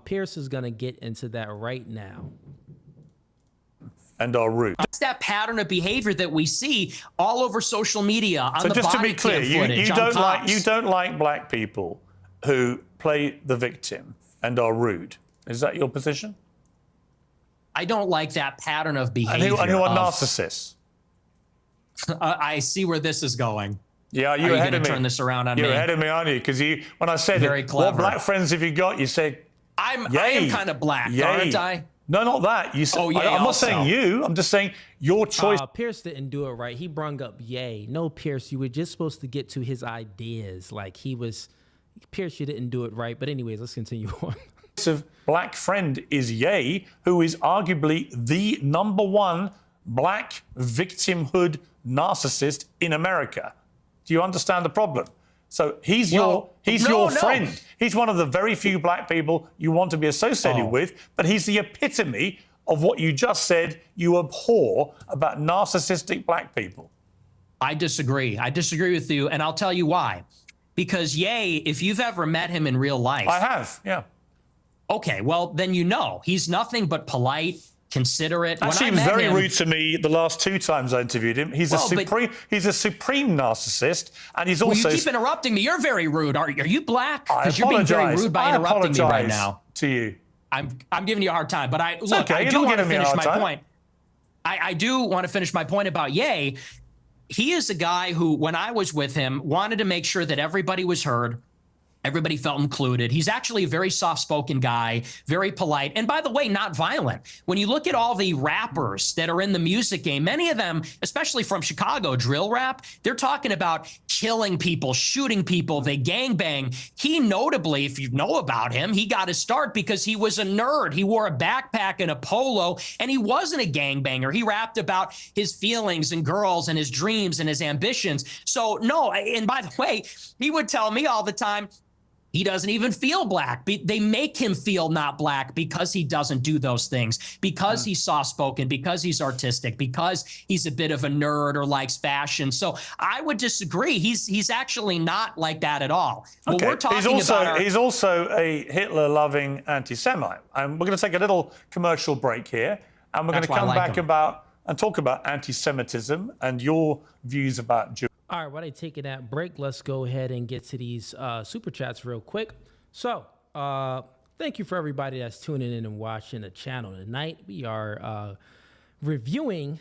Piers is going to get into that right now.
And our root.
It's that pattern of behavior that we see all over social media, on the
just to
body
be clear,
cam footage,
you don't like black people who play the victim and are rude. Is that your position?
I don't like that pattern of behavior.
And who are narcissists?
I see where this is going.
Yeah,
you're
ahead of me.
Turn this around on
you're
me.
ahead of me, aren't you? Because when I said, what black friends have you got? You said,
I am kind of black, aren't I?
No, not that. You said, I'm not saying you. I'm just saying your choice.
Piers didn't do it right. He brung up yay. No, Piers, you were just supposed to get to his ideas. Like Piers, you didn't do it right. But anyways, let's continue on.
Of black friend is Ye, who is arguably the #1 black victimhood narcissist in America. Do you understand the problem? So he's your friend. He's one of the very few black people you want to be associated with, but he's the epitome of what you just said you abhor about narcissistic black people.
I disagree. I disagree with you, and I'll tell you why. Because Ye, if you've ever met him in real life...
I have, yeah.
Okay, well, then you know. He's nothing but polite, considerate.
Actually, he was very rude to me the last 2 times I interviewed him. He's a supreme narcissist, and he's also...
You keep interrupting me. You're very rude. Are you black? Because you're being very rude by interrupting me right now.
To you.
I'm giving you a hard time, but I
okay.
do want to finish my point. I do want to finish my point about Ye. He is a guy who, when I was with him, wanted to make sure that everybody was heard, Everybody felt included. He's actually a very soft-spoken guy, very polite, and by the way, not violent. When you look at all the rappers that are in the music game, many of them, especially from Chicago, drill rap, they're talking about killing people, shooting people, they gangbang. He notably, if you know about him, he got his start because he was a nerd. He wore a backpack and a polo, and he wasn't a gangbanger. He rapped about his feelings and girls and his dreams and his ambitions. So no, and by the way, he would tell me all the time, he doesn't even feel black. They make him feel not black because he doesn't do those things, because he's soft-spoken, because he's artistic, because he's a bit of a nerd or likes fashion. So I would disagree. He's actually not like that at all.
Okay.
What we're talking
he's also a Hitler-loving anti-Semite. And we're going to take a little commercial break here, and we're going to come back and talk about anti-Semitism and your views about Jews.
All right, while they taking that break, let's go ahead and get to these super chats real quick. So, thank you for everybody that's tuning in and watching the channel tonight. We are reviewing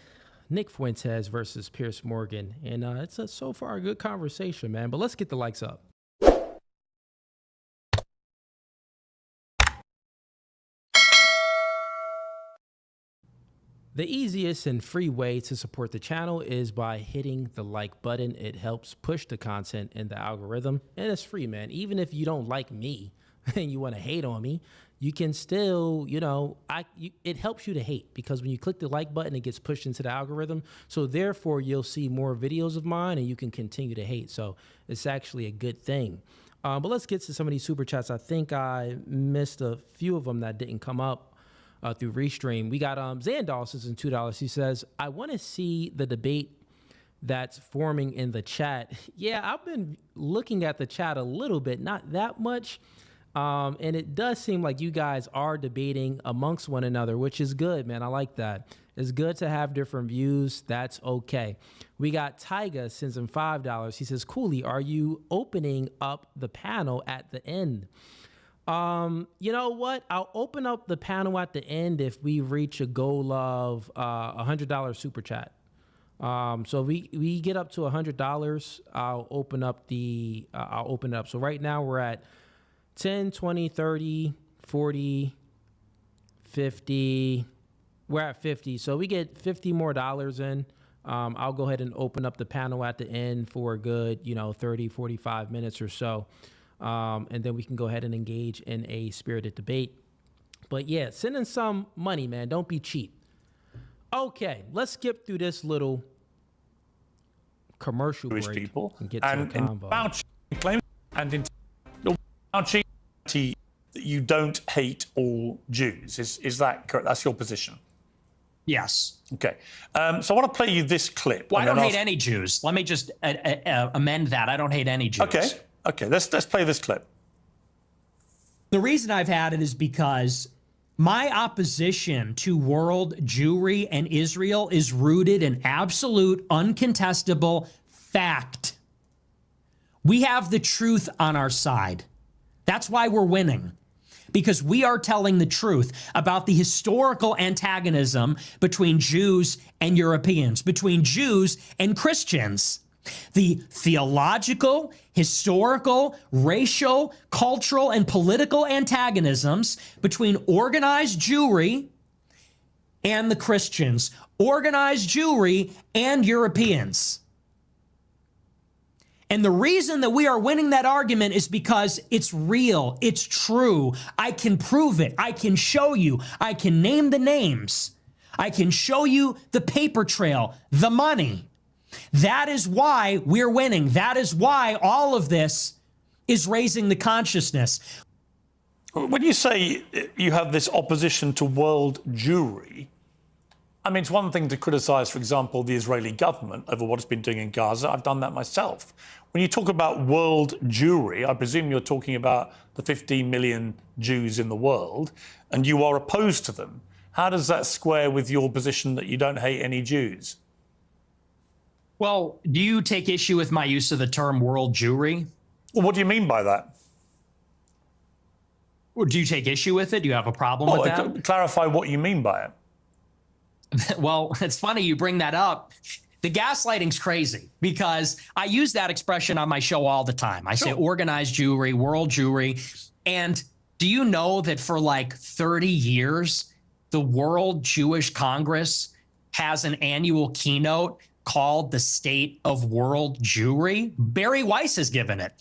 Nick Fuentes versus Piers Morgan, and it's so far a good conversation, man. But let's get the likes up. The easiest and free way to support the channel is by hitting the like button. It helps push the content in the algorithm, and it's free, man. Even if you don't like me and you want to hate on me, you can still, it helps you to hate, because when you click the like button, it gets pushed into the algorithm. So therefore, you'll see more videos of mine and you can continue to hate. So it's actually a good thing. But let's get to some of these super chats. I think I missed a few of them that didn't come up through Restream. We got Zandal says in $2. He says, I want to see the debate that's forming in the chat. Yeah, I've been looking at the chat a little bit, not that much. And it does seem like you guys are debating amongst one another, which is good, man. I like that. It's good to have different views. That's okay. We got Tyga sends him $5. He says, Cooley, are you opening up the panel at the end? You know what? I'll open up the panel at the end if we reach a goal of $100 super chat. So we get up to $100, I'll open up I'll open it up. So right now we're at 10, 20, 30, 40, 50. We're at 50. So we get $50 more in. I'll go ahead and open up the panel at the end for a good, 30, 45 minutes or so. And then we can go ahead and engage in a spirited debate. But yeah, send in some money, man. Don't be cheap. Okay, let's skip through this little commercial break
people
and get to the convo.
Fauci claims that you don't hate all Jews. Is that correct? That's your position?
Yes.
Okay. So I want to play you this clip.
Well, I don't hate any Jews. Let me just amend that. I don't hate any Jews.
Okay, let's play this clip.
The reason I've had it is because my opposition to world Jewry and Israel is rooted in absolute, uncontestable fact. We have the truth on our side. That's why we're winning. Because we are telling the truth about the historical antagonism between Jews and Europeans, between Jews and Christians. The theological, historical, racial, cultural, and political antagonisms between organized Jewry and the Christians, organized Jewry and Europeans. And the reason that we are winning that argument is because it's real, it's true. I can prove it. I can show you. I can name the names. I can show you the paper trail, the money. That is why we're winning. That is why all of this is raising the consciousness.
When you say you have this opposition to world Jewry, I mean, it's one thing to criticize, for example, the Israeli government over what it's been doing in Gaza. I've done that myself. When you talk about world Jewry, I presume you're talking about the 15 million Jews in the world, and you are opposed to them. How does that square with your position that you don't hate any Jews?
Well, do you take issue with my use of the term world Jewry?
Well, what do you mean by that?
Or do you take issue with it? Do you have a problem with that?
Clarify what you mean by it.
Well, it's funny you bring that up The gaslighting's crazy because I use that expression on my show all the time. I say organized Jewry, world Jewry. And do you know that for like 30 years, the World Jewish Congress has an annual keynote called the State of World Jewry? Barry Weiss has given it.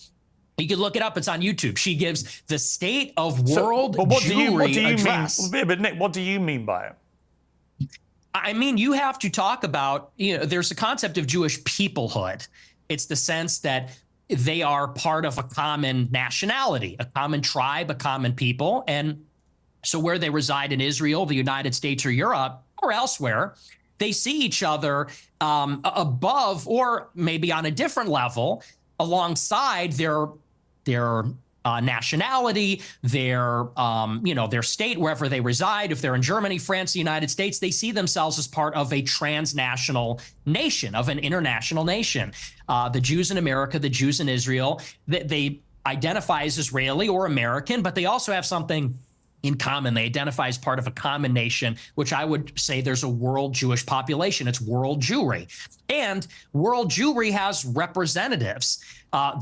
You can look it up. It's on YouTube. She gives the State of World Jewry address.
But Nick, what do you mean by it?
I mean, you have to talk about, there's a concept of Jewish peoplehood. It's the sense that they are part of a common nationality, a common tribe, a common people. And so where they reside in Israel, the United States, or Europe, or elsewhere, they see each other above, or maybe on a different level, alongside their nationality, their state, wherever they reside. If they're in Germany, France, the United States, they see themselves as part of a transnational nation, of an international nation. The Jews in America, the Jews in Israel, they identify as Israeli or American, but they also have something in common. They identify as part of a common nation, which I would say there's a world Jewish population. It's world Jewry. And world Jewry has representatives.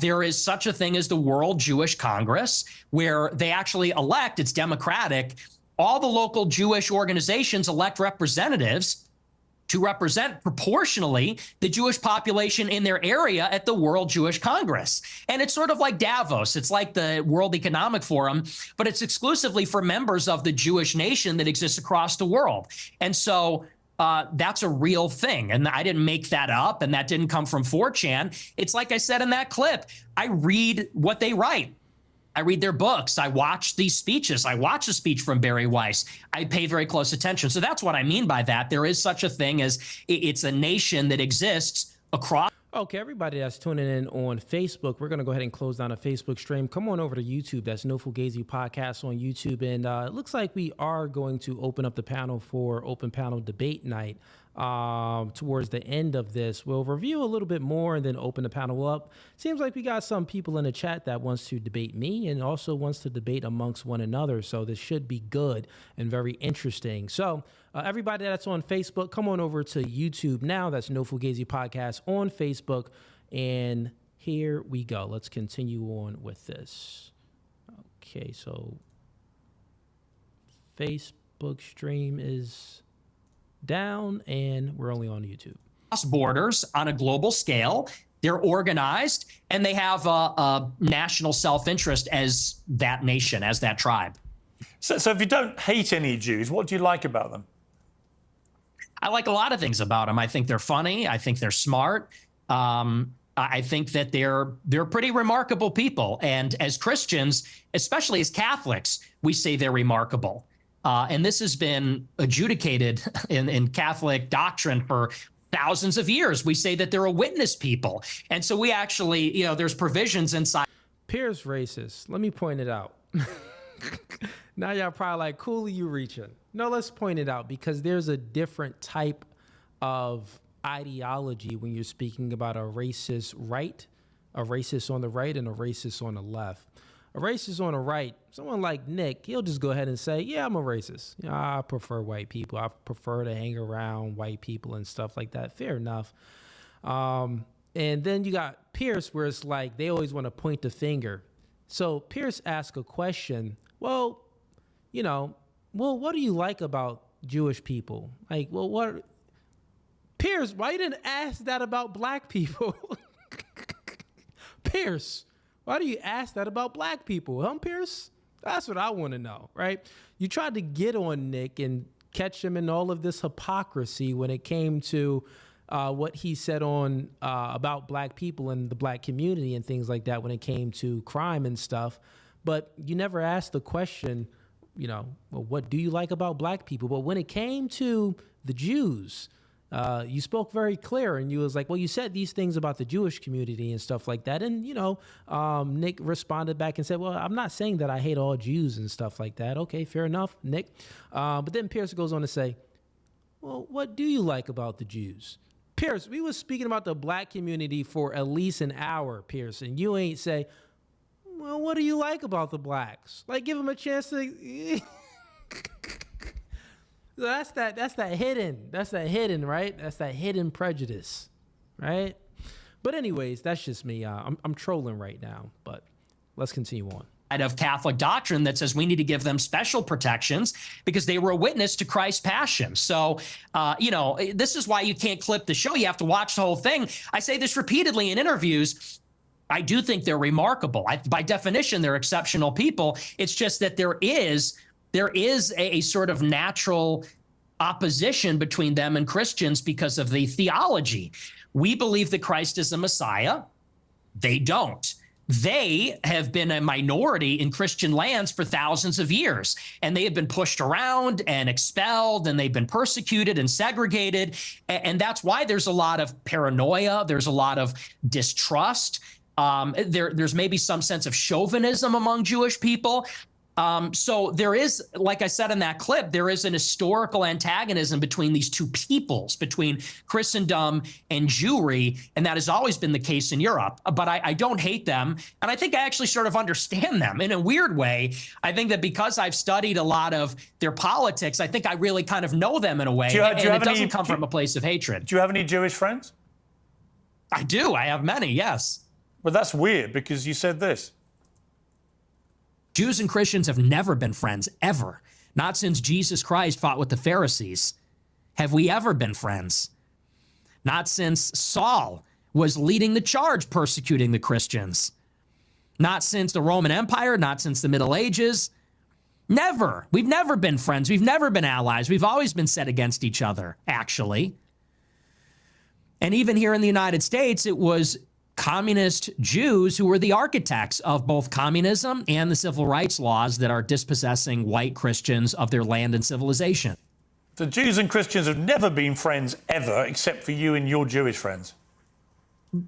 There is such a thing as the World Jewish Congress, where they actually elect, it's democratic, all the local Jewish organizations elect representatives to represent proportionally the Jewish population in their area at the World Jewish Congress. And it's sort of like Davos. It's like the World Economic Forum, but it's exclusively for members of the Jewish nation that exists across the world. And so that's a real thing. And I didn't make that up, and that didn't come from 4chan. It's like I said in that clip, I read what they write. I read their books. I watch these speeches. I watch a speech from Barry Weiss. I pay very close attention. So that's what I mean by that. There is such a thing as it's a nation that exists across.
Okay, everybody that's tuning in on Facebook, we're going to go ahead and close down a Facebook stream. Come on over to YouTube. That's No Fugazi Podcast on YouTube. And it looks like we are going to open up the panel for open panel debate night towards the end of this. We'll review a little bit more and then open the panel up. Seems like we got some people in the chat that wants to debate me and also wants to debate amongst one another. So this should be good and very interesting. So everybody that's on Facebook, come on over to YouTube now. That's No Fugazi Podcast on Facebook. And here we go. Let's continue on with this. Okay, so Facebook stream is down and we're only on YouTube.
Borders on a global scale. They're organized and they have a national self-interest as that nation, as that tribe.
So if you don't hate any Jews, what do you like about them?
I like a lot of things about them. I think they're funny. I think they're smart. I think that they're pretty remarkable people. And as Christians, especially as Catholics, we say they're remarkable. And this has been adjudicated in Catholic doctrine for thousands of years. We say that they're a witness people. And so we actually, there's provisions inside.
Piers racist. Let me point it out. Now y'all probably like, cool, you reaching. No, let's point it out because there's a different type of ideology when you're speaking about a racist right, a racist on the right, and a racist on the left. A racist on the right, someone like Nick, he'll just go ahead and say, yeah, I'm a racist. I prefer white people. I prefer to hang around white people and stuff like that. Fair enough. And then you got Piers, where it's like they always want to point the finger. So Piers asked a question. Well, what do you like about Jewish people? Like, well, what? Piers, why you didn't ask that about black people? Piers. Why do you ask that about black people? Piers? That's what I want to know, right? You tried to get on Nick and catch him in all of this hypocrisy when it came to what he said on about black people and the black community and things like that when it came to crime and stuff. But you never asked the question, well, what do you like about black people? But when it came to the Jews, you spoke very clear and you was like, well, you said these things about the Jewish community and stuff like that. And, Nick responded back and said, well, I'm not saying that I hate all Jews and stuff like that. Okay, fair enough, Nick. But then Piers goes on to say, well, what do you like about the Jews? Piers, we was speaking about the black community for at least an hour, Piers, and you ain't say, well, what do you like about the blacks? Like, give them a chance to... So that's that hidden, right? That's that hidden prejudice, right? But anyways, that's just me. I'm trolling right now, but let's continue on.
Of Catholic doctrine that says we need to give them special protections because they were a witness to Christ's passion. So, this is why you can't clip the show. You have to watch the whole thing. I say this repeatedly in interviews. I do think they're remarkable. By definition, they're exceptional people. It's just that there is a sort of natural opposition between them and Christians because of the theology. We believe that Christ is the Messiah. They don't. They have been a minority in Christian lands for thousands of years, and they have been pushed around and expelled, and they've been persecuted and segregated. And that's why there's a lot of paranoia. There's a lot of distrust. There's maybe some sense of chauvinism among Jewish people. So there is, like I said in that clip, there is an historical antagonism between these two peoples, between Christendom and Jewry, and that has always been the case in Europe. But I don't hate them, and I think I actually sort of understand them in a weird way. I think that because I've studied a lot of their politics, I think I really kind of know them in a way, and it doesn't come from a place of hatred.
Do you have any Jewish friends?
I do. I have many, yes.
But that's weird because you said this.
Jews and Christians have never been friends, ever. Not since Jesus Christ fought with the Pharisees. Have we ever been friends? Not since Saul was leading the charge persecuting the Christians. Not since the Roman Empire, not since the Middle Ages. Never. We've never been friends. We've never been allies. We've always been set against each other, actually. And even here in the United States, it was communist Jews who were the architects of both communism and the civil rights laws that are dispossessing white Christians of their land and civilization.
The Jews and Christians have never been friends ever, except for you and your Jewish friends.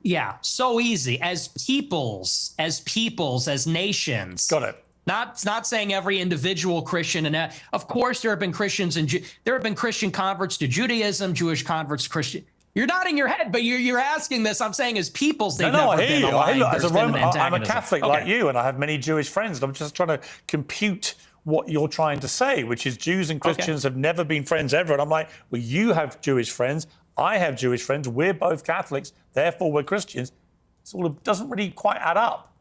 Yeah, so easy. As peoples, as nations.
Got it.
Not saying every individual Christian, and of course there have been Christians and there have been Christian converts to Judaism, Jewish converts to Christian. You're nodding your head, but you're asking this. I'm saying as peoples, they've never been aligned.
As a Roman, I'm a Catholic
Okay.
like you, and I have many Jewish friends. And I'm just trying to compute what you're trying to say, which is Jews and Christians have never been friends ever. And I'm like, well, you have Jewish friends. I have Jewish friends. We're both Catholics. Therefore, we're Christians. It doesn't really quite add up.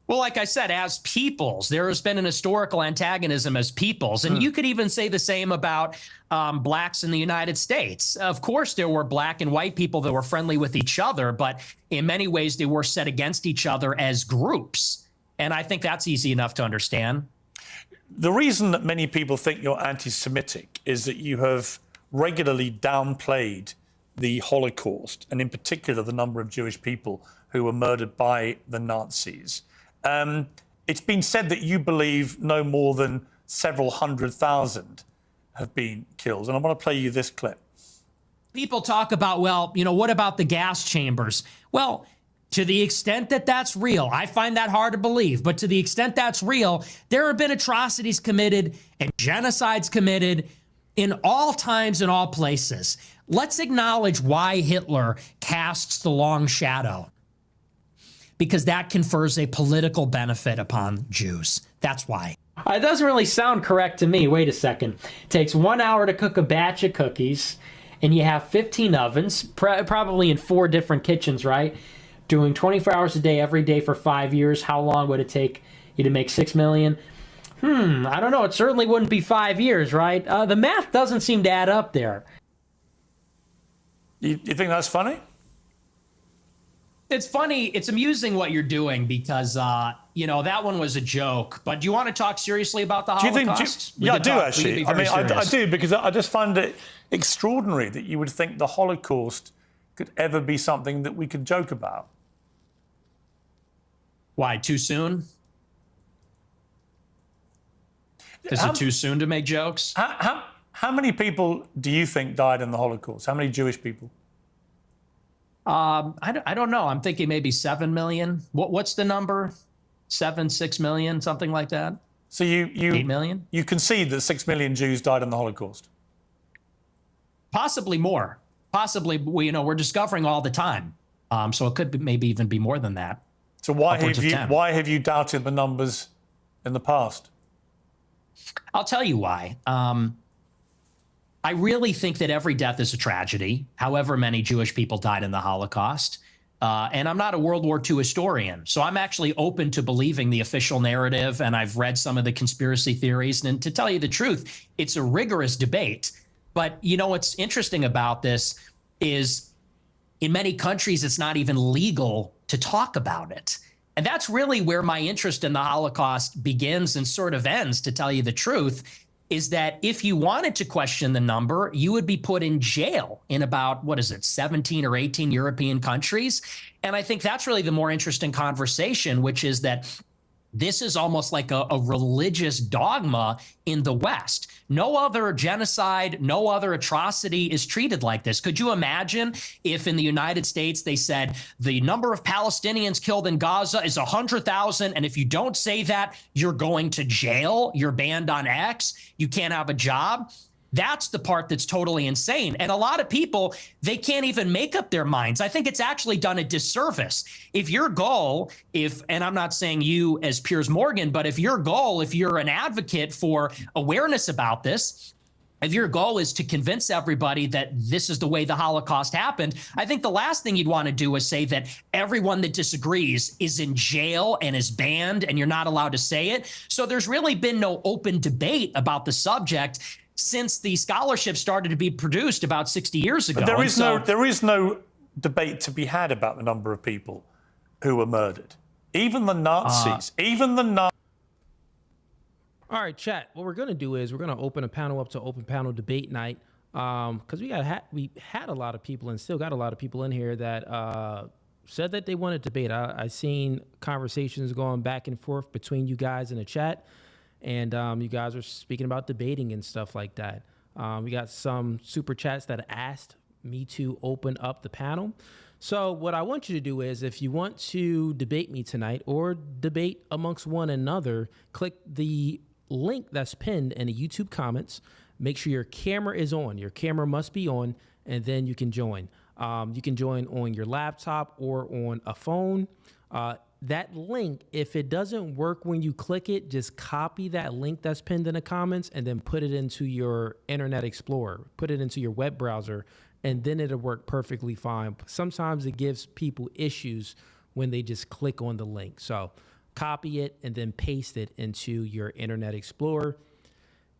Well, like I said, as peoples, there has been an historical antagonism as peoples. And you could even say the same about blacks in the United States. Of course, there were black and white people that were friendly with each other, but in many ways, they were set against each other as groups. And I think that's easy enough to understand.
The reason that many people think you're anti-Semitic is that you have regularly downplayed the Holocaust, and in particular, the number of Jewish people who were murdered by the Nazis. It's been said that you believe no more than several 100,000 have been killed. And I want to play you this clip.
People talk about, well, what about the gas chambers? Well, to the extent that that's real, I find that hard to believe, but to the extent that's real, there have been atrocities committed and genocides committed in all times and all places. Let's acknowledge why Hitler casts the long shadow. Because that confers a political benefit upon Jews. That's why.
It doesn't really sound correct to me. Wait a second. It takes 1 hour to cook a batch of cookies, and you have 15 ovens, probably in 4 different kitchens, right? Doing 24 hours a day, every day for 5 years. How long would it take you to make 6 million? I don't know. It certainly wouldn't be 5 years, right? The math doesn't seem to add up there.
You think that's funny?
It's funny. It's amusing what you're doing because, that one was a joke. But do you want to talk seriously about the Holocaust?
Yeah, I do, actually. I mean, I do, because I just find it extraordinary that you would think the Holocaust could ever be something that we could joke about.
Why, too soon? Is it too soon to make jokes?
How many people do you think died in the Holocaust? How many Jewish people?
I don't know. I'm thinking maybe 7 million. What's the number? 6 million, something like that.
So you
8 million?
You concede that 6 million Jews died in the Holocaust?
Possibly more. Possibly, we're discovering all the time. So it could maybe even be more than that.
So why have you doubted the numbers in the past?
I'll tell you why. I really think that every death is a tragedy, however many Jewish people died in the Holocaust. And I'm not a World War II historian, so I'm actually open to believing the official narrative, and I've read some of the conspiracy theories. And to tell you the truth, it's a rigorous debate. But you know what's interesting about this is in many countries, it's not even legal to talk about it. And that's really where my interest in the Holocaust begins and sort of ends, to tell you the truth, is that if you wanted to question the number, you would be put in jail in about, 17 or 18 European countries. And I think that's really the more interesting conversation, which is that this is almost like a religious dogma in the West. No other genocide, no other atrocity is treated like this. Could you imagine if in the United States they said the number of Palestinians killed in Gaza is 100,000, and if you don't say that, you're going to jail, you're banned on X, you can't have a job? That's the part that's totally insane. And a lot of people, they can't even make up their minds. I think it's actually done a disservice. If your goal, and I'm not saying you as Piers Morgan, but if your goal, if you're an advocate for awareness about this, if your goal is to convince everybody that this is the way the Holocaust happened, I think the last thing you'd want to do is say that everyone that disagrees is in jail and is banned and you're not allowed to say it. So there's really been no open debate about the subject since the scholarship started to be produced about 60 years ago.
But there is no debate to be had about the number of people who were murdered. Even the Nazis,
All right, chat. What we're going to do is we're going to open a panel up to open panel debate night, because we had a lot of people and still got a lot of people in here that said that they wanted to debate. I seen conversations going back and forth between you guys in the chat. And you guys are speaking about debating and stuff like that. We got some super chats that asked me to open up the panel. So what I want you to do is, if you want to debate me tonight or debate amongst one another, click the link that's pinned in the YouTube comments. Make sure your camera is on. Your camera must be on, and then you can join. You can join on your laptop or on a phone. That link, if it doesn't work when you click it, just copy that link that's pinned in the comments and then put it into your Internet Explorer, put it into your web browser, and then it'll work perfectly fine. Sometimes it gives people issues when they just click on the link. So copy it and then paste it into your Internet Explorer.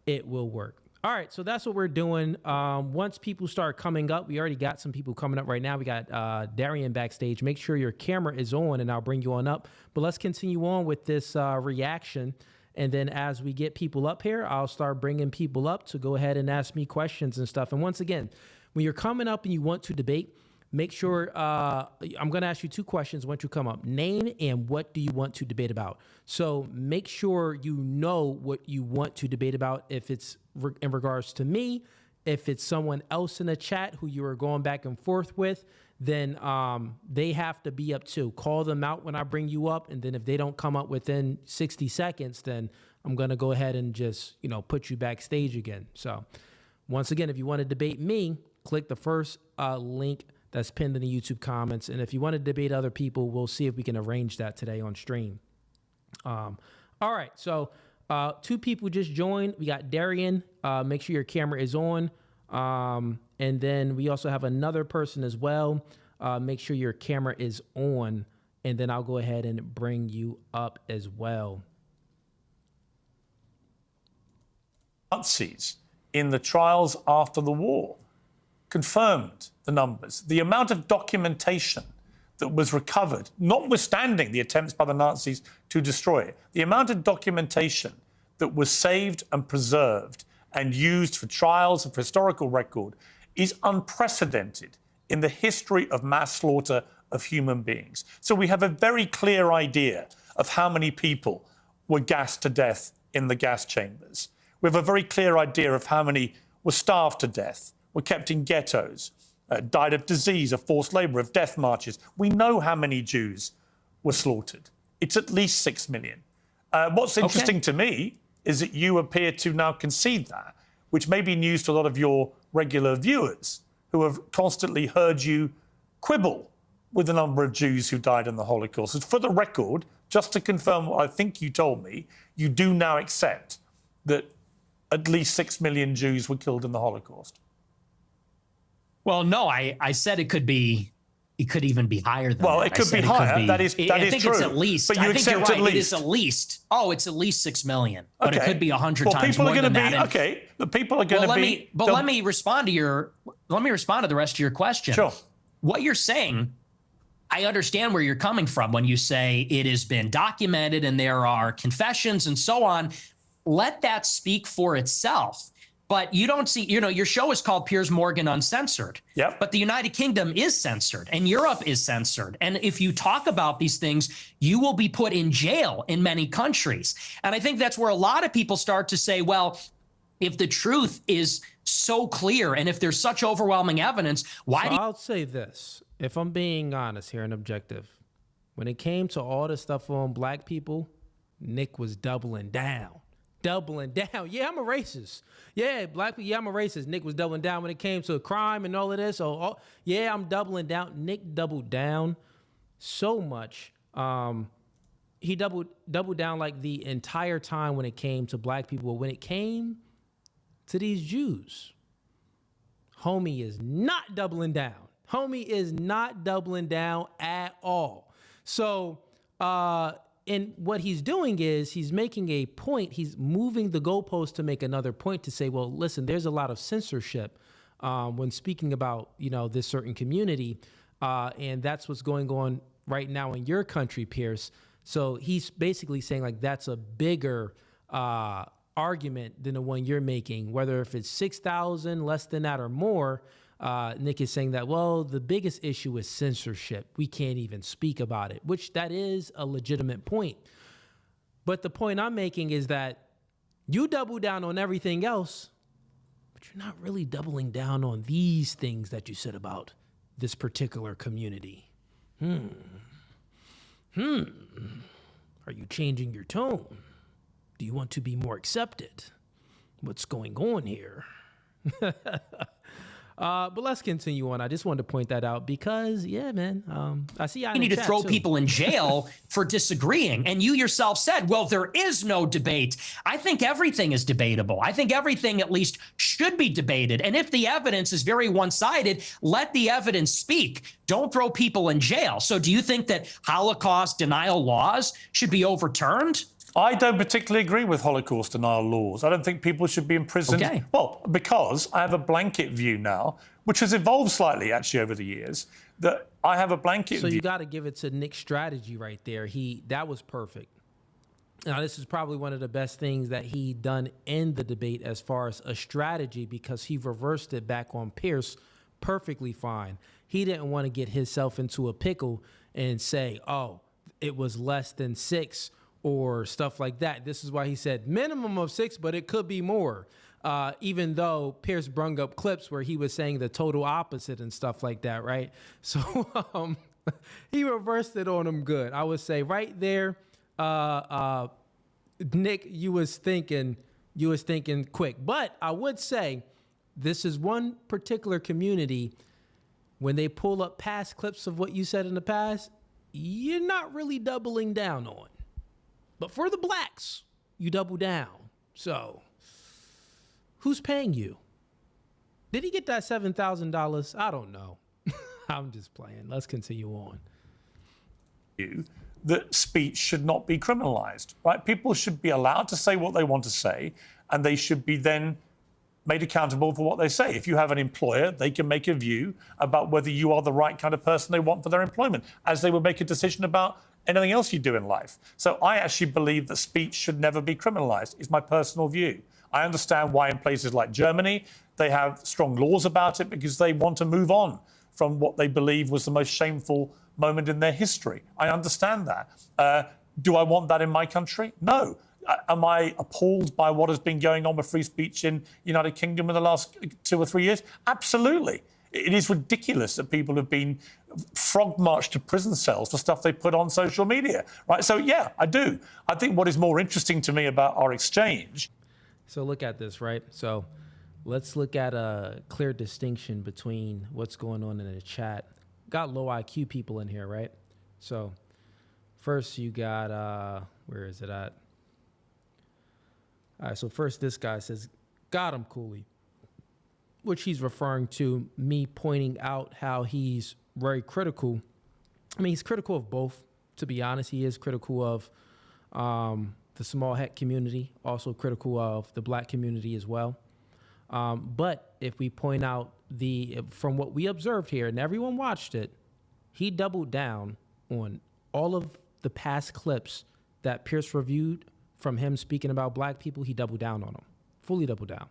It will work. All right, so that's what we're doing. Once people start coming up, we already got some people coming up right now. We got Darian backstage. Make sure your camera is on, and I'll bring you on up. But let's continue on with this reaction. And then as we get people up here, I'll start bringing people up to go ahead and ask me questions and stuff. And once again, when you're coming up and you want to debate, make sure, I'm going to ask you two questions once you come up. Name and what do you want to debate about? So make sure you know what you want to debate about. If it's in regards to me, if it's someone else in the chat who you are going back and forth with, then they have to be up too. Call them out when I bring you up. And then if they don't come up within 60 seconds, then I'm going to go ahead and just, put you backstage again. So once again, if you want to debate me, click the first link that's pinned in the YouTube comments. And if you want to debate other people, we'll see if we can arrange that today on stream. All right, so two people just joined. We got Darian. Make sure your camera is on. And then we also have another person as well. Make sure your camera is on. And then I'll go ahead and bring you up as well.
Nazis in the trials after the war confirmed the numbers. The amount of documentation that was recovered, notwithstanding the attempts by the Nazis to destroy it, the amount of documentation that was saved and preserved and used for trials and for historical record is unprecedented in the history of mass slaughter of human beings. So we have a very clear idea of how many people were gassed to death in the gas chambers. We have a very clear idea of how many were starved to death, were kept in ghettos, died of disease, of forced labor, of death marches. We know how many Jews were slaughtered. It's at least 6 million. What's interesting to me is that you appear to now concede that, which may be news to a lot of your regular viewers who have constantly heard you quibble with the number of Jews who died in the Holocaust. And for the record, just to confirm what I think you told me, you do now accept that at least 6 million Jews were killed in the Holocaust?
Well, no, I said it could even be higher than
Well,
that.
it could be higher. That is
I think
true.
it's at least.
But you
I think you're
accept
right.
at least.
It is at least. Oh, it's at least 6 million. But it could be 100
well,
times
people
more
are
than
gonna
that.
be okay. The people are going to be.
Let me respond to the rest of your question.
Sure.
What you're saying, I understand where you're coming from when you say it has been documented and there are confessions and so on. Let that speak for itself. But you don't see, your show is called Piers Morgan Uncensored.
Yep.
But the United Kingdom is censored and Europe is censored. And if you talk about these things, you will be put in jail in many countries. And I think that's where a lot of people start to say, well, if the truth is so clear and if there's such overwhelming evidence, why do you...
I'll say this, if I'm being honest here and objective, when it came to all the stuff on black people, Nick was doubling down. Yeah, I'm a racist. Yeah, black people, yeah, I'm a racist. Nick was doubling down when it came to crime and all of this. Yeah, I'm doubling down. Nick doubled down so much. He doubled down like the entire time when it came to black people. When it came to these Jews, homie is not doubling down. Homie is not doubling down at all. So, and what he's doing is he's making a point. He's moving the goalpost to make another point to say, well, listen, there's a lot of censorship when speaking about, this certain community. And that's what's going on right now in your country, Piers. So he's basically saying like that's a bigger argument than the one you're making, whether if it's 6,000, less than that or more. Nick is saying that, well, the biggest issue is censorship. We can't even speak about it, which that is a legitimate point. But the point I'm making is that you double down on everything else, but you're not really doubling down on these things that you said about this particular community. Are you changing your tone? Do you want to be more accepted? What's going on here? But let's continue on. I just wanted to point that out because, yeah, man, I see you
need to throw people in jail for disagreeing. And you yourself said, well, there is no debate. I think everything is debatable. I think everything at least should be debated. And if the evidence is very one-sided, let the evidence speak. Don't throw people in jail. So do you think that Holocaust denial laws should be overturned?
I don't particularly agree with Holocaust denial laws. I don't think people should be imprisoned.
Okay.
Well, because I have a blanket view now, which has evolved slightly actually over the years, that I have a blanket
So
view.
you got to give it to Nick's strategy right there. That was perfect. Now, this is probably one of the best things that he done in the debate as far as a strategy because he reversed it back on Piers perfectly fine. He didn't want to get himself into a pickle and say, oh, it was less than 6 or stuff like that. This is why he said minimum of 6, but it could be more. Even though Piers brung up clips where he was saying the total opposite and stuff like that, right? So he reversed it on him good. I would say right there, Nick, you was thinking quick. But I would say this is one particular community, when they pull up past clips of what you said in the past, you're not really doubling down on. But for the blacks, you double down. So, who's paying you? Did he get that $7,000? I don't know. I'm just playing. Let's continue on.
That speech should not be criminalized, right? People should be allowed to say what they want to say, and they should be then made accountable for what they say. If you have an employer, they can make a view about whether you are the right kind of person they want for their employment, as they would make a decision about anything else you do in life. So I actually believe that speech should never be criminalized, is my personal view. I understand why in places like Germany, they have strong laws about it because they want to move on from what they believe was the most shameful moment in their history. I understand that. Do I want that in my country? No. Am I appalled by what has been going on with free speech in United Kingdom in the last 2 or 3 years? Absolutely. It is ridiculous that people have been frog marched to prison cells for stuff they put on social media, right? So, yeah, I do. I think what is more interesting to me about our exchange.
So look at this, right? So let's look at a clear distinction between what's going on in the chat. Got low IQ people in here, right? So first you got, where is it at? All right, so first this guy says, Got him, Cooley. Which he's referring to me pointing out how he's very critical. I mean, he's critical of both, to be honest. He is critical of the small het community, also critical of the black community as well. But if we point out from what we observed here, and everyone watched it, he doubled down on all of the past clips that Piers reviewed from him speaking about black people. He doubled down on them, fully doubled down.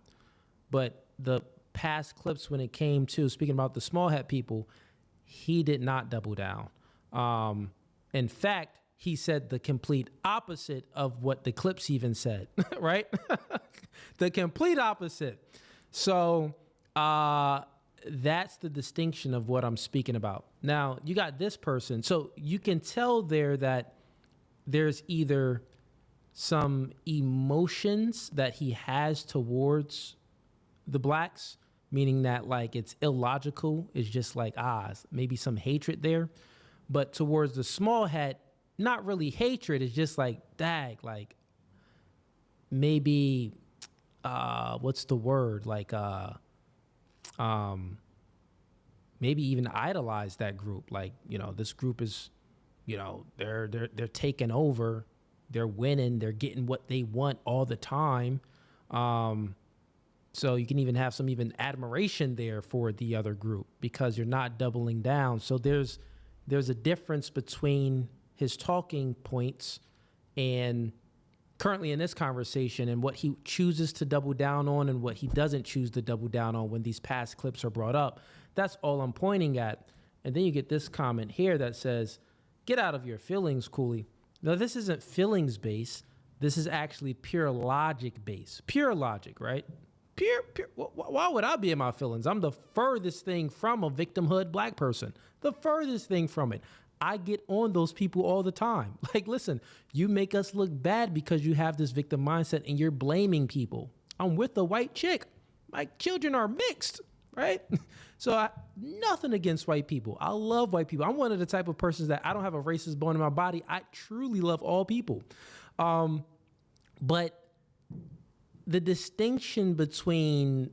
But the past clips when it came to speaking about the small hat people, he did not double down. In fact, he said the complete opposite of what the clips even said, right? The complete opposite. So that's the distinction of what I'm speaking about. Now, you got this person. So you can tell there that there's either some emotions that he has towards the blacks, meaning that like it's illogical. It's just like, maybe some hatred there. But towards the small hat, not really hatred. It's just like, dag, like maybe, what's the word? Like, maybe even idolize that group. Like, this group is, they're taking over, they're winning, they're getting what they want all the time. So you can even have some even admiration there for the other group because you're not doubling down. So there's a difference between his talking points and currently in this conversation and what he chooses to double down on and what he doesn't choose to double down on when these past clips are brought up. That's all I'm pointing at. And then you get this comment here that says, get out of your feelings, Cooley. Now, this isn't feelings based. This is actually pure logic based. Pure logic, right? Pure. Why would I be in my feelings? I'm the furthest thing from a victimhood black person. The furthest thing from it. I get on those people all the time. Like, listen, you make us look bad because you have this victim mindset and you're blaming people. I'm with a white chick. My children are mixed, right? So nothing against white people. I love white people. I'm one of the type of persons that I don't have a racist bone in my body. I truly love all people. But the distinction between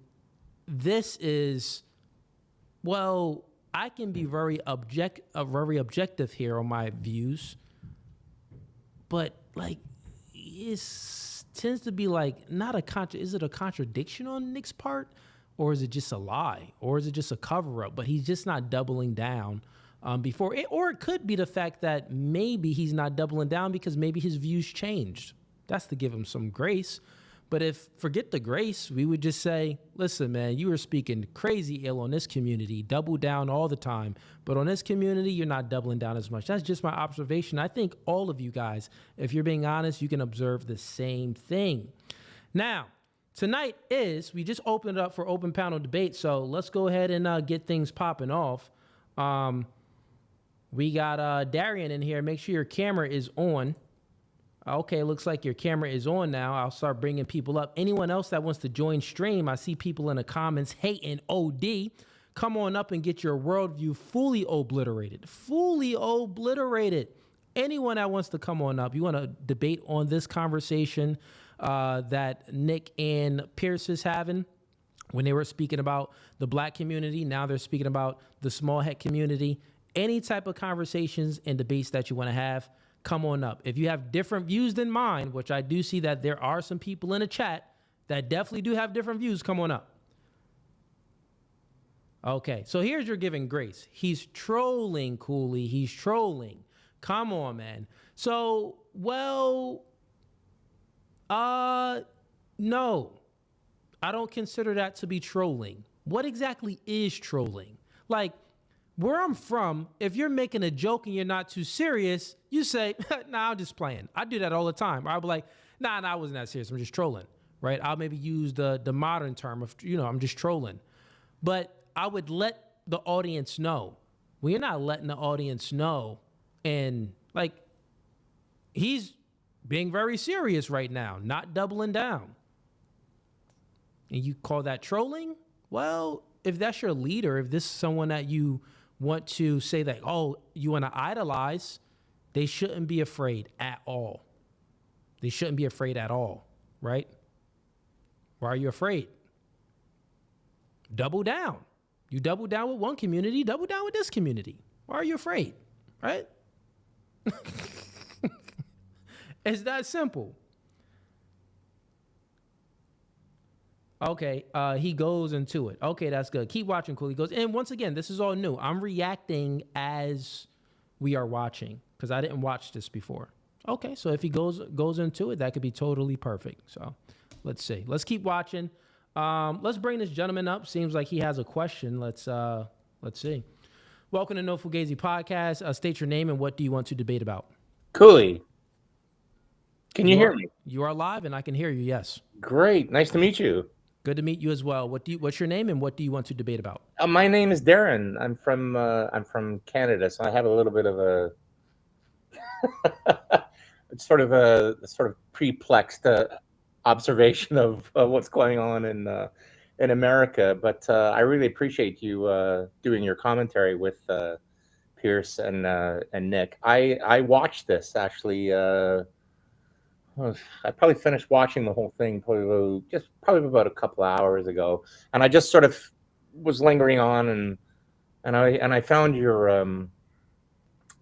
this is, well, I can be very objective here on my views, but like it tends to be like not a is it a contradiction on Nick's part, or is it just a lie, or is it just a cover up? But he's just not doubling down before it, or it could be the fact that maybe he's not doubling down because maybe his views changed. That's to give him some grace. But if forget the grace, we would just say, listen, man, you were speaking crazy ill on this community, double down all the time. But on this community, you're not doubling down as much. That's just my observation. I think all of you guys, if you're being honest, you can observe the same thing. Now, tonight we just opened it up for open panel debate. So let's go ahead and get things popping off. We got Darian in here. Make sure your camera is on. Okay, looks like your camera is on now. I'll start bringing people up. Anyone else that wants to join stream, I see people in the comments hating OD. Come on up and get your worldview fully obliterated. Fully obliterated. Anyone that wants to come on up, you want to debate on this conversation that Nick and Piers is having when they were speaking about the black community. Now they're speaking about the small het community. Any type of conversations and debates that you want to have, come on up. If you have different views than mine, which I do see that there are some people in the chat that definitely do have different views, come on up. Okay, so here's your giving grace. He's trolling, Cooley. He's trolling. Come on, man. So, well, no. I don't consider that to be trolling. What exactly is trolling? Like, where I'm from, if you're making a joke and you're not too serious, you say, nah, I'm just playing. I do that all the time. Or I'll be like, nah, I wasn't that serious. I'm just trolling, right? I'll maybe use the modern term of, I'm just trolling. But I would let the audience know. When you're not letting the audience know, and like, he's being very serious right now, not doubling down. And you call that trolling? Well, if that's your leader, if this is someone that you want to say that, oh, you want to idolize, they shouldn't be afraid at all. They shouldn't be afraid at all, right? Why are you afraid? Double down. You double down with one community, double down with this community. Why are you afraid? Right? It's that simple. Okay, he goes into it. Okay, that's good. Keep watching, Cool. He goes, and once again, this is all new. I'm reacting as we are watching because I didn't watch this before. Okay, so if he goes into it, that could be totally perfect. So let's see. Let's keep watching. Let's bring this gentleman up. Seems like he has a question. Let's see. Welcome to No Fugazi Podcast. State your name and what do you want to debate about?
Cooley. Can you hear me?
You are live and I can hear you. Yes.
Great. Nice to meet you.
Good to meet you as well. What's your name and what do you want to debate about?
My name is Darren. I'm from Canada, so I have a little bit of a it's sort of perplexed observation of what's going on in America. But I really appreciate you doing your commentary with Piers and Nick. I watched this actually. I probably finished watching the whole thing probably about a couple of hours ago, and I just sort of was lingering on, and I found your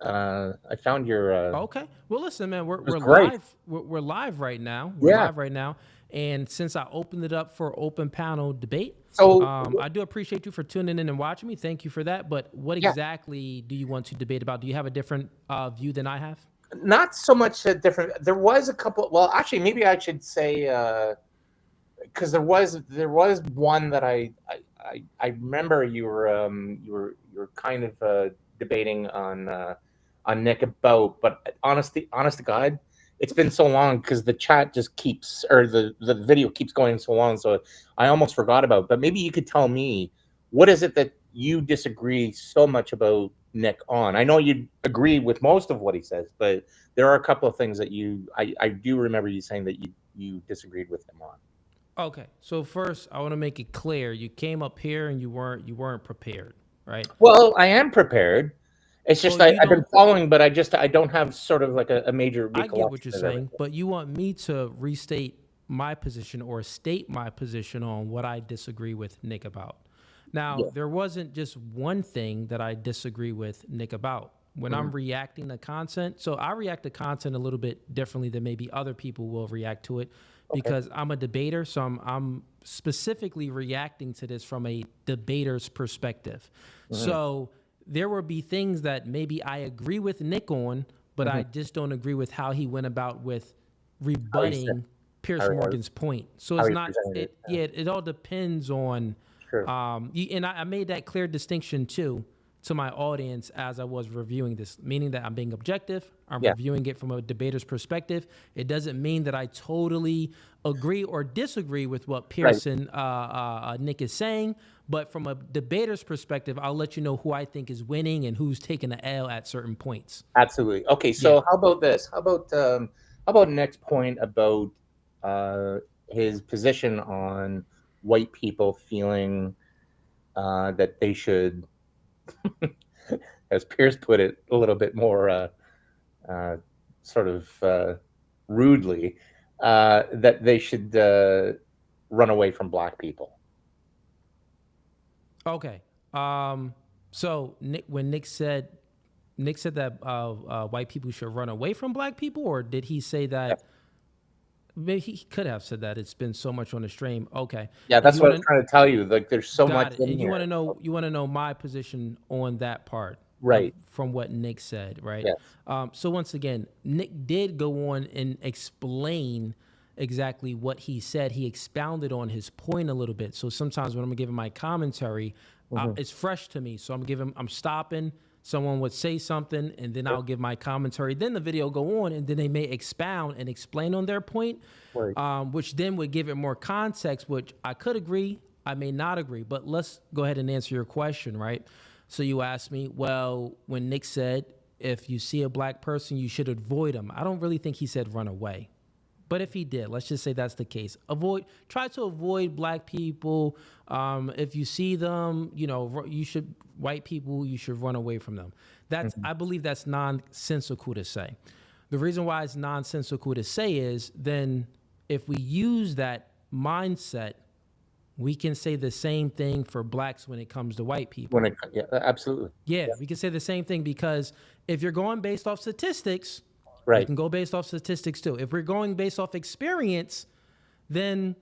Okay. Well, listen, man, we're
great.
live. We're live right now.
Yeah.
Live right now. And since I opened it up for open panel debate,
So
I do appreciate you for tuning in and watching me. Thank you for that. But what exactly do you want to debate about? Do you have a different view than I have?
not so much a different. There was a couple. Well, actually, maybe I should say because there was one that I remember you were kind of debating on Nick about, but honest to God, it's been so long because the chat just keeps, or the video keeps going so long, so I almost forgot about it. But maybe you could tell me, what is it that you disagree so much about Nick on? I know you agree with most of what he says, but there are a couple of things that I do remember you saying that you disagreed with him on.
Okay. So first, I want to make it clear. You came up here and you weren't prepared, right?
Well, I am prepared. It's just
Well,
I've been following, but I don't have sort of like a major
I
recollection.
get what you're
of
saying,
everything.
but you want me to restate my position or state my position on what I disagree with Nick about. Now, there wasn't just one thing that I disagree with Nick about. When I'm reacting to content, so I react to content a little bit differently than maybe other people will react to it because I'm a debater, so I'm specifically reacting to this from a debater's perspective. So there will be things that maybe I agree with Nick on, but I just don't agree with how he went about with rebutting Piers Morgan's point. So it's not, it all depends on, and I made that clear distinction too to my audience as I was reviewing this, meaning that I'm being objective. I'm reviewing it from a debater's perspective. It doesn't mean that I totally agree or disagree with what Piers and Nick is saying, but from a debater's perspective, I'll let you know who I think is winning and who's taking the L at certain points.
Absolutely. Okay, so how about this? How about Nick's point about his position on white people feeling that they should, as Piers put it, a little bit more sort of rudely, that they should run away from black people.
Okay. So when Nick said that white people should run away from black people, or did he say that? Maybe he could have said that. It's been so much on the stream. Okay.
Yeah, that's what I'm trying to tell you. Like, there's so much.
And you want to know my position on that part,
right?
From what Nick said, right?
Yes.
So once again, Nick did go on and explain exactly what he said. He expounded on his point a little bit. So sometimes when I'm giving my commentary, it's fresh to me. So I'm stopping. Someone would say something, and then I'll give my commentary. Then the video go on, and then they may expound and explain on their point, which then would give it more context, which I could agree, I may not agree. But let's go ahead and answer your question, right? So you asked me, well, when Nick said, if you see a black person, you should avoid them. I don't really think he said run away. But if he did, let's just say that's the case. Try to avoid black people. If you see them, white people, you should run away from them. I believe that's nonsensical to say. The reason why it's nonsensical to say is then if we use that mindset, we can say the same thing for blacks when it comes to white people.
Yeah, absolutely.
Yeah, we can say the same thing, because if you're going based off statistics, you
Right.
can go based off statistics too. If we're going based off experience, then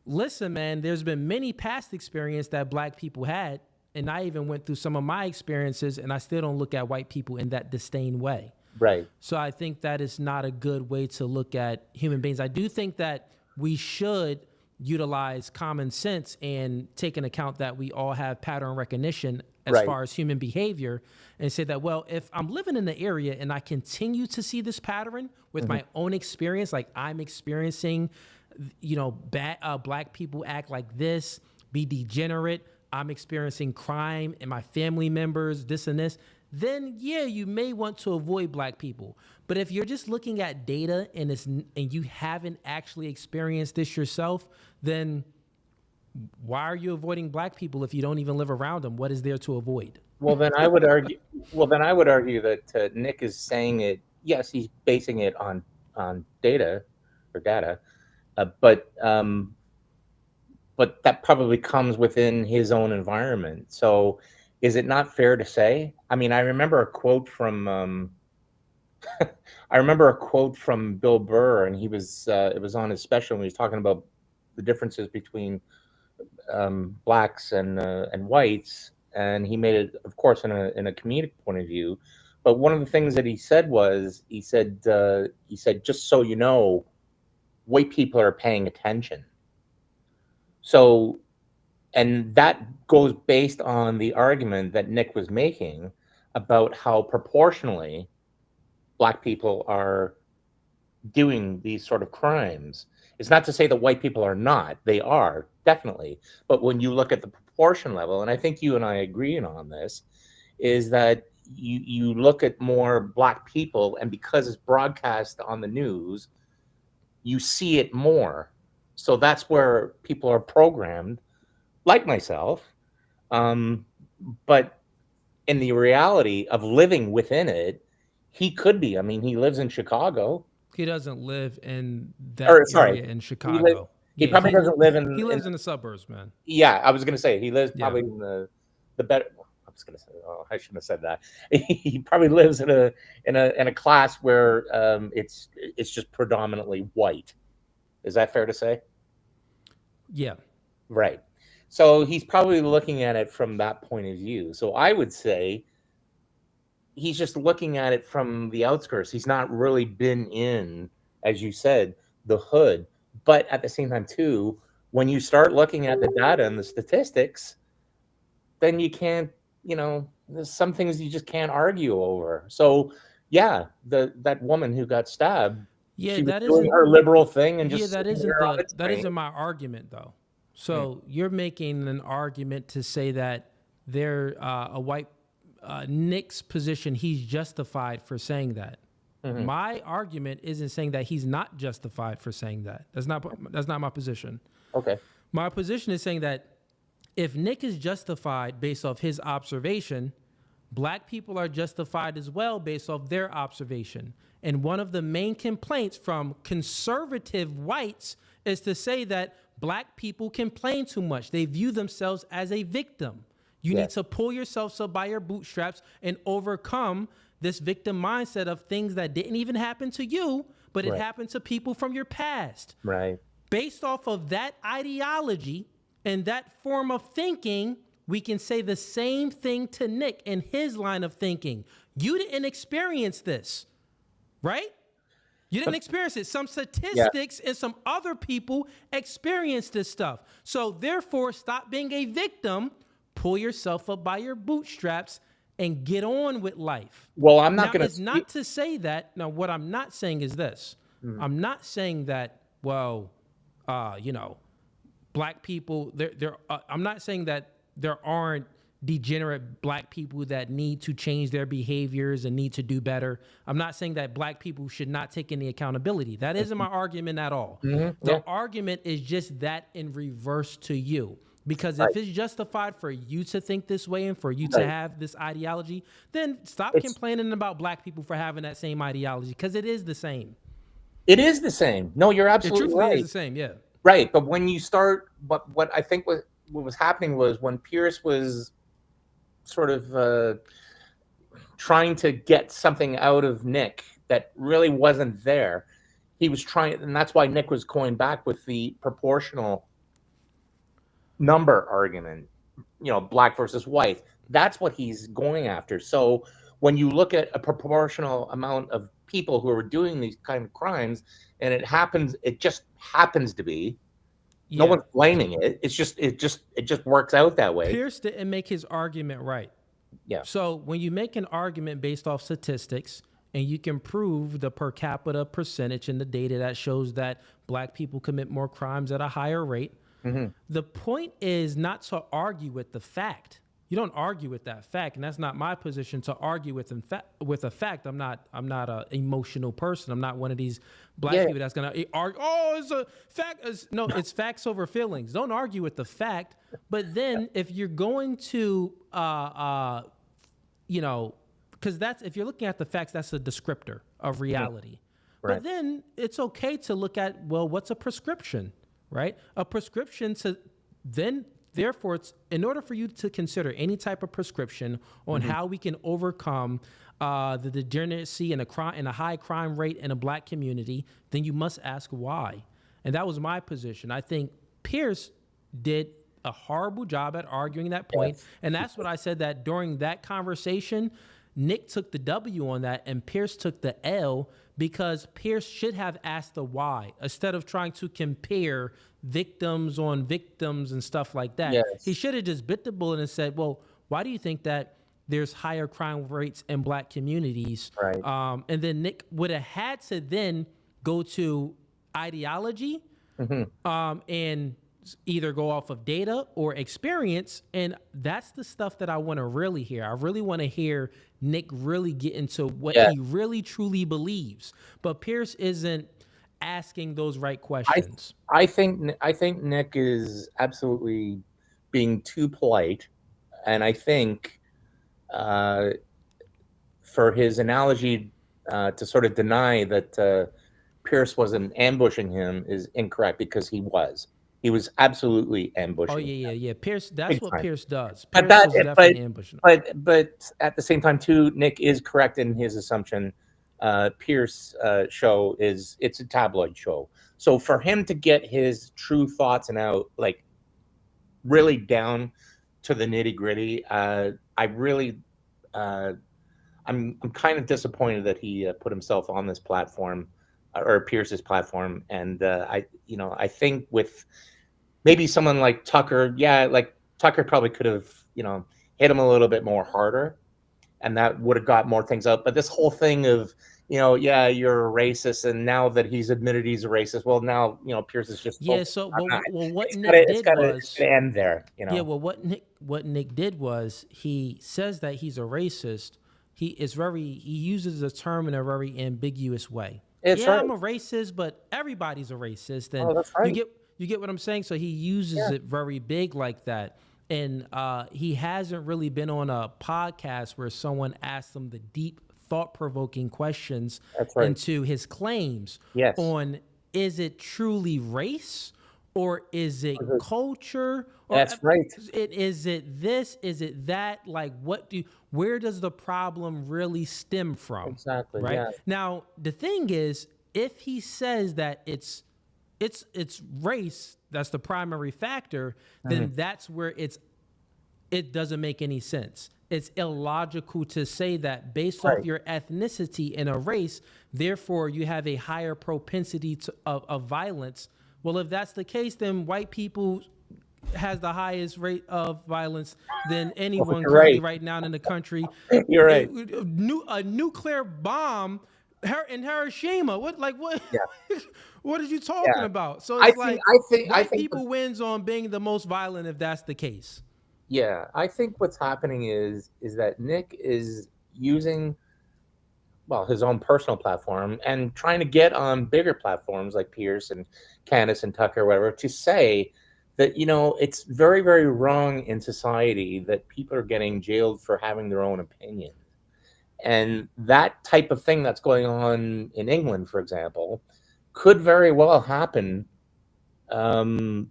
listen, man, there's been many past experience that black people had, and I even went through some of my experiences, and I still don't look at white people in that disdain way.
Right.
So I think that is not a good way to look at human beings. I do think that we should utilize common sense and take into account that we all have pattern recognition as
Right.
far as human behavior, and say that, well, if I'm living in the area and I continue to see this pattern with my own experience, like I'm experiencing, black people act like this, be degenerate, I'm experiencing crime and my family members, this and this, then yeah, you may want to avoid black people. But if you're just looking at data and you haven't actually experienced this yourself, then why are you avoiding black people if you don't even live around them? What is there to avoid?
Well, then I would argue. Well, then I would argue that Nick is saying it. Yes, he's basing it on data, but that probably comes within his own environment. So, is it not fair to say? I mean, I remember a quote from Bill Burr, and he was it was on his special, and he was talking about the differences between blacks and whites, and he made it, of course, in a comedic point of view. But one of the things that he said was, he said, just so you know, white people are paying attention. So, and that goes based on the argument that Nick was making about how proportionally black people are doing these sort of crimes. It's not to say that white people are not. They are, definitely. But when you look at the proportion level, and I think you and I agree on this, is that you look at more black people, and because it's broadcast on the news, you see it more. So that's where people are programmed, like myself. But in the reality of living within it, he could be. I mean, he lives in Chicago.
He doesn't live in that area in Chicago.
He probably doesn't live in.
He lives in the suburbs, man.
Yeah, I was going to say he lives probably in the better. I was going to say, oh, I shouldn't have said that. He probably lives in a class where it's just predominantly white. Is that fair to say?
Yeah.
Right. So he's probably looking at it from that point of view. So I would say he's just looking at it from the outskirts. He's not really been in, as you said, the hood. But at the same time, too, when you start looking at the data and the statistics, then you can't, there's some things you just can't argue over. So, yeah, that woman who got stabbed, she was doing her liberal thing, and just
that isn't my argument, though. So you're making an argument to say that they're a white Nick's position, he's justified for saying that. Mm-hmm. My argument isn't saying that he's not justified for saying that. That's not my position.
Okay.
My position is saying that if Nick is justified based off his observation, black people are justified as well based off their observation. And one of the main complaints from conservative whites is to say that black people complain too much. They view themselves as a victim. You need to pull yourself up by your bootstraps and overcome this victim mindset of things that didn't even happen to you, but it happened to people from your past.
Right.
Based off of that ideology and that form of thinking, we can say the same thing to Nick and his line of thinking. You didn't experience this, right? You didn't experience it. Some statistics and some other people experienced this stuff. So therefore, stop being a victim, pull yourself up by your bootstraps, and get on with life.
Well, I'm not going to...
It's not to say that... Now, what I'm not saying is this. I'm not saying that, black people... I'm not saying that there aren't degenerate black people that need to change their behaviors and need to do better. I'm not saying that black people should not take any accountability. That isn't my argument at all. The argument is just that in reverse to you. Because if it's justified for you to think this way and for you to have this ideology, then stop complaining about black people for having that same ideology, because it is the same.
It is the same. No, you're absolutely right.
It is the same, yeah.
Right, but when you start, what I think what was happening was when Pierce was sort of trying to get something out of Nick that really wasn't there, he was trying, and that's why Nick was going back with the proportional number argument. Black versus white. That's what he's going after. So when you look at a proportional amount of people who are doing these kind of crimes, and it just happens to be. No one's blaming it. It just works out that way.
Pierce didn't make his argument right.
Yeah.
So when you make an argument based off statistics and you can prove the per capita percentage in the data that shows that black people commit more crimes at a higher rate, the point is not to argue with the fact. You don't argue with that fact, and that's not my position to argue with a fact. I'm not an emotional person. I'm not one of these black people that's gonna argue. Oh, it's a fact. No, it's facts over feelings. Don't argue with the fact. But then if you're going to, because if you're looking at the facts, that's a descriptor of reality. Right. But then it's okay to look at, well, what's a prescription, right? A prescription therefore, it's in order for you to consider any type of prescription on how we can overcome the degeneracy and a high crime rate in a black community, then you must ask why. And that was my position. I think Piers did a horrible job at arguing that point. Yes. And that's what I said, that during that conversation, Nick took the W on that and Piers took the L, because Piers should have asked the why instead of trying to compare victims on victims and stuff like that. Yes. He should have just bit the bullet and said, well, why do you think that there's higher crime rates in black communities?
Right.
And then Nick would have had to then go to ideology and either go off of data or experience. And that's the stuff that I want to really hear. I really want to hear Nick really get into what he really truly believes. But Piers isn't asking those right questions.
I think Nick is absolutely being too polite. And I think for his analogy to sort of deny that Piers wasn't ambushing him is incorrect, because he was. He was absolutely ambushing.
Oh yeah. Pierce, that's what Piers does.
But at the same time too, Nick is correct in his assumption. Piers' show it's a tabloid show. So for him to get his true thoughts and out, like really down to the nitty gritty, I'm kind of disappointed that he put himself on this platform, or Pierce's platform. And I think with maybe someone like Tucker, like Tucker probably could have, hit him a little bit more harder, and that would have got more things out. But this whole thing of, you're a racist, and now that he's admitted he's a racist, well, now, Pierce is just
what Nick did was
end there.
Yeah, well, what Nick did was, he says that he's a racist. He uses the term in a very ambiguous way.
Right.
I'm a racist, but everybody's a racist. And
that's right.
You get what I'm saying? So he uses it very big like that. And he hasn't really been on a podcast where someone asked him the deep, thought-provoking questions into his claims on, is it truly race, or is it culture? Or
that's right.
Is it this? Is it that? Like, where does the problem really stem from?
Exactly.
Right.
Yeah.
Now, the thing is, if he says that it's race that's the primary factor, then that's where it doesn't make any sense. It's illogical to say that based off your ethnicity in a race, therefore you have a higher propensity of violence. Well, if that's the case, then white people has the highest rate of violence than anyone currently right now in the country.
You're right.
A nuclear bomb in Hiroshima. What?
Yeah.
What are you talking about? So it's I think people wins on being the most violent if that's the case.
Yeah, I think what's happening is that Nick is using, his own personal platform and trying to get on bigger platforms like Piers and Candace and Tucker, or whatever, to say that, it's very, very wrong in society that people are getting jailed for having their own opinion. And that type of thing that's going on in England, for example, could very well happen Well,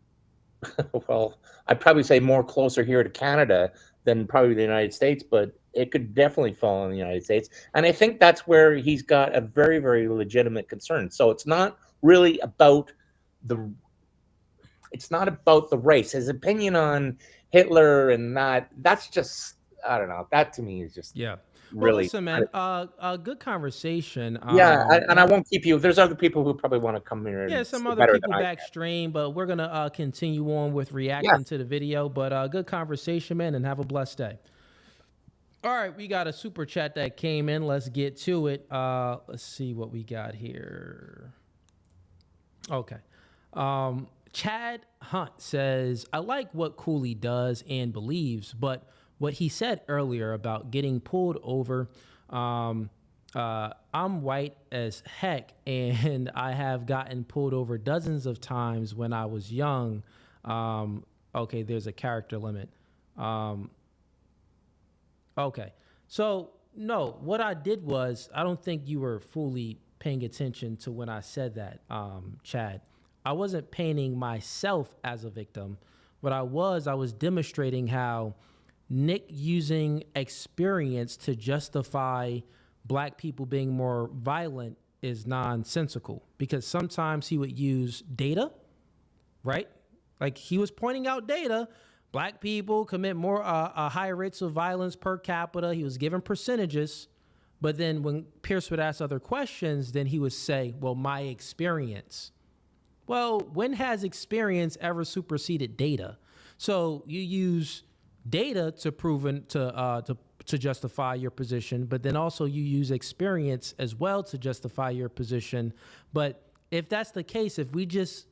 I'd probably say more closer here to Canada than probably the United States, but it could definitely fall in the United States. And I think that's where he's got a very, very legitimate concern. So it's not really about the race. His opinion on Hitler and that's just, I don't know. That to me is just
Well,
really.
listen, man. A good conversation.
Yeah, and I won't keep you. There's other people who probably want to come here.
Yeah,
And
some
do
other
better
people
than I
back
can.
stream, but we're gonna continue on with reacting to the video. But good conversation, man, and have a blessed day. All right, we got a super chat that came in. Let's get to it. Let's see what we got here. Okay. Chad Hunt says, I like what Cooley does and believes, but what he said earlier about getting pulled over, I'm white as heck, and I have gotten pulled over dozens of times when I was young. Okay, there's a character limit. Okay, so no, what I did was, I don't think you were fully paying attention to when I said that, Chad. I wasn't painting myself as a victim. What I was demonstrating how Nick using experience to justify black people being more violent is nonsensical, because sometimes he would use data, right? Like he was pointing out data. Black people commit more higher rates of violence per capita. He was giving percentages. But then when Piers would ask other questions, then he would say, well, my experience. Well, when has experience ever superseded data? So you use data to justify your position, but then also you use experience as well to justify your position. But if that's the case, if we just,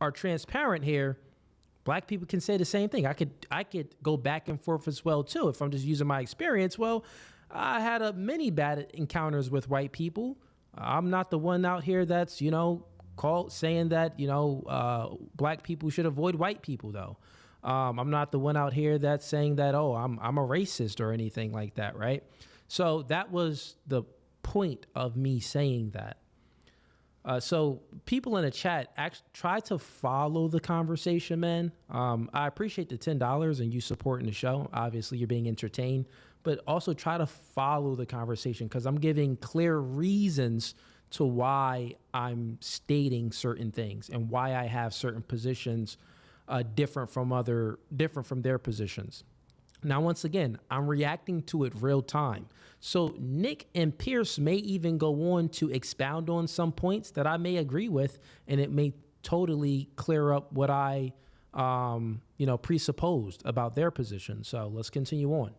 are transparent here, black people can say the same thing. I could go back and forth as well too. If I'm just using my experience, well, I had many bad encounters with white people. I'm not the one out here that's, saying that, black people should avoid white people though. I'm not the one out here that's saying that, oh, I'm a racist or anything like that, right? So that was the point of me saying that. So people in the chat, try to follow the conversation, man. I appreciate the $10 and you supporting the show. Obviously, you're being entertained, but also try to follow the conversation, because I'm giving clear reasons to why I'm stating certain things and why I have certain positions different from their positions. Now, once again, I'm reacting to it real time. So Nick and Piers may even go on to expound on some points that I may agree with, and it may totally clear up what I, presupposed about their position. So let's continue on.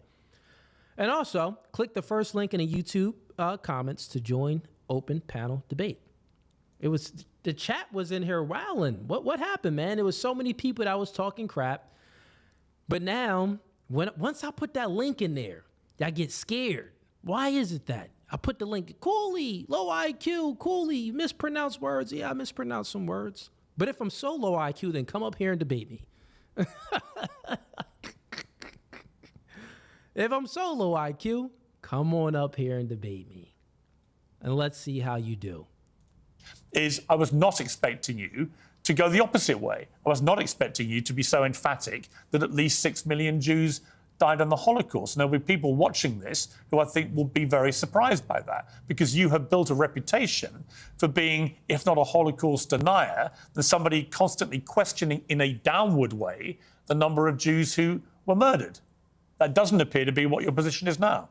And also, click the first link in the YouTube comments to join open panel debate. The chat was in here wowing. What happened, man? There was so many people that was talking crap. But now, once I put that link in there, I get scared. Why is it that? I put the link, Cooley, low IQ, Cooley, mispronounced words. Yeah, I mispronounced some words. But if I'm so low IQ, then come up here and debate me. If I'm so low IQ, come on up here and debate me. And let's see how you do.
I was not expecting you to go the opposite way. I was not expecting you to be so emphatic that at least 6 million Jews died in the Holocaust. And there'll be people watching this who I think will be very surprised by that, because you have built a reputation for being, if not a Holocaust denier, then somebody constantly questioning in a downward way the number of Jews who were murdered. That doesn't appear to be what your position is now.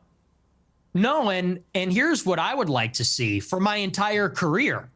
No, and here's what I would like to see for my entire career.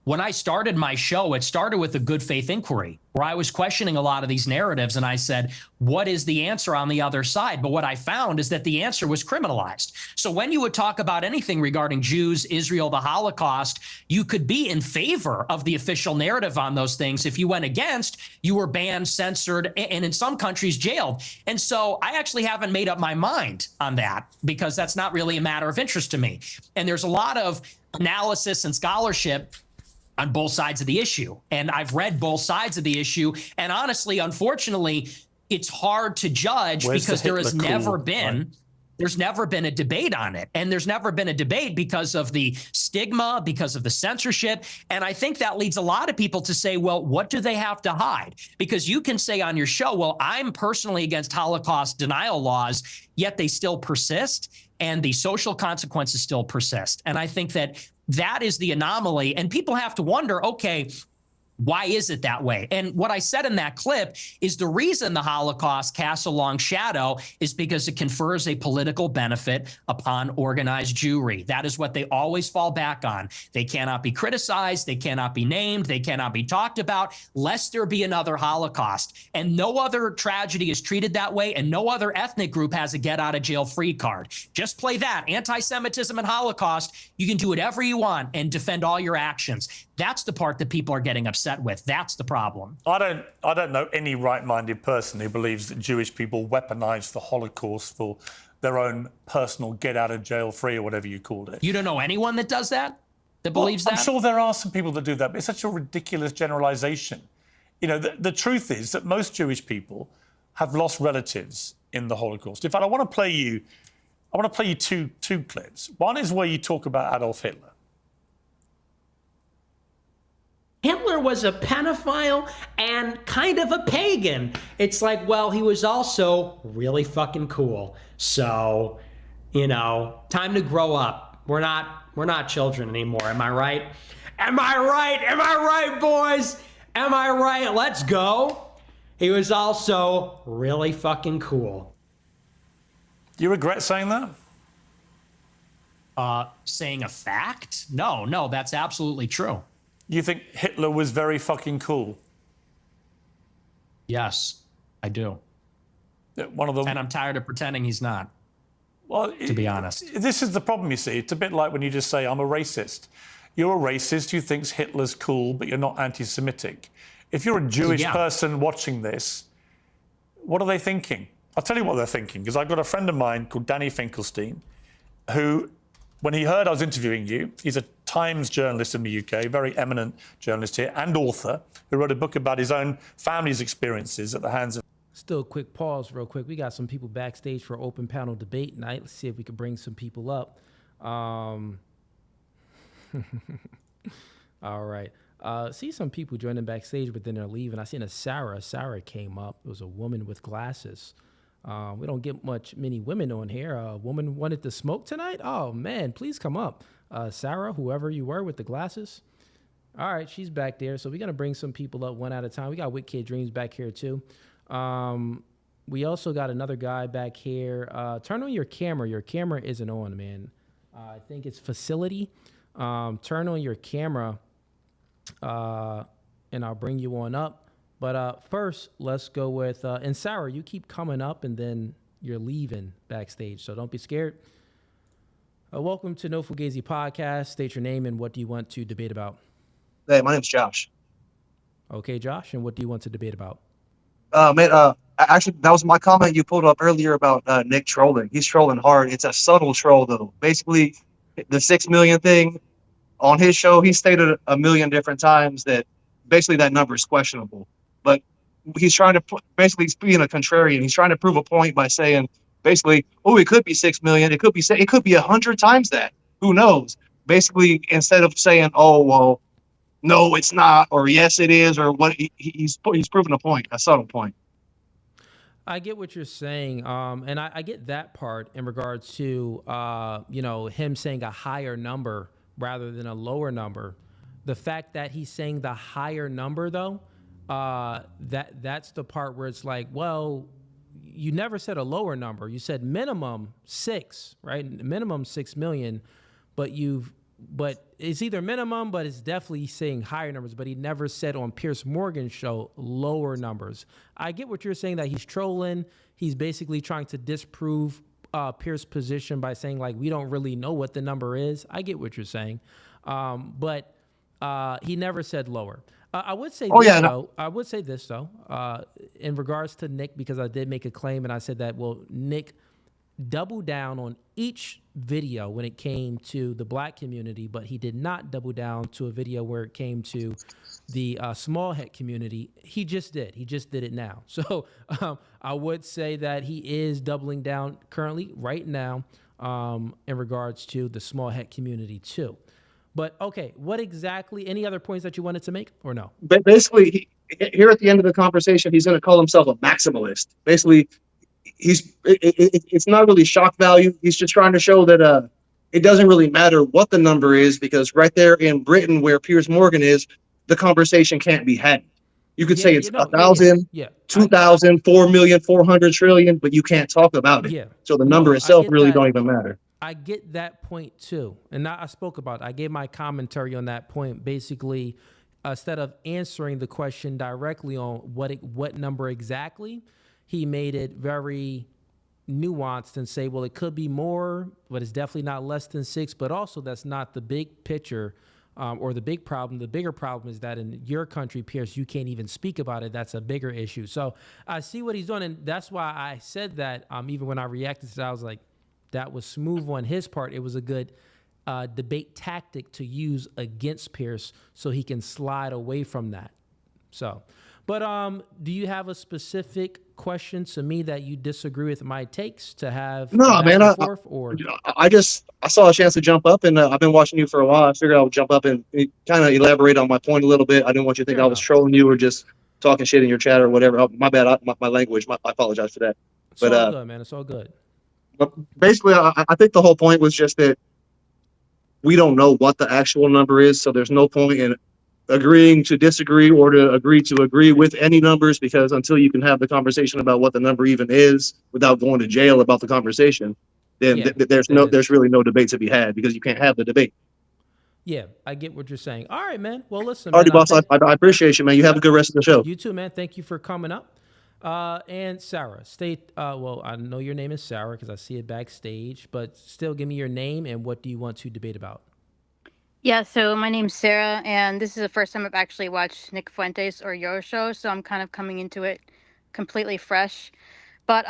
When I started my show, it started with a good faith inquiry where I was questioning a lot of these narratives. And I said, what is the answer on the other side? But what I found is that the answer was criminalized. So when you would talk about anything regarding Jews, Israel, the Holocaust, you could be in favor of the official narrative on those things. If you went against, you were banned, censored, and in some countries jailed. And so I actually haven't made up my mind on that, because that's not really a matter of interest to me. And there's a lot of analysis and scholarship on both sides of the issue. And I've read both sides of the issue. And honestly, unfortunately, it's hard to judge because there has never been there's never been a debate on it. And there's never been a debate because of the stigma, because of the censorship. And I think that leads a lot of people to say, well, what do they have to hide? Because you can say on your show, well, I'm personally against Holocaust denial laws, yet they still persist and the social consequences still persist. And I think that is the anomaly. And people have to wonder, okay, why is it that way? And what I said in that clip is the reason the Holocaust casts a long shadow is because it confers a political benefit upon organized Jewry. That is what they always fall back on. They cannot be criticized. They cannot be named. They cannot be talked about lest there be another Holocaust. And no other tragedy is treated that way. And no other ethnic group has a get out of jail free card. Just play that. Anti-Semitism and Holocaust. You can do whatever you want and defend all your actions. That's the part that people are getting upset with. That's the problem.
I don't know any right-minded person who believes that Jewish people weaponized the Holocaust for their own personal get out of jail free or whatever you called it.
You don't know anyone that does that? That believes that?
I'm sure there are some people that do that, but it's such a ridiculous generalization. You know, the truth is that most Jewish people have lost relatives in the Holocaust. In fact, I want to play you two clips. One is where you talk about Adolf Hitler.
Hitler was a pedophile and kind of a pagan. It's like, well, he was also really fucking cool. So, you know, time to grow up. We're not children anymore. Am I right? Am I right? Am I right, boys? Am I right? Let's go. He was also really fucking cool.
Do you regret saying that?
Saying a fact? No, that's absolutely true.
You think Hitler was very fucking cool?
Yes, I do.
One of them.
And I'm tired of pretending he's not.
Well,
to be honest,
this is the problem. You see, it's a bit like when you just say, "I'm a racist." You're a racist who thinks Hitler's cool, but you're not anti-Semitic. If you're a Jewish person watching this, what are they thinking? I'll tell you what they're thinking, because I've got a friend of mine called Danny Finkelstein, who, when he heard I was interviewing you, he's a Times journalist in the UK, very eminent journalist here, and author, who wrote a book about his own family's experiences at the hands of...
Still a quick pause real quick. We got some people backstage for open panel debate night. Let's see if we can bring some people up. All right. See some people joining backstage, but then they're leaving. I seen a Sarah. Sarah came up. It was a woman with glasses. We don't get many women on here. A woman wanted to smoke tonight? Oh, man, please come up. Sarah, whoever you were with the glasses. All right, she's back there. So we're going to bring some people up one at a time. We got Wick Kid Dreams back here, too. We also got another guy back here. Turn on your camera. Your camera isn't on, man. I think it's facility. Turn on your camera, and I'll bring you on up. But first, let's go with, and Sarah, you keep coming up and then you're leaving backstage, so don't be scared. Welcome to No Fugazi Podcast. State your name and what do you want to debate about?
Hey, my name's Josh.
Okay, Josh, and what do you want to debate about?
Actually, that was my comment you pulled up earlier about Nick trolling. He's trolling hard. It's a subtle troll, though. Basically, the 6 million thing on his show, he stated a million different times that basically that number is questionable. But he's trying to basically being a contrarian. He's trying to prove a point by saying basically, oh, it could be 6 million. It could be 100 times that. Who knows? Basically, instead of saying, oh, well, no, it's not, or yes, it is, or what, he's proven a point, a subtle point.
I get what you're saying, and I get that part in regards to him saying a higher number rather than a lower number. The fact that he's saying the higher number, though, that's the part where it's like, well, you never said a lower number. You said minimum 6, right? Minimum 6 million, but it's either minimum, but it's definitely saying higher numbers. But he never said on Piers Morgan's show lower numbers. I get what you're saying, that he's trolling. He's basically trying to disprove Piers' position by saying, like, we don't really know what the number is. I get what you're saying, but he never said lower. I would say I would say this though, in regards to Nick, because I did make a claim and I said that, well, Nick doubled down on each video when it came to the black community, but he did not double down to a video where it came to the small head community. He just did it now. So I would say that he is doubling down currently right now in regards to the small head community too. But okay, what exactly, any other points that you wanted to make or no?
But basically, here at the end of the conversation, he's going to call himself a maximalist. Basically, it's not really shock value. He's just trying to show that it doesn't really matter what the number is, because right there in Britain, where Piers Morgan is, the conversation can't be had. You could say it's 1,000, 2,000, 4 million, 400 trillion, but you can't talk about it.
Yeah.
So the number itself really don't even matter.
I get that point too. And I spoke about it. I gave my commentary on that point. Basically, instead of answering the question directly on what number exactly, he made it very nuanced and say, well, it could be more, but it's definitely not less than 6. But also, that's not the big picture or the big problem. The bigger problem is that in your country, Piers, you can't even speak about it. That's a bigger issue. So I see what he's doing. And that's why I said that even when I reacted to that, I was like, that was smooth on his part. It was a good debate tactic to use against Piers so he can slide away from that. So, but do you have a specific question to me that you disagree with my takes to have?
No, man. I saw a chance to jump up, and I've been watching you for a while. I figured I would jump up and kind of elaborate on my point a little bit. I didn't want you to think I was trolling you or just talking shit in your chat or whatever. Oh, my bad. My language. I apologize for that.
It's all good, man. It's all good.
But basically, I think the whole point was just that we don't know what the actual number is, so there's no point in agreeing to disagree or to agree with any numbers, because until you can have the conversation about what the number even is without going to jail about the conversation, then there's really no debate to be had, because you can't have the debate.
Yeah, I get what you're saying. All right, man. Well, listen,
Alrighty, boss. I appreciate you, man. You have a good rest of the show.
You too, man. Thank you for coming up. And Sarah, well, I know your name is Sarah because I see it backstage, but still give me your name and what do you want to debate about?
Yeah, so my name's Sarah, and this is the first time I've actually watched Nick Fuentes or your show, so I'm kind of coming into it completely fresh. But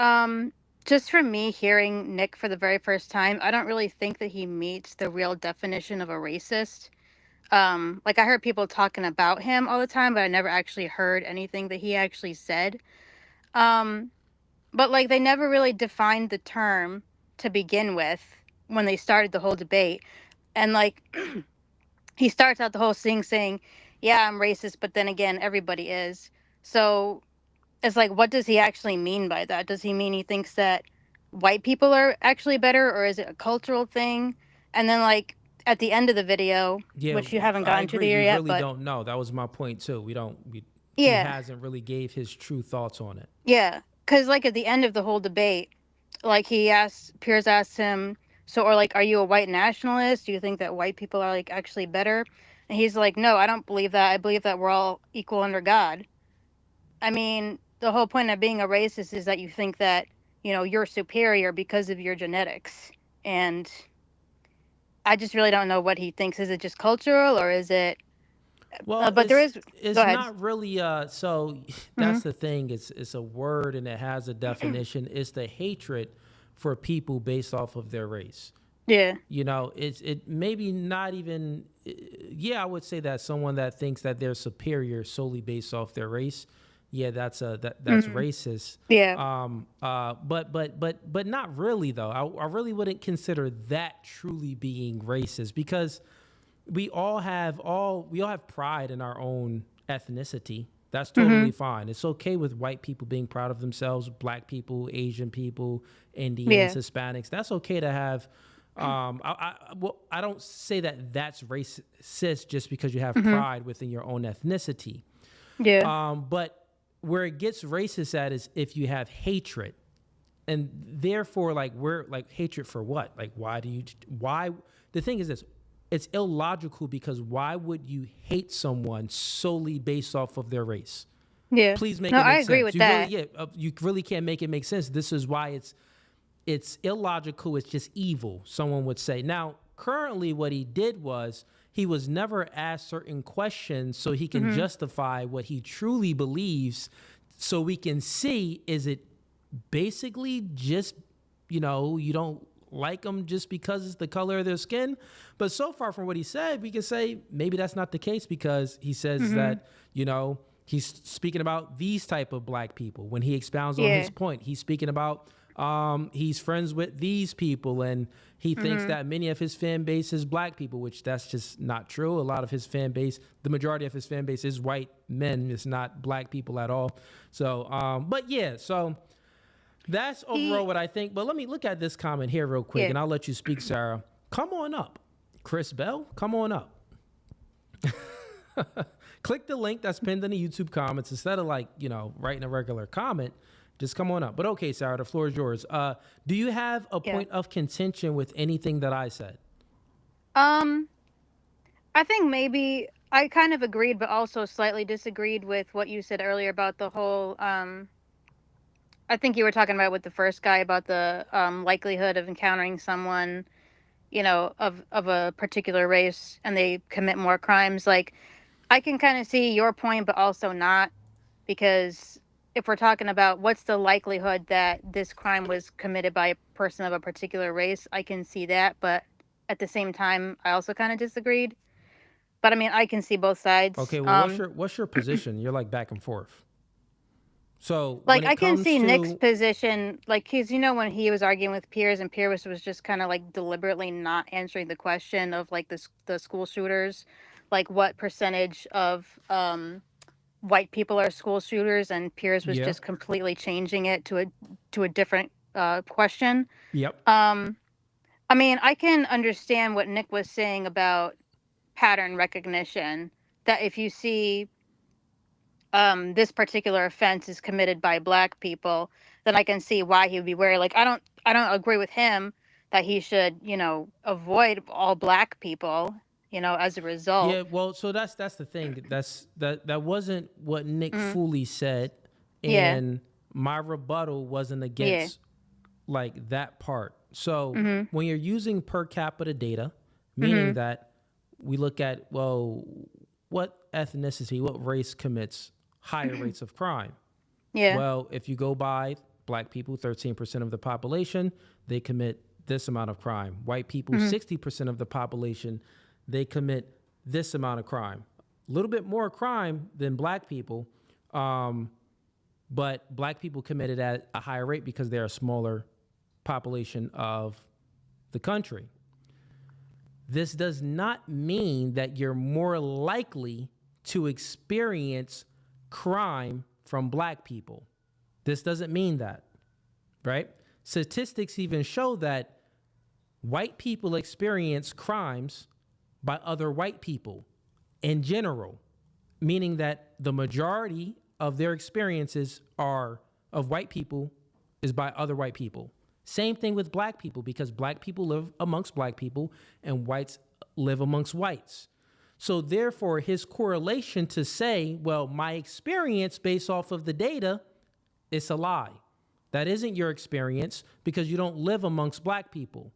just from me hearing Nick for the very first time, I don't really think that he meets the real definition of a racist. Like, I heard people talking about him all the time, but I never actually heard anything that he actually said. But like, they never really defined the term to begin with when they started the whole debate. And like, he starts out the whole thing saying, yeah, I'm racist, but then again, everybody is. So it's like, what does he actually mean by that? Does he mean he thinks that white people are actually better, or is it a cultural thing? And then like at the end of the video, which you haven't gotten to there yet,
but don't know. That was my point too. He hasn't really gave his true thoughts on it.
Yeah, because like at the end of the whole debate, like Piers asked him, so, or like, are you a white nationalist? Do you think that white people are like actually better? And he's like, no, I don't believe that. I believe that we're all equal under God. I mean, the whole point of being a racist is that you think that, you know, you're superior because of your genetics. And I just really don't know what he thinks. Is it just cultural, or is it?
Well,
but
it's not really. So that's the thing. It's a word and it has a definition. It's the hatred for people based off of their race.
Yeah.
You know, it maybe not even. Yeah, I would say that someone that thinks that they're superior solely based off their race. Yeah, that's racist.
Yeah.
But not really though. I really wouldn't consider that truly being racist, because we all have pride in our own ethnicity. That's totally fine. It's okay with white people being proud of themselves, black people, Asian people, Indians, Hispanics. That's okay to have. I don't say that that's racist just because you have pride within your own ethnicity.
Yeah.
But where it gets racist at is if you have hatred, and therefore, like, we're like, hatred for what? Like, why? The thing is this. It's illogical, because why would you hate someone solely based off of their race?
Yeah.
Please make it make sense.
I agree with that.
You really can't make it make sense. This is why it's illogical. It's just evil, someone would say. Now, currently what he did was he was never asked certain questions so he can justify what he truly believes, so we can see, is it basically just, you don't like them just because it's the color of their skin. But so far from what he said, we can say maybe that's not the case, because he says that, he's speaking about these type of black people. When he expounds on his point, he's speaking about he's friends with these people, and he thinks that many of his fan base is black people, which that's just not true. A lot of his fan base, the majority of his fan base is white men. It's not black people at all. So, so that's overall what I think. But let me look at this comment here real quick, and I'll let you speak, Sarah. Come on up. Chris Bell, come on up. Click the link that's pinned in the YouTube comments. Instead of writing a regular comment, just come on up. But okay, Sarah, the floor is yours. Do you have a point of contention with anything that I said?
I think maybe I kind of agreed, but also slightly disagreed with what you said earlier about the whole, I think you were talking about with the first guy about the likelihood of encountering someone, of a particular race, and they commit more crimes. Like, I can kind of see your point, but also not, because if we're talking about what's the likelihood that this crime was committed by a person of a particular race, I can see that. But at the same time, I also kind of disagreed. But I mean, I can see both sides.
Okay, well, what's your position? You're like back and forth. So
like, I can see Nick's position, like, because when he was arguing with Piers, and Piers was just kind of like deliberately not answering the question of like the school shooters, like what percentage of white people are school shooters, and Piers was just completely changing it to a different question.
Yep.
I mean, I can understand what Nick was saying about pattern recognition, that if you see this particular offense is committed by black people, then I can see why he would be wary. Like, I don't agree with him that he should, avoid all black people, as a result.
Yeah, well, so that's the thing. That wasn't what Nick fully said, and my rebuttal wasn't against like that part. So when you're using per capita data, meaning that we look at, well, what ethnicity, what race commits higher rates of crime?
Yeah.
Well, if you go by black people, 13% of the population, they commit this amount of crime. White people, 60% of the population, they commit this amount of crime. A little bit more crime than black people, but black people committed at a higher rate because they're a smaller population of the country. This does not mean that you're more likely to experience crime from black people. This doesn't mean that, right? Statistics even show that white people experience crimes by other white people in general, meaning that the majority of their experiences of white people is by other white people. Same thing with black people, because black people live amongst black people and whites live amongst whites. So therefore, his correlation to say, well, my experience based off of the data, it's a lie. That isn't your experience, because you don't live amongst black people.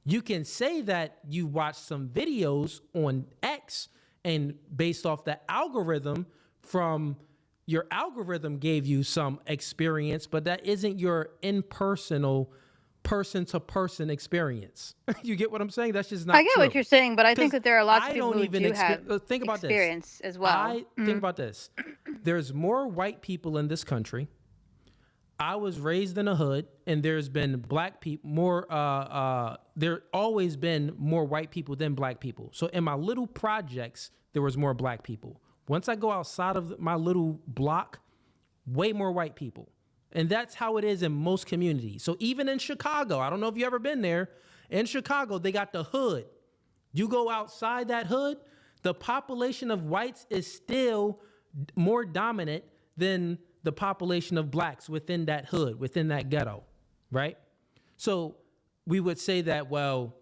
You can say that you watched some videos on X, and based off the algorithm, from your algorithm gave you some experience, but that isn't your impersonal person-to-person experience. You get what I'm saying? That's just not true.
I get what you're saying, but I think that there are lots of people who do have
think about
experience as well.
Think about this. There's more white people in this country. I was raised in a hood, and there's been black people there always been more white people than black people. So in my little projects, there was more black people. Once I go outside of my little block, way more white people. And that's how it is in most communities. So even in Chicago, I don't know if you've ever been there. In Chicago, they got the hood. You go outside that hood, the population of whites is still more dominant than the population of blacks within that hood, within that ghetto, right? So we would say that, well,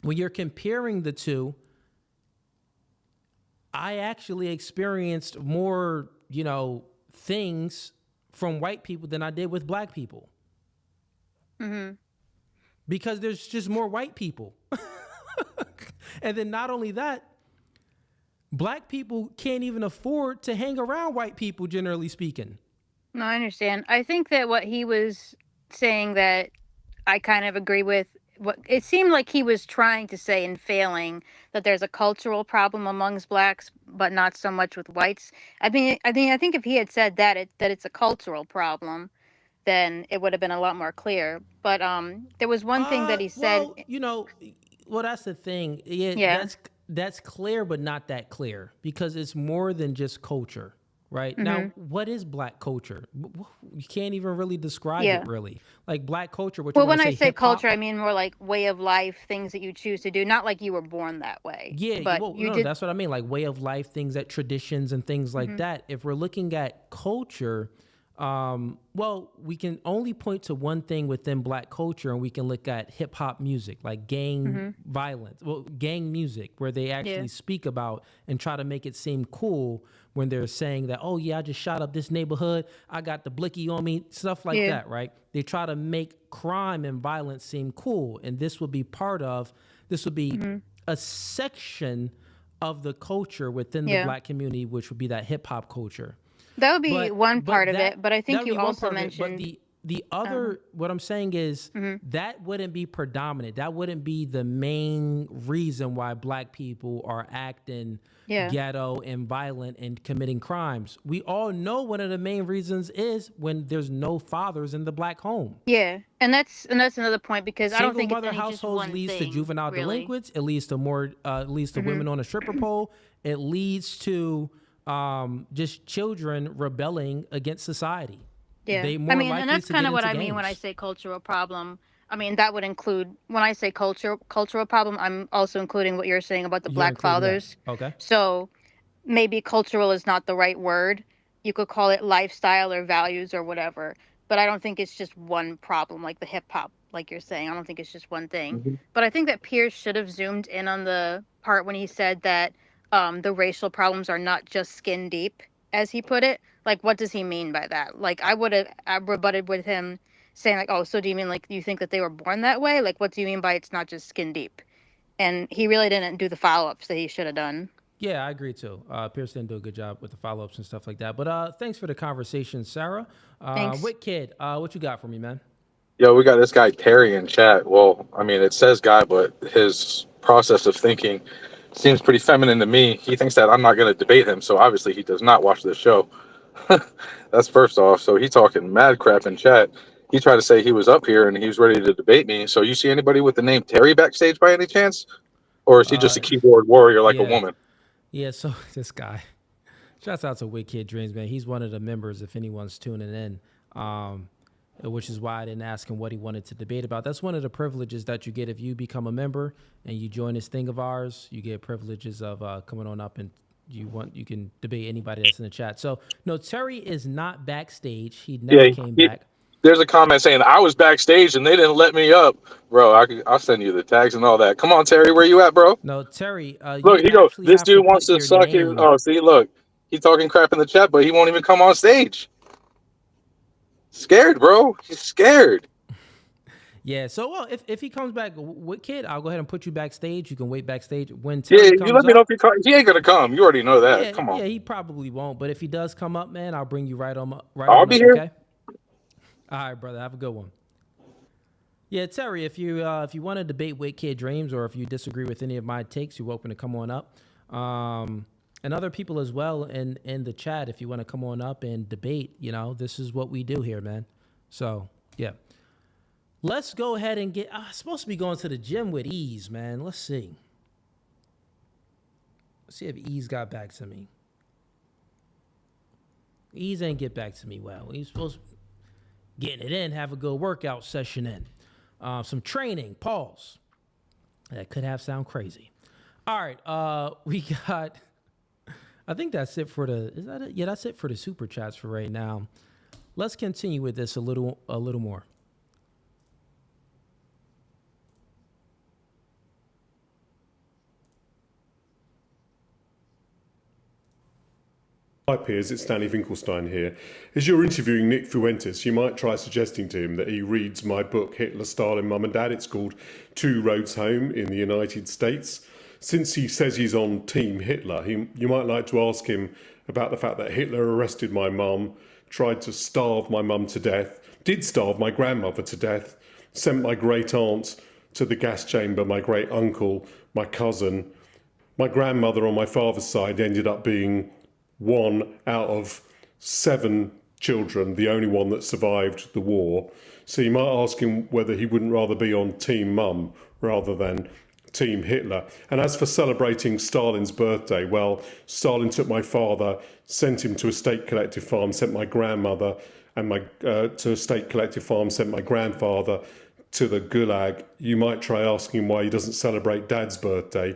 when you're comparing the two, I actually experienced more, things from white people than I did with black people. Because there's just more white people. And then not only that, black people can't even afford to hang around white people, generally speaking.
No, I understand. I think that what he was saying, that I kind of agree with what it seemed like he was trying to say and failing, that there's a cultural problem amongst blacks, but not so much with whites. I think if he had said that that it's a cultural problem, then it would have been a lot more clear. But there was one thing that he said.
Well, well, that's the thing. Yeah,
Yeah.
that's clear, but not that clear because it's more than just culture, right? Now,
Mm-hmm.
what is black culture? You can't even really describe
Yeah.
it, really. Like black culture. What you
Well,
want
when
to
I
say?
say
Hip hop?
culture, I mean more like way of life, things that you choose to do, not like you were born that way.
Yeah,
But
well,
you
no,
did.
that's what I mean. Like way of life, things that traditions and things like
Mhm.
that. If we're looking at culture, well, we can only point to one thing within black culture, and we can look at hip hop music, like gang
Mhm.
violence, well, gang music, where they
Yeah.
actually speak about and try to make it seem cool when they're saying that, oh yeah, I just shot up this neighborhood, I got the blicky on me, stuff like
Yeah.
that, right? They try to make crime and violence seem cool, and this would be this would be
Mhm.
a section of the culture within the
Yeah.
black community, which would be that hip hop culture.
That would be
But
one
but
part of
that
it. But I
that
think
would
you
be one
also
part of it. But
mentioned.
the
Uh,
other, what I'm saying is
mhm.
that wouldn't be predominant. That wouldn't be the main reason why black people are acting
Yeah.
ghetto and violent and committing crimes. We all know one of the main reasons is when there's no fathers in the black home.
Yeah. And that's another point because I don't
Single
think it's
mother
any just
households
one
leads to
thing,
juvenile
really.
delinquents. It leads to it leads to
Mhm.
women on a stripper pole. It leads to just children rebelling against society.
Yeah.
They
I
more
mean, and
likely
that's
to get
kind of what
into
I mean when I
gangs.
say cultural problem. I mean, that would include when I say cultural problem, I'm also including what you're saying about the
You're
black
including that,
fathers.
okay?
So, maybe cultural is not the right word. You could call it lifestyle or values or whatever. But I don't think it's just one problem like the hip hop, like you're saying. I don't think it's just one thing.
Mhm.
But I think that Piers should have zoomed in on the part when he said that the racial problems are not just skin deep, as he put it. Like, what does he mean by that? Like, I rebutted with him saying, like, oh, so do you mean like you think that they were born that way? Like, what do you mean by it's not just skin deep? And he really didn't do the follow ups that he should have done.
Yeah, I agree too. Pierce didn't do a good job with the follow ups and stuff like that. But thanks for the conversation, Sarah.
Thanks.
Wit Kid, what you got for me, man?
Yo, we got this guy Terry in chat. Well, I mean, it says guy, but his process of thinking seems pretty feminine to me. He thinks that I'm not going to debate him, so obviously he does not watch this show. That's first off. So he talking mad crap in chat. He tried to say he was up here and he was ready to debate me. So you see anybody with the name Terry backstage by any chance? Or is he just a
Uh,
keyboard warrior like a
yeah,
woman?
yeah. So this guy, shouts out to Wit Kid Dreams, man. He's one of the members. If anyone's tuning in, which is why I didn't ask him what he wanted to debate about. That's one of the privileges that you get if you become a member and you join this thing of ours. You get privileges of coming on up and you can debate anybody that's in the chat. So no, Terry is not backstage. He never
Yeah,
came back.
there's a comment saying I was backstage and they didn't let me up. Bro, I'll send you the tags and all that. Come on, Terry, where you at, bro?
No, Terry,
Look,
you
he goes,
actually
this
have to
dude wants
put
to
your
suck his.
name.
Oh, see, look, he's talking crap in the chat, but he won't even come on stage. Scared, bro. He's scared.
Yeah, so well, if he comes back with Kid, I'll go ahead and put you backstage. You can wait backstage when
Yeah,
Terry
you
comes
let me know if
up.
he come. He ain't gonna come. You already know that.
Yeah,
Come on.
yeah, he probably won't. But if he does come up, man, I'll bring you right
I'll
on
be
up.
here.
Okay. All right, brother. Have a good one. Yeah, Terry, if you want to debate with Kid Dreams or if you disagree with any of my takes, you're welcome to come on up. And other people as well in the chat, if you want to come on up and debate, this is what we do here, man. So yeah. Let's go ahead and get. I'm supposed to be going to the gym with Ease, man. Let's see. Let's see if Ease got back to me. Ease ain't get back to me well. He's supposed to be getting it in, have a good workout session in. Some training, pause. That could have sound crazy. All right, we got. I think that's it for the. Is that it? Yeah, that's it for the super chats for right now. Let's continue with this a little more.
Hi Piers, it's Stanley Finkelstein here. As you're interviewing Nick Fuentes, you might try suggesting to him that he reads my book Hitler, Stalin, Mum and Dad. It's called Two Roads Home in the United States. Since he says he's on Team Hitler, you might like to ask him about the fact that Hitler arrested my mum, tried to starve my mum to death, did starve my grandmother to death, sent my great aunt to the gas chamber, my great uncle, my cousin. My grandmother on my father's side ended up being one out of 7 children, the only one that survived the war. So you might ask him whether he wouldn't rather be on Team Mum rather than Team Hitler. And as for celebrating Stalin's birthday, well, Stalin took my father, sent him to a state collective farm, sent my grandmother and to a state collective farm, sent my grandfather to the Gulag. You might try asking him why he doesn't celebrate Dad's birthday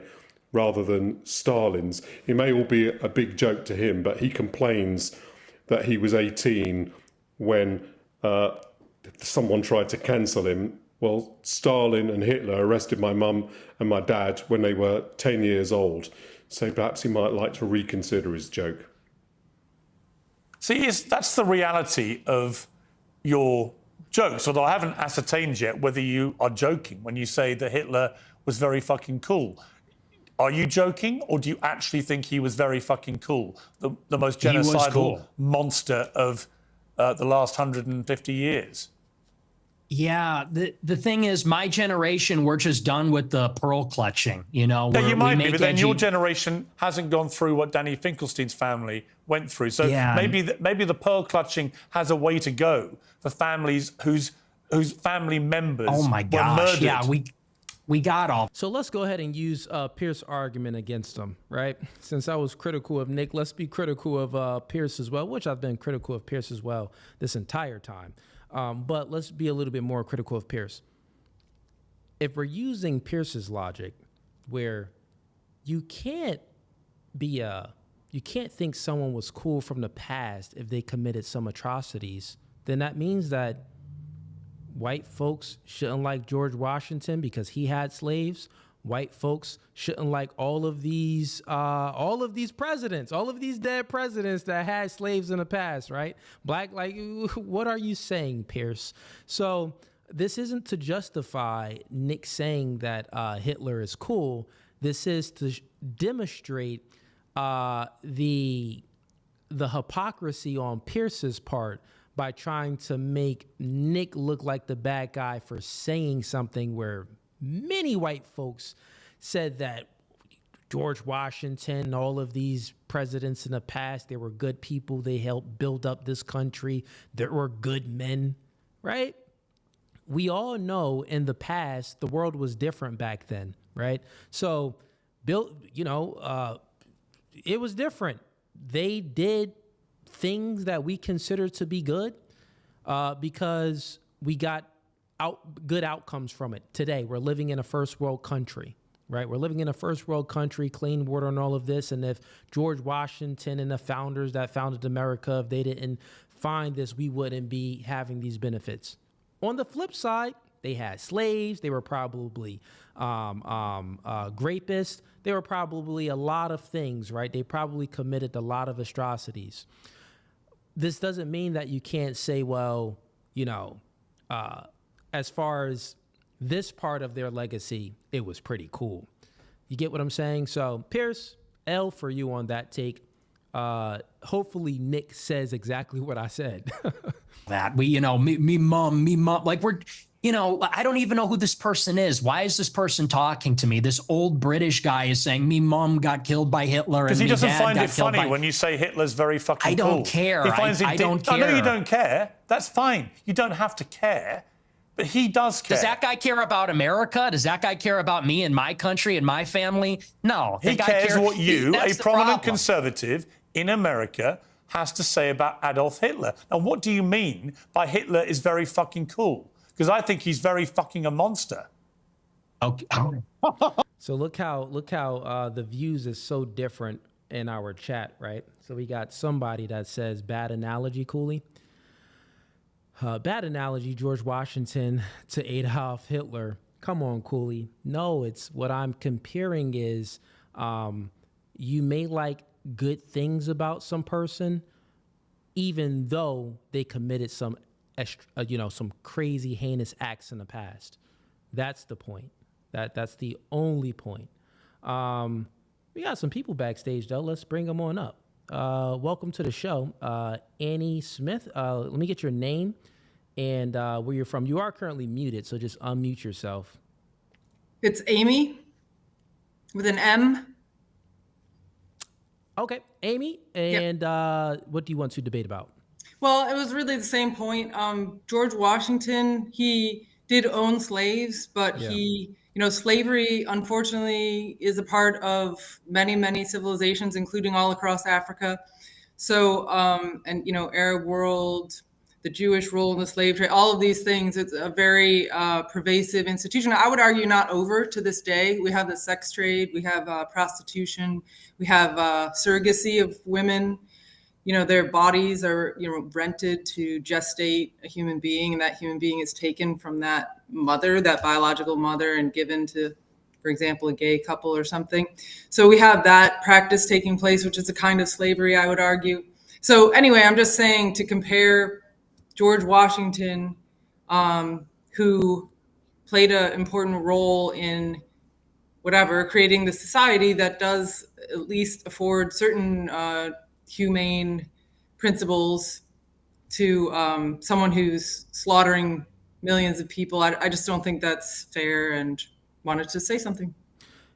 rather than Stalin's. It may all be a big joke to him, but he complains that he was 18 when someone tried to cancel him. Well, Stalin and Hitler arrested my mum and my dad when they were 10 years old. So perhaps he might like to reconsider his joke.
See, that's the reality of your jokes, although I haven't ascertained yet whether you are joking when you say that Hitler was very fucking cool. Are you joking, or do you actually think he was very fucking cool? The most genocidal monster of the last 150 years?
Yeah, the thing is, my generation, we're just done with the pearl clutching. You know,
yeah, you might be, but then your generation hasn't gone through what Danny Finkelstein's family went through. So maybe the pearl clutching has a way to go for families whose family members were murdered.
Yeah, we got all.
So let's go ahead and use Piers' argument against him, right? Since I was critical of Nick, let's be critical of Piers as well, which I've been critical of Piers as well this entire time. But let's be a little bit more critical of Piers. If we're using Piers's logic, where you can't think someone was cool from the past if they committed some atrocities, then that means that white folks shouldn't like George Washington because he had slaves. White folks shouldn't like all of these presidents, all of these dead presidents that had slaves in the past, right? Black, like, what are you saying, Piers? So this isn't to justify Nick saying that Hitler is cool. This is to demonstrate the hypocrisy on Piers's part by trying to make Nick look like the bad guy for saying something where many white folks said that George Washington, all of these presidents in the past, they were good people. They helped build up this country. They were good men, right? We all know in the past, the world was different back then, right? So, it was different. They did things that we consider to be good because we got good outcomes from it. Today, we're living in a first world country, right? We're living in a first world country, clean water and all of this. And if George Washington and the founders that founded America, if they didn't find this, we wouldn't be having these benefits. On the flip side, they had slaves. They were probably rapists. They were probably a lot of things, right? They probably committed a lot of atrocities. This doesn't mean that you can't say, well, as far as this part of their legacy, it was pretty cool. You get what I'm saying? So, Piers, L for you on that take. Hopefully Nick says exactly what I said.
That me mom, like I don't even know who this person is. Why is this person talking to me? This old British guy is saying me mom got killed by Hitler.
Because he doesn't find it funny when you say Hitler's very fucking cool.
I don't care. I don't care.
I know you don't care. That's fine. You don't have to care. But he does care.
Does that guy care about America? Does that guy care about me and my country and my family? No.
He cares what you, a prominent conservative in America, has to say about Adolf Hitler. Now, what do you mean by Hitler is very fucking cool? Because I think he's very fucking a monster.
Okay.
So look how the views is so different in our chat, right? So we got somebody that says bad analogy, Cooley. Bad analogy, George Washington to Adolf Hitler. Come on, Cooley. No, it's what I'm comparing is you may like good things about some person, even though they committed some crazy heinous acts in the past. That's the point. That's the only point. We got some people backstage though. Let's bring them on up. Welcome to the show, Annie Smith. Let me get your name and where you're from. You are currently muted, so just unmute yourself.
It's Amy with an M.
Okay, Amy, and what do you want to debate about?
Well, it was really the same point. George Washington, he did own slaves, but he, slavery, unfortunately, is a part of many, many civilizations, including all across Africa. So, Arab world, the Jewish role in the slave trade, all of these things, it's a very pervasive institution. I would argue not over to this day. We have the sex trade, we have prostitution, we have surrogacy of women. Their bodies are, rented to gestate a human being, and that human being is taken from that mother, that biological mother, and given to, for example, a gay couple or something. So we have that practice taking place, which is a kind of slavery, I would argue. So anyway, I'm just saying to compare George Washington, who played an important role in creating the society that does at least afford certain humane principles to someone who's slaughtering millions of people. I just don't think that's fair, and wanted to say something.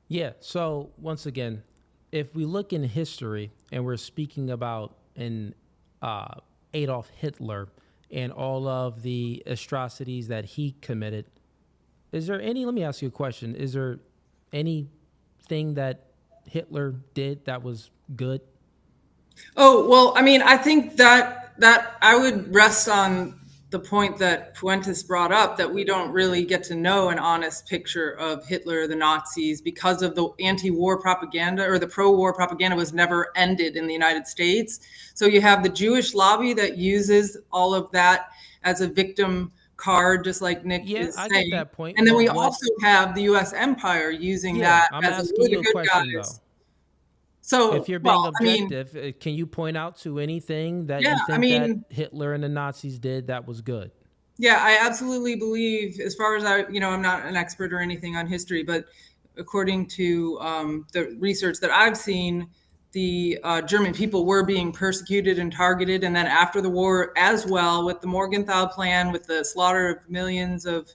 Yeah. So once again, if we look in history and we're speaking about Adolf Hitler and all of the atrocities that he committed, let me ask you a question. Is there anything that Hitler did that was good?
Oh, well, I think that I would rest on the point that Fuentes brought up, that we don't really get to know an honest picture of Hitler, the Nazis, because of the anti-war propaganda, or the pro-war propaganda was never ended in the United States. So you have the Jewish lobby that uses all of that as a victim card, just like Nick is saying.
I get that point.
And then we also have the U.S. empire using that as a really good guys. Though. So,
if you're being objective, can you point out to anything that you think that Hitler and the Nazis did that was good?
Yeah, I absolutely believe, as far as I'm not an expert or anything on history, but according to the research that I've seen, the German people were being persecuted and targeted. And then after the war as well, with the Morgenthau Plan, with the slaughter of millions of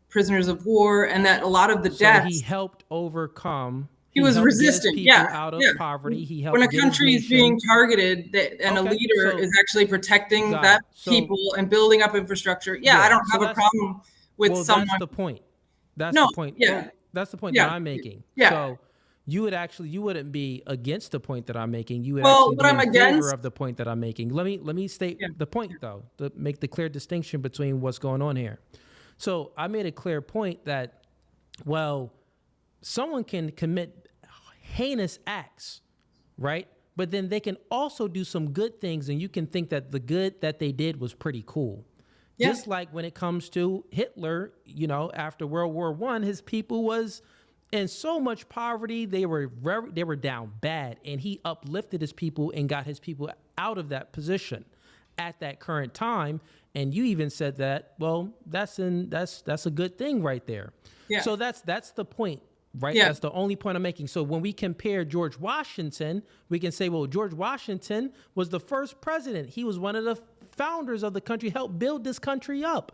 prisoners of war, and that a lot of the deaths.
He helped overcome.
He was resistant,
out of poverty. He helped.
When a country is being targeted, and a leader is actually protecting that people and building up infrastructure, I don't have a problem with someone.
That's the point. That's the point. Well, that's the point that I'm making.
Yeah.
So you wouldn't be against the point that I'm making. You would actually be in favor of the point that I'm making. Let me state the point though, to make the clear distinction between what's going on here. So I made a clear point that, someone can commit heinous acts, right? But then they can also do some good things, and you can think that the good that they did was pretty cool. Yeah. Just like when it comes to Hitler, after World War I, his people was in so much poverty, they were down bad, and he uplifted his people and got his people out of that position at that current time. And you even said that, that's a good thing right there. Yeah. So that's the point. Right. Yeah. That's the only point I'm making. So when we compare George Washington, we can say, George Washington was the first president. He was one of the founders of the country, helped build this country up.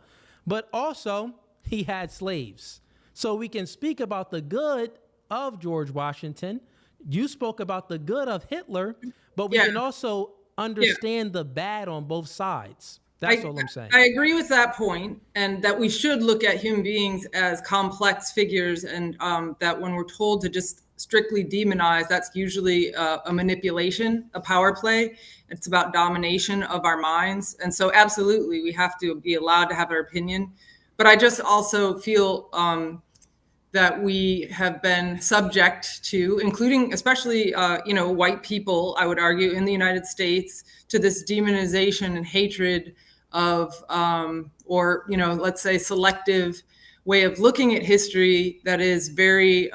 But also he had slaves. So we can speak about the good of George Washington. You spoke about the good of Hitler, but we can also understand the bad on both sides. That's all I'm saying.
I agree with that point, and that we should look at human beings as complex figures, and that when we're told to just strictly demonize, that's usually a manipulation, a power play. It's about domination of our minds. And so absolutely, we have to be allowed to have our opinion. But I just also feel that we have been subject to, including especially, white people, I would argue, in the United States, to this demonization and hatred of, let's say, selective way of looking at history that is very,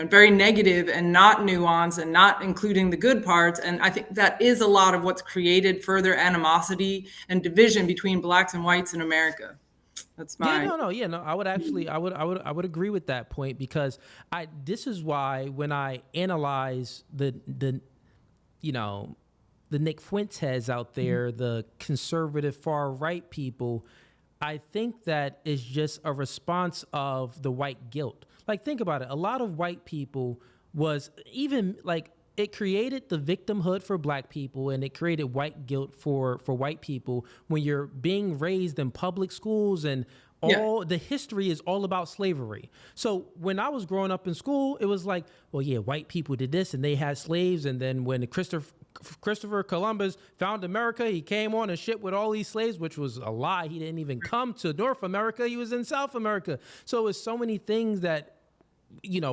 very negative and not nuanced and not including the good parts. And I think that is a lot of what's created further animosity and division between blacks and whites in America. That's my
I would actually I would agree with that point, because this is why when I analyze the the Nick Fuentes out there, the conservative far right people, I think that is just a response of the white guilt. Like, think about it. A lot of white people was even like, it created the victimhood for black people, and it created white guilt for white people when you're being raised in public schools, and all the history is all about slavery. So when I was growing up in school, it was like, well, yeah, white people did this and they had slaves. And then when Christopher Columbus found America, he came on a ship with all these slaves, which was a lie. He didn't even come to North America. He was in South America. So it was so many things that,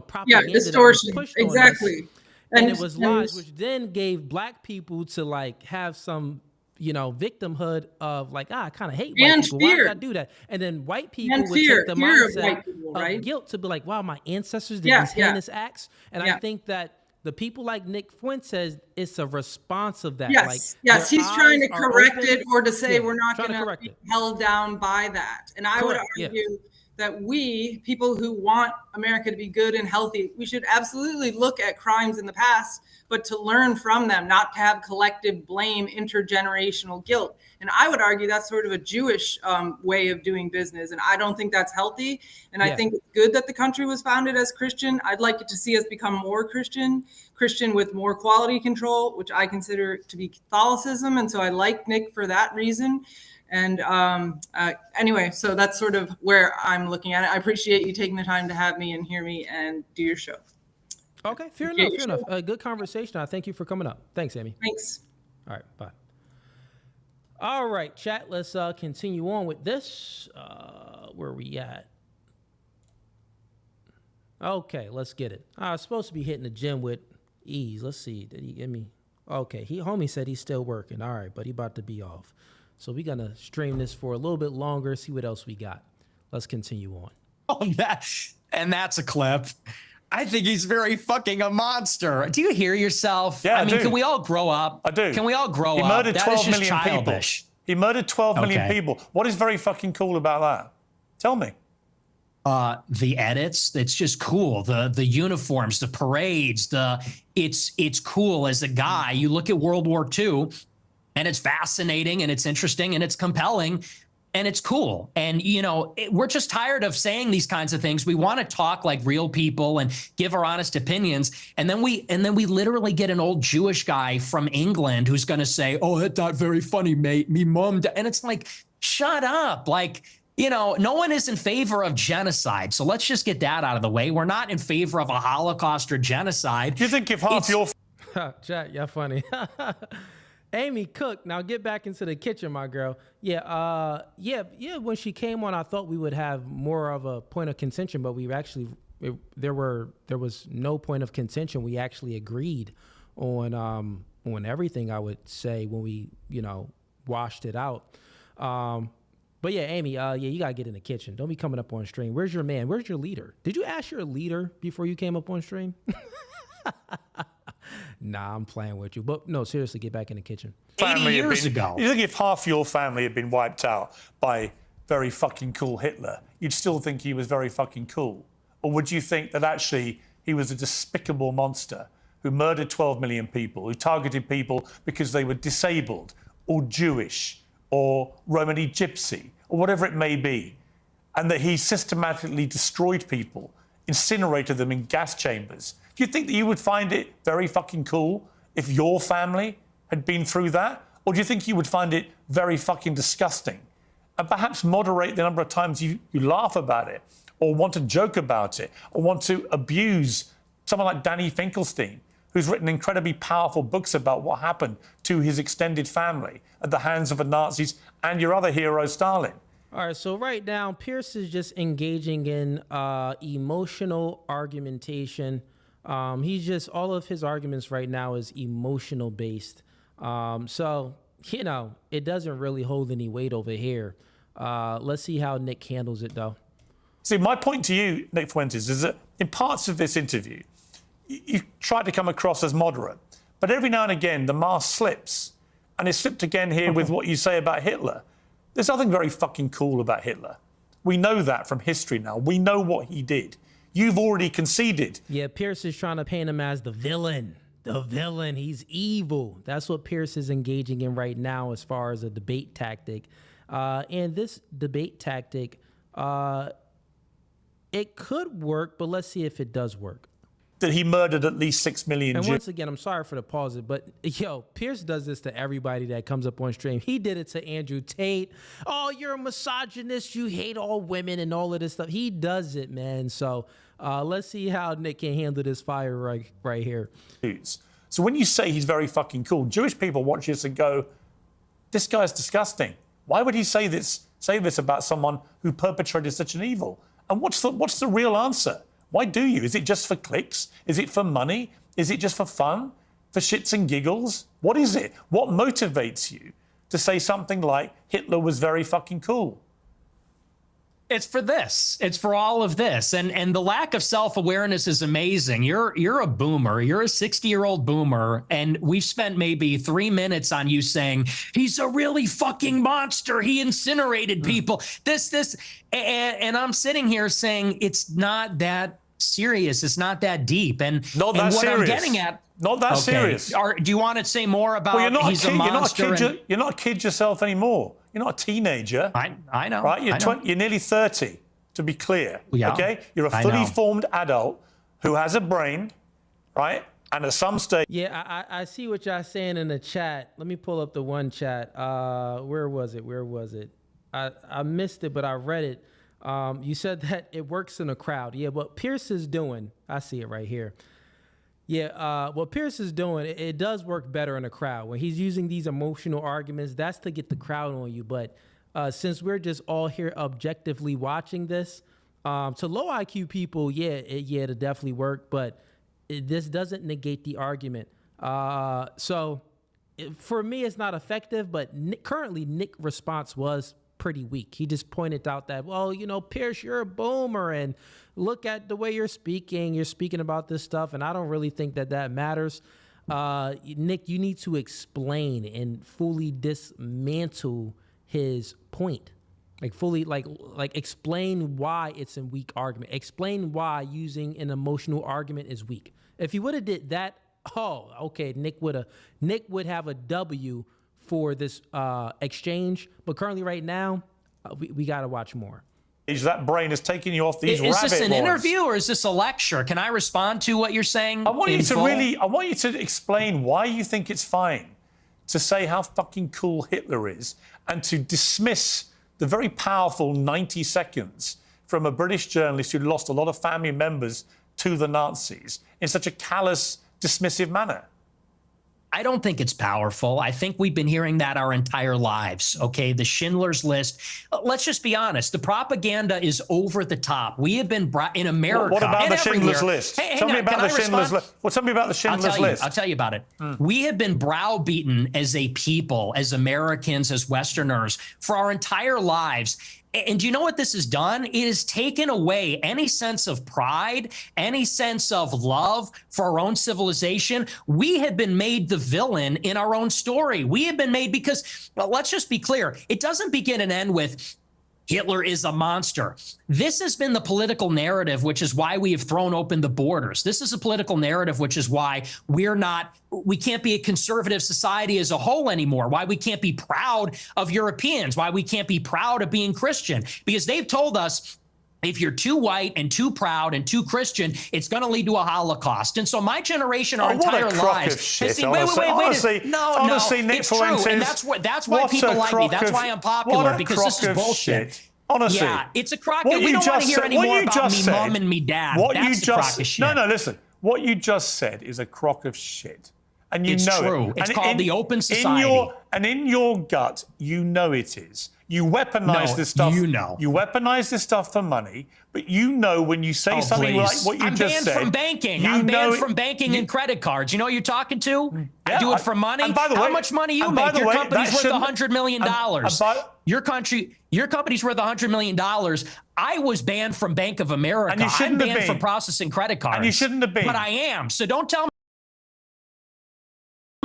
propaganda
distortion.
that was pushed
Exactly.
on us. And it was lies, which then gave black people to like have some, victimhood of like, I kind of hate white
And
people.
fear.
Why did I do that? And then white people
And
would
fear.
take the
Fear of
mindset
white people, right?
of guilt to be like, wow, my ancestors did
Yeah,
these heinous acts. And
Yeah.
I think that the people like Nick Fuentes, it's a response of that.
Yes,
Like,
yes,
their
he's trying to
eyes are
correct
open.
it or to say
Yeah,
we're not
trying
going
to
to
correct
be
it.
held down by that. And I would
Correct, yeah.
argue that we, people who want America to be good and healthy, we should absolutely look at crimes in the past, but to learn from them, not to have collective blame, intergenerational guilt. And I would argue that's sort of a Jewish way of doing business. And I don't think that's healthy. And I think it's good that the country was founded as Christian. I'd like to see us become more Christian with more quality control, which I consider to be Catholicism. And so I like Nick for that reason. And anyway, so that's sort of where I'm looking at it. I appreciate you taking the time to have me and hear me and do your show.
Okay, fair enough. Good conversation. I thank you for coming up. Thanks, Amy.
Thanks.
All right, bye. All right, chat. Let's continue on with this. Where are we at? Okay, let's get it. I was supposed to be hitting the gym with ease. Let's see. Did he give me? Okay, homie said he's still working. All right, but he about to be off. So we're gonna stream this for a little bit longer. See what else we got. Let's continue on.
Oh, that's a clip. I think he's very fucking a monster. Do you hear yourself?
Yeah,
I mean,
do.
can we all grow up?
I do.
Can we all grow
He
up?
murdered
That
12
is just
million
childish.
people. He murdered 12 million
Okay.
people. What is very fucking cool about that? Tell me.
The edits, it's just cool. The uniforms, the parades, it's cool as a guy. You look at World War II, and it's fascinating and it's interesting and it's compelling and it's cool. And, we're just tired of saying these kinds of things. We want to talk like real people and give our honest opinions. And then we literally get an old Jewish guy from England who's going to say, oh, that's not very funny, mate. Me mom. And it's like, shut up. Like, no one is in favor of genocide. So let's just get that out of the way. We're not in favor of a Holocaust or genocide.
Do you think if half your...
Chat, yeah, funny. Amy Cook, now get back into the kitchen, my girl. Yeah, when she came on, I thought we would have more of a point of contention, but we actually, there was no point of contention. We actually agreed on everything, I would say, when we, washed it out. But yeah, Amy, you gotta get in the kitchen. Don't be coming up on stream. Where's your man? Where's your leader? Did you ask your leader before you came up on stream? Nah, I'm playing with you. But no, seriously, get back in the kitchen.
80 years ago.
You think if half your family had been wiped out by very fucking cool Hitler, you'd still think he was very fucking cool? Or would you think that actually he was a despicable monster who murdered 12 million people, who targeted people because they were disabled or Jewish or Romani Gypsy or whatever it may be, and that he systematically destroyed people, incinerated them in gas chambers? Do you think that you would find it very fucking cool if your family had been through that? Or do you think you would find it very fucking disgusting? And perhaps moderate the number of times you laugh about it, or want to joke about it, or want to abuse someone like Danny Finkelstein, who's written incredibly powerful books about what happened to his extended family at the hands of the Nazis and your other hero, Stalin.
All right, so right now, Piers is just engaging in emotional argumentation. He's just, all of his arguments right now is emotional based. So, it doesn't really hold any weight over here. Let's see how Nick handles it, though.
See, my point to you, Nick Fuentes, is that in parts of this interview, you try to come across as moderate, but every now and again, the mask slips. And it slipped again here with what you say about Hitler. There's nothing very fucking cool about Hitler. We know that from history now. We know what he did. You've already conceded.
Yeah, Piers is trying to paint him as the villain. the villain. He's evil. That's what Piers is engaging in right now as far as a debate tactic. And this debate tactic, it could work, but let's see if it does work.
That he murdered at least 6 million
And
Jews.
once again, I'm sorry for the pause, but yo, Piers does this to everybody that comes up on stream. He did it to Andrew Tate. Oh, you're a misogynist. You hate all women and all of this stuff. He does it, man. So let's see how Nick can handle this fire right here.
So when you say he's very fucking cool, Jewish people watch this and go, this guy's disgusting. Why would he say this about someone who perpetrated such an evil? And what's the real answer? Why do you? Is it just for clicks? Is it for money? Is it just for fun? For shits and giggles? What is it? What motivates you to say something like Hitler was very fucking cool?
It's for this. It's for all of this. And the lack of self-awareness is amazing. You're a boomer. You're a 60-year-old boomer. And we've spent maybe 3 minutes on you saying, he's a really fucking monster. He incinerated people. And I'm sitting here saying it's not that serious. It's not that deep. And
not that
what
serious.
I'm getting at.
Not that serious.
Do you want to say more about he's a monster?
You're not a kid yourself anymore. You're not a teenager.
I know.
Right? You're nearly 30, to be clear.
Yeah,
okay? You're a fully formed adult who has a brain, right? And at some stage...
Yeah, I see what y'all saying in the chat. Let me pull up the one chat. Where was it? I missed it, but I read it. You said that it works in a crowd. Yeah, what Piers is doing, I see it right here. Yeah, what Piers is doing, it does work better in a crowd. When he's using these emotional arguments, that's to get the crowd on you. But since we're just all here objectively watching this, to low IQ people, it'll definitely work. But this doesn't negate the argument. So for me, it's not effective. But currently, Nick's response was pretty weak. He just pointed out that, well, Piers, you're a boomer, and look at the way you're speaking. You're speaking about this stuff, and I don't really think that matters. Nick, you need to explain and fully dismantle his point. Fully explain why it's a weak argument. Explain why using an emotional argument is weak. If he would have did that, okay, Nick would have a W for this exchange. But currently right now, we got to watch more.
That brain is taking you off these rabbit
warrens. Is this an interview or is this a lecture? Can I respond to what you're saying?
I want you to explain why you think it's fine to say how fucking cool Hitler is and to dismiss the very powerful 90 seconds from a British journalist who lost a lot of family members to the Nazis in such a callous, dismissive manner.
I don't think it's powerful. I think we've been hearing that our entire lives. Okay, the Schindler's List. Let's just be honest. The propaganda is over the top. We have been in America.
What about
and
the Schindler's List? Tell me about the Schindler's List. Well, tell me about the Schindler's List.
I'll tell you about it. We have been browbeaten as a people, as Americans, as Westerners, for our entire lives. And do you know what this has done? It has taken away any sense of pride, any sense of love for our own civilization. We have been made the villain in our own story. We have been made because, well, let's just be clear. It doesn't begin and end with Hitler is a monster. This has been the political narrative, which is why we have thrown open the borders. This is a political narrative, which is why we can't be a conservative society as a whole anymore, why we can't be proud of Europeans, why we can't be proud of being Christian, because they've told us if you're too white and too proud and too Christian, it's going to lead to a Holocaust. And so my generation, our entire lives,
has seen,
honestly,
Nick
it's true, and that's why people like me. That's why I'm popular, because this is bullshit.
Shit. Honestly,
yeah, it's a crock. We don't want to hear any more about me mom and me dad. That's the crock of shit.
No, listen. What you just said is a crock of shit. And you know
true. It's
and
called the open society.
In your gut, you know it is. You weaponize this stuff.
You know.
You weaponize this stuff for money, but you know when you say something like what you just said.
I'm banned from banking. I'm banned from banking and credit cards. You know who you're talking to? Yeah, I do it for money. And by the way, how much money you make? Your company's worth $100 million. Your company's worth $100 million. I was banned from Bank of America.
And you shouldn't
I'm banned from processing credit cards.
And you shouldn't have been.
But I am. So don't tell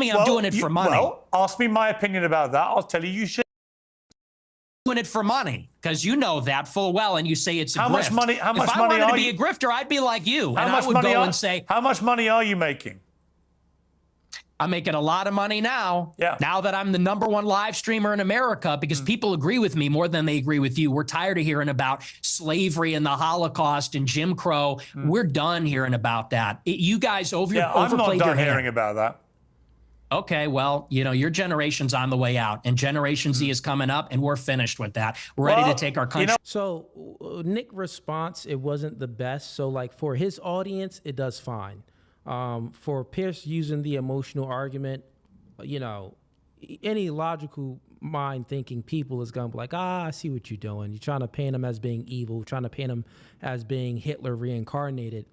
me I'm doing it for money.
Well, ask me my opinion about that. I'll tell you should.
Doing it for money, because you know that full well, and you say it's a grift.
Much money? How much
if
money
I wanted to be a grifter, I'd be like you, and I would go and say,
"How much money are you making?"
I'm making a lot of money now.
Yeah.
Now that I'm the #1 live streamer in America, because people agree with me more than they agree with you. We're tired of hearing about slavery and the Holocaust and Jim Crow. We're done hearing about that. You guys
I'm
overplayed
not
your
done
hand.
hearing about that.
Okay, well, your generation's on the way out, and Generation Z is coming up, and we're finished with that. We're ready to take our country.
So Nick's response, it wasn't the best. So like for his audience, it does fine. For Piers using the emotional argument, any logical mind thinking people is going to be like, I see what you're doing. You're trying to paint him as being evil, trying to paint him as being Hitler reincarnated.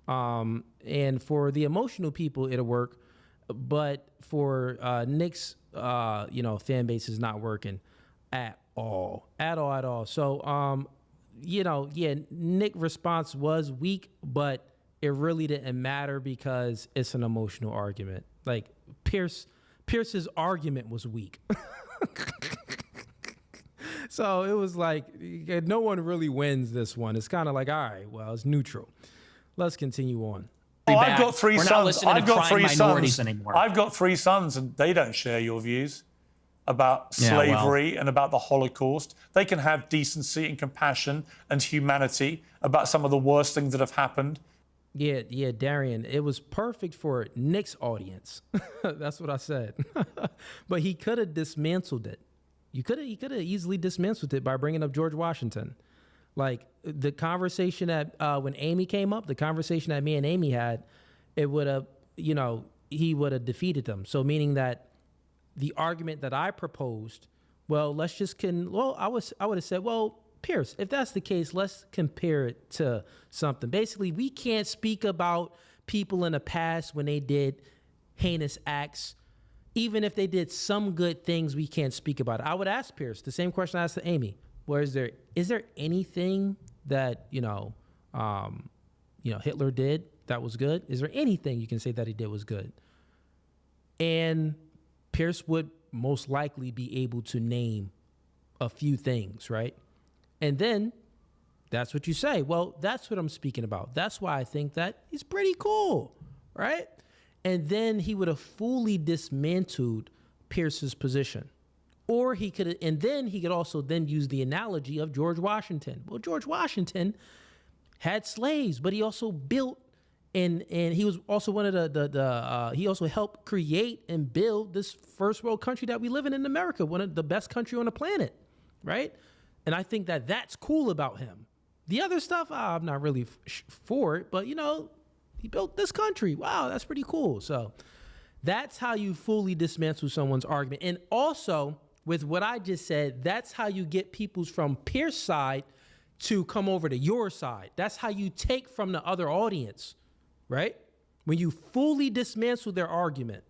And for the emotional people, it'll work. But for Nick's, fan base is not working at all. So, Nick's response was weak, but it really didn't matter because it's an emotional argument. Like Pierce's argument was weak. So it was like no one really wins this one. It's kind of like, all right, well, it's neutral. Let's continue on.
I've got three
We're not
sons.
listening to
I've got
crying
three
minorities
sons.
anymore.
I've got 3 sons, and they don't share your views about slavery and about the Holocaust. They can have decency and compassion and humanity about some of the worst things that have happened.
Yeah, Darian, it was perfect for Nick's audience. That's what I said. But he could have dismantled it. He could have easily dismantled it by bringing up George Washington. Like the conversation that when Amy came up, the conversation that me and Amy had, it would have, he would have defeated them. So meaning that the argument that I proposed, I would have said, well, Piers, if that's the case, let's compare it to something. Basically, we can't speak about people in the past when they did heinous acts. Even if they did some good things, we can't speak about it. I would ask Piers the same question I asked to Amy. Is there anything that, Hitler did that was good? Is there anything you can say that he did was good? And Piers would most likely be able to name a few things, right? And then that's what you say. Well, that's what I'm speaking about. That's why I think that he's pretty cool, right? And then he would have fully dismantled Pierce's position. Or he could also then use the analogy of George Washington. Well, George Washington had slaves, but he also built and he was also one of he also helped create and build this first world country that we live in America, one of the best country on the planet, right? And I think that that's cool about him. The other stuff, I'm not really for it, but he built this country. Wow, that's pretty cool. So that's how you fully dismantle someone's argument. And also, with what I just said, that's how you get people from Pierce's side to come over to your side. That's how you take from the other audience, right? When you fully dismantle their argument.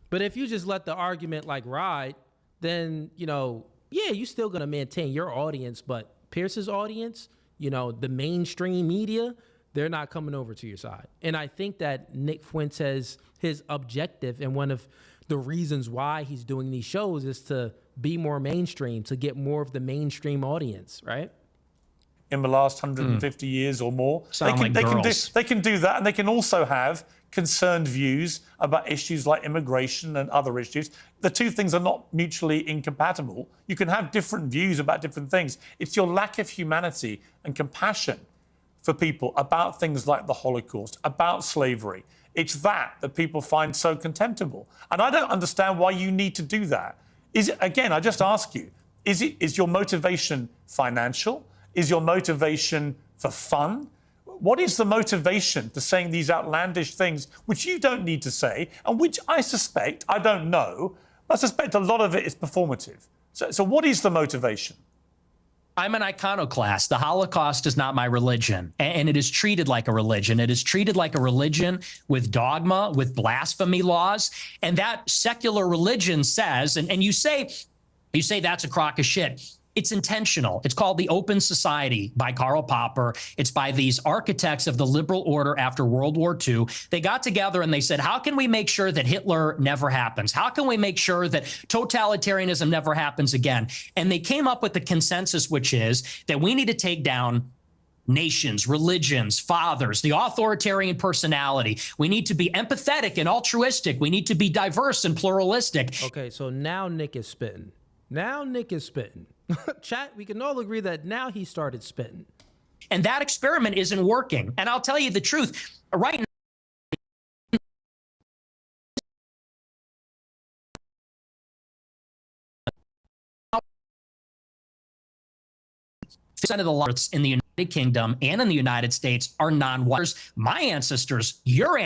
But if you just let the argument ride, then, you're still going to maintain your audience. But Pierce's audience, the mainstream media, they're not coming over to your side. And I think that Nick Fuentes, his objective and one of the reasons why he's doing these shows is to be more mainstream, to get more of the mainstream audience, right?
In the last 150 years or more.
Sound like girls.
They can do that, and they can also have concerned views about issues like immigration and other issues. The two things are not mutually incompatible. You can have different views about different things. It's your lack of humanity and compassion for people about things like the Holocaust, about slavery. It's that people find so contemptible. And I don't understand why you need to do that. I just ask you, is your motivation financial? Is your motivation for fun? What is the motivation to saying these outlandish things, which you don't need to say, and which I suspect, I don't know, but I suspect a lot of it is performative. So what is the motivation?
I'm an iconoclast. The Holocaust is not my religion, and it is treated like a religion. It is treated like a religion with dogma, with blasphemy laws, and that secular religion says, and you say that's a crock of shit. It's intentional. It's called The Open Society by Karl Popper. It's by these architects of the liberal order after World War II. They got together and they said, how can we make sure that Hitler never happens? How can we make sure that totalitarianism never happens again? And they came up with the consensus, which is that we need to take down nations, religions, fathers, the authoritarian personality. We need to be empathetic and altruistic. We need to be diverse and pluralistic.
Okay, so now Nick is spitting. Now Nick is spitting. Chat, we can all agree that now he started spitting.
And that experiment isn't working. And I'll tell you the truth, right now, percent of the lives in the United Kingdom and in the United States are non-white. My ancestors, your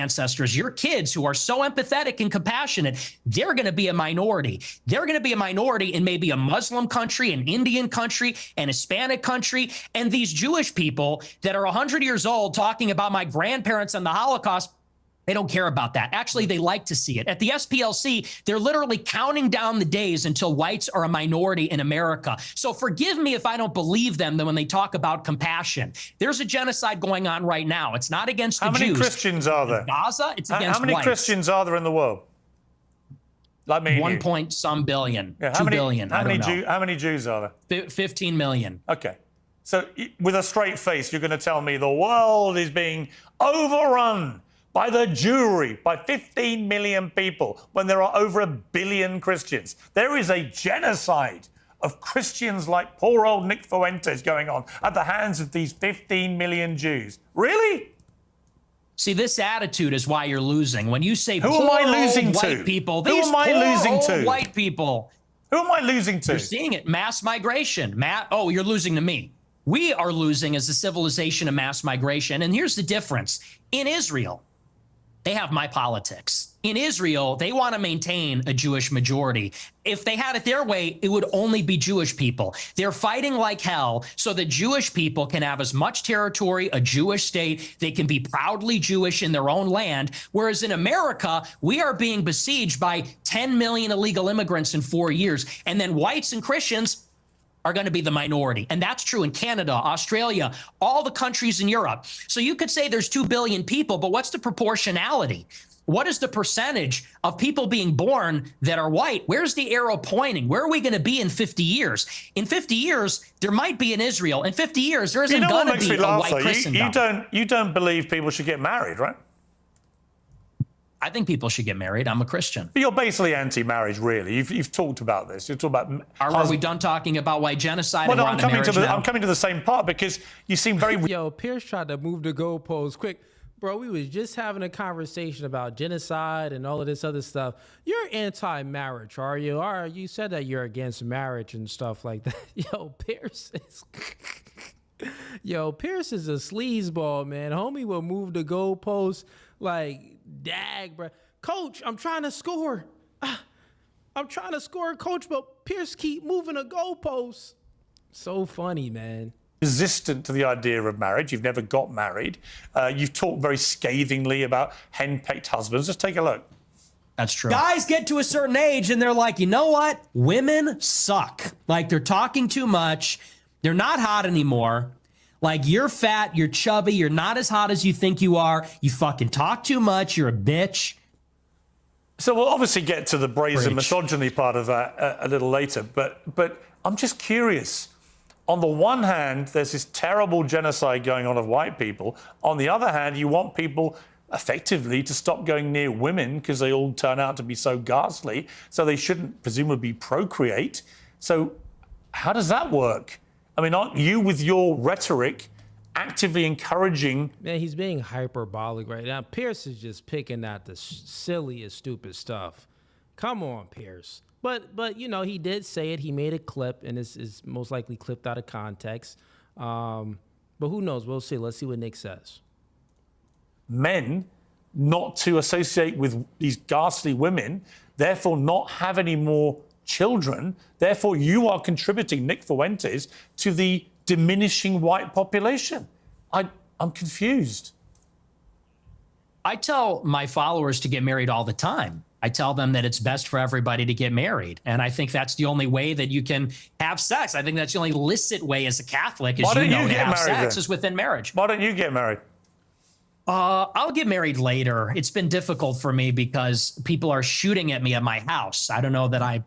kids who are so empathetic and compassionate, they're going to be a minority. They're going to be a minority in maybe a Muslim country, an Indian country, an Hispanic country. And these Jewish people that are 100 years old talking about my grandparents and the Holocaust, they don't care about that. Actually, they like to see it. At the SPLC, they're literally counting down the days until whites are a minority in America. So forgive me if I don't believe them when they talk about compassion. There's a genocide going on right now. It's not against the Jews.
How many Christians are there?
In Gaza, it's against
How many
whites.
Christians are there in the world? Like me and
1
you.
point some billion,
Yeah,
2 billion.
How many Jews are there?
15 million.
Okay. So with a straight face, you're going to tell me the world is being overrun by the Jewry, by 15 million people, when there are over 1 billion Christians. There is a genocide of Christians like poor old Nick Fuentes going on at the hands of these 15 million Jews. Really?
See, this attitude is why you're losing. When you say
Who
poor
am I losing
old
to?
white people,
Who
these
am I
poor
losing
old
to?
white people.
Who am I losing to?
You're seeing it, mass migration. Oh, you're losing to me. We are losing as a civilization of mass migration. And here's the difference. In Israel, they have my politics. In Israel, they want to maintain a Jewish majority. If they had it their way, it would only be Jewish people. They're fighting like hell so that Jewish people can have as much territory, a Jewish state. They can be proudly Jewish in their own land. Whereas in America, we are being besieged by 10 million illegal immigrants in 4 years. And then whites and Christians are going to be the minority. And that's true in Canada, Australia, all the countries in Europe. So you could say there's 2 billion people, but what's the proportionality? What is the percentage of people being born that are white? Where's the arrow pointing? Where are we going to be in 50 years? In 50 years, there might be in Israel. In 50 years, there isn't going to be a white Christendom.
You don't believe people should get married, right?
I think people should get married. I'm a Christian.
But you're basically anti-marriage, really. You've talked about this. You've talked about.
Are we done talking about white genocide?
Well, no,
I'm
coming to the same part because you seem very.
Yo, Piers tried to move the goalposts quick. Bro, we was just having a conversation about genocide and all of this other stuff. You're anti-marriage, are you? You said that you're against marriage and stuff like that. Piers is a sleazeball, man. Homie will move the goalposts like, dag, bro. Coach, I'm trying to score. I'm trying to score, coach, but Piers keep moving the goalposts. So funny, man.
Resistant to the idea of marriage. You've never got married. You've talked very scathingly about henpecked husbands. Just take a look.
That's true.
Guys get to a certain age and they're like, you know what? Women suck. Like, they're talking too much. They're not hot anymore. Like, you're fat, you're chubby, you're not as hot as you think you are. You fucking talk too much. You're a bitch.
So we'll obviously get to the brazen misogyny part of that a little later. But I'm just curious. On the one hand, there's this terrible genocide going on of white people. On the other hand, you want people effectively to stop going near women because they all turn out to be so ghastly. So they shouldn't presumably procreate. So how does that work? I mean, aren't you with your rhetoric actively encouraging?
Man, he's being hyperbolic right now. Piers is just picking at the silliest, stupid stuff. Come on, Piers. But he did say it. He made a clip, and this is most likely clipped out of context. But who knows? We'll see. Let's see what Nick says.
Men not to associate with these ghastly women, therefore not have any more children. Therefore, you are contributing, Nick Fuentes, to the diminishing white population. I'm confused.
I tell my followers to get married all the time. I tell them that it's best for everybody to get married. And I think that's the only way that you can have sex. I think that's the only licit way as a Catholic, as you know, to have sex is within marriage.
Why don't you get married?
I'll get married later. It's been difficult for me because people are shooting at me at my house. I don't know that I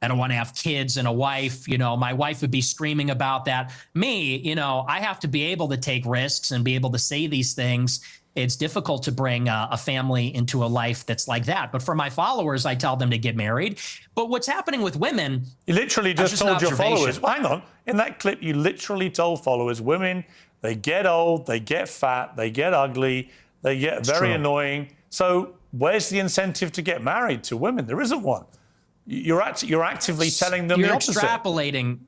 I don't want to have kids and a wife. You know, my wife would be screaming about that. Me, you know, I have to be able to take risks and be able to say these things. It's difficult to bring a family into a life that's like that. But for my followers, I tell them to get married. But what's happening with women?
You literally just told your followers, hang on, in that clip, you literally told followers, women, they get old, they get fat, they get ugly, they get very annoying. So where's the incentive to get married to women? There isn't one. You're actively telling them the opposite.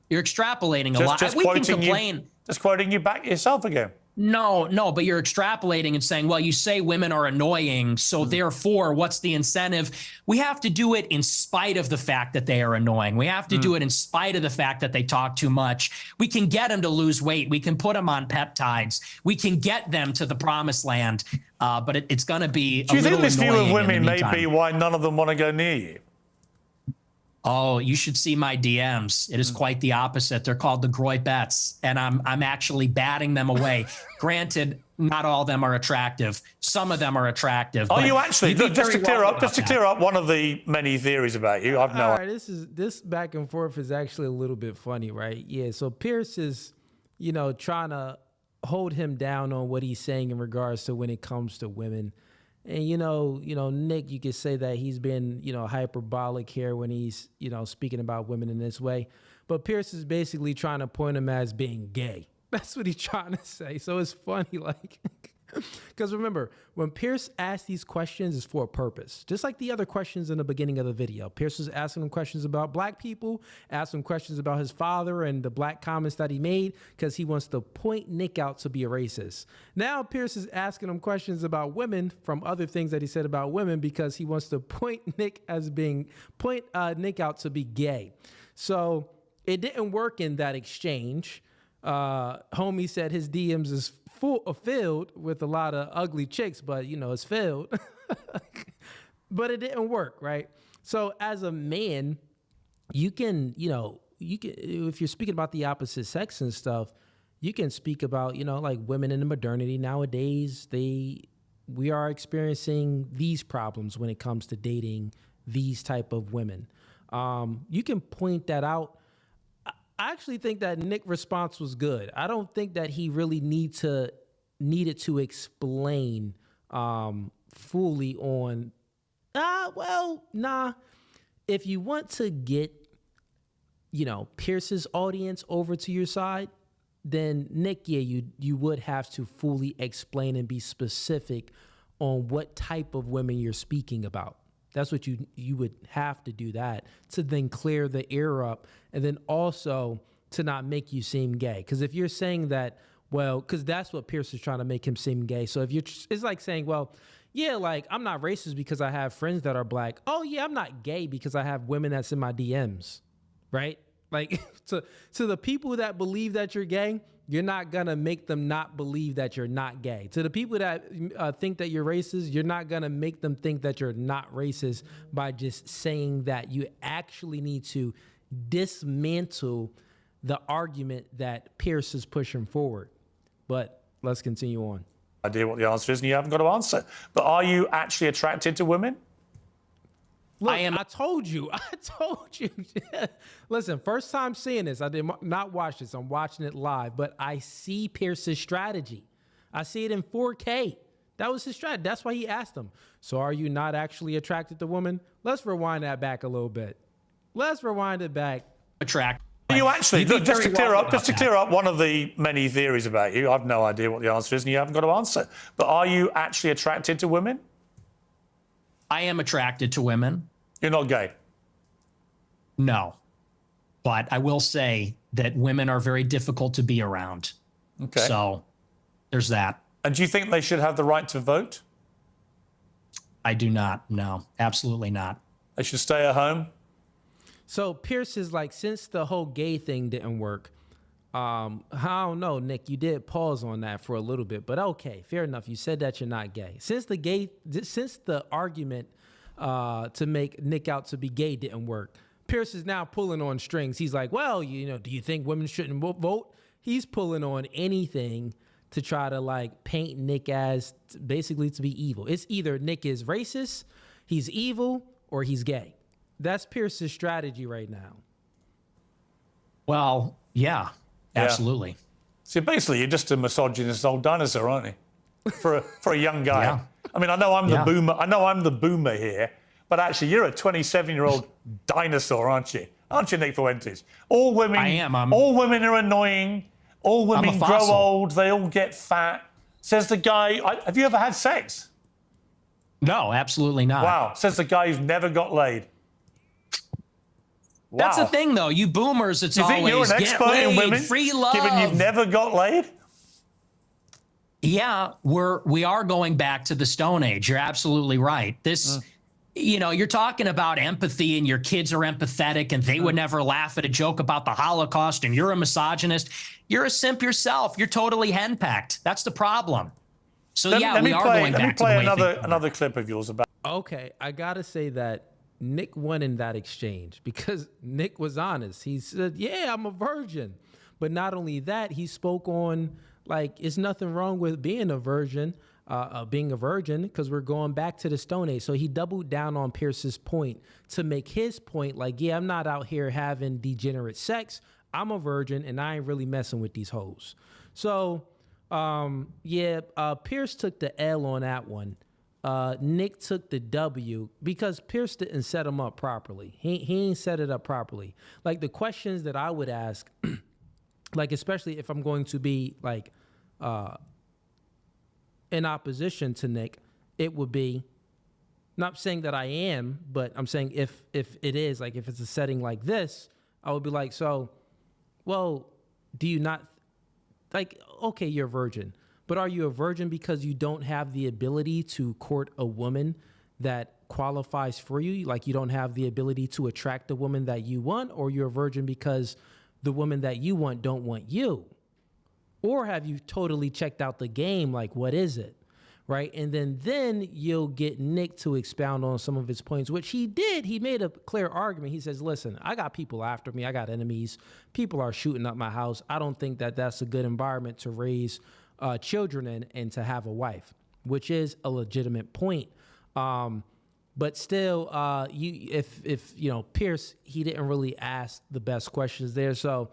You're extrapolating a lot. We can complain.
Just quoting you back yourself again.
No, but you're extrapolating and saying, well, you say women are annoying, so therefore, what's the incentive? We have to do it in spite of the fact that they are annoying. We have to do it in spite of the fact that they talk too much. We can get them to lose weight. We can put them on peptides. We can get them to the promised land, but it's going to be
Do you think this view of women may be why none of them want to go near you?
Oh, you should see my DMs. It is quite the opposite. They're called the Groybettes, and I'm actually batting them away. Granted, not all of them are attractive. Some of them are attractive.
Are you actually? Look, just to clear up one of the many theories about you. I've no.
All right, this back and forth is actually a little bit funny, right? Yeah. So Piers is, you know, trying to hold him down on what he's saying in regards to when it comes to women. And, you know, Nick, you could say that he's been, you know, hyperbolic here when he's, you know, speaking about women in this way. But Piers is basically trying to point him as being gay. That's what he's trying to say. So it's funny, like, because remember, when Piers asks these questions, it's for a purpose. Just like the other questions in the beginning of the video. Piers was asking him questions about black people, asking him questions about his father and the black comments that he made because he wants to point Nick out to be a racist. Now Piers is asking him questions about women from other things that he said about women because he wants to point Nick out to be gay. So it didn't work in that exchange. Homie said his DMs is filled with a lot of ugly chicks, but you know, it's filled. But it didn't work, right? So as a man, you can, if you're speaking about the opposite sex and stuff, you can speak about, you know, like women in the modernity nowadays, we are experiencing these problems when it comes to dating these type of women. You can point that out. I actually think that Nick's response was good. I don't think that he really needed to explain fully on, if you want to get, you know, Pierce's audience over to your side, then Nick, yeah, you would have to fully explain and be specific on what type of women you're speaking about. That's what you would have to do that to then clear the air up, and then also to not make you seem gay. Because if you're saying that, well, because that's what Piers is trying to make him seem gay. So if it's like saying, well, yeah, like I'm not racist because I have friends that are black. Oh yeah, I'm not gay because I have women that's in my DMs, right? Like to the people that believe that you're gay, you're not gonna make them not believe that you're not gay. To the people that think that you're racist, you're not gonna make them think that you're not racist by just saying that. You actually need to dismantle the argument that Piers is pushing forward. But let's continue on.
Idea what the answer is, and you haven't got to answer. But are you actually attracted to women?
Look, I told you. Listen, first time seeing this, I did not watch this. I'm watching it live, but I see Pierce's strategy. I see it in 4K. That was his strategy. That's why he asked him. So are you not actually attracted to women? Let's rewind that back a little bit. Let's rewind it back.
Are you actually, look, just to clear up one of the many theories about you, I've no idea what the answer is, and you haven't got to answer. But are you actually attracted to women?
I am attracted to women.
You're not gay?
No. But I will say that women are very difficult to be around.
Okay.
So there's that.
And do you think they should have the right to vote?
I do not. No, absolutely not.
They should stay at home?
So Piers is like, since the whole gay thing didn't work, I don't know, Nick, you did pause on that for a little bit, but okay, fair enough. You said that you're not gay. Since the argument to make Nick out to be gay didn't work, Piers is now pulling on strings. He's like, well, you know, do you think women shouldn't vote? He's pulling on anything to try to like paint Nick as basically to be evil. It's either Nick is racist, he's evil, or he's gay. That's Pierce's strategy right now.
Well, yeah, absolutely.
So basically, you're just a misogynist old dinosaur, aren't you? For a young guy.
Yeah.
I mean, I know I'm the boomer. I know I'm the boomer here, but actually, you're a 27-year-old dinosaur, aren't you? Aren't you, Nick Fuentes? All women.
I am.
All women are annoying. All women grow
fossil.
old. They all get fat. Says the guy. Have you ever had sex?
No, absolutely not.
Wow. Says the guy who's never got laid. Wow.
That's the thing, though. You boomers, it's
Do you think
always
you're an
get
expert
laid,
in women,
free love.
given you've never got laid?
Yeah, we are going back to the Stone Age. You're absolutely right. This, you're talking about empathy, and your kids are empathetic, and they would never laugh at a joke about the Holocaust, and you're a misogynist. You're a simp yourself. You're totally henpecked. That's the problem. So we are going back to the way
Let me play
things
another clip of yours about.
Okay, I gotta say that Nick won in that exchange because Nick was honest. He said, "Yeah, I'm a virgin," but not only that, he spoke on like it's nothing wrong with being a virgin, because we're going back to the Stone Age. So he doubled down on Pierce's point to make his point. Like, yeah, I'm not out here having degenerate sex. I'm a virgin, and I ain't really messing with these hoes. So, Pierce took the L on that one. Nick took the W because Pierce didn't set him up properly. He ain't set it up properly. Like the questions that I would ask, like especially if I'm going to be like in opposition to Nick, it would be not saying that I am, but I'm saying if it is like if it's a setting like this, I would be like, so, well, do you not like? Okay, you're a virgin. But are you a virgin because you don't have the ability to court a woman that qualifies for you? Like you don't have the ability to attract the woman that you want, or you're a virgin because the woman that you want don't want you? Or have you totally checked out the game? Like, what is it? Right? And then you'll get Nick to expound on some of his points, which he did. He made a clear argument. He says, listen, I got people after me. I got enemies. People are shooting up my house. I don't think that that's a good environment to raise children in and to have a wife, which is a legitimate point. But still, if Pierce, he didn't really ask the best questions there. So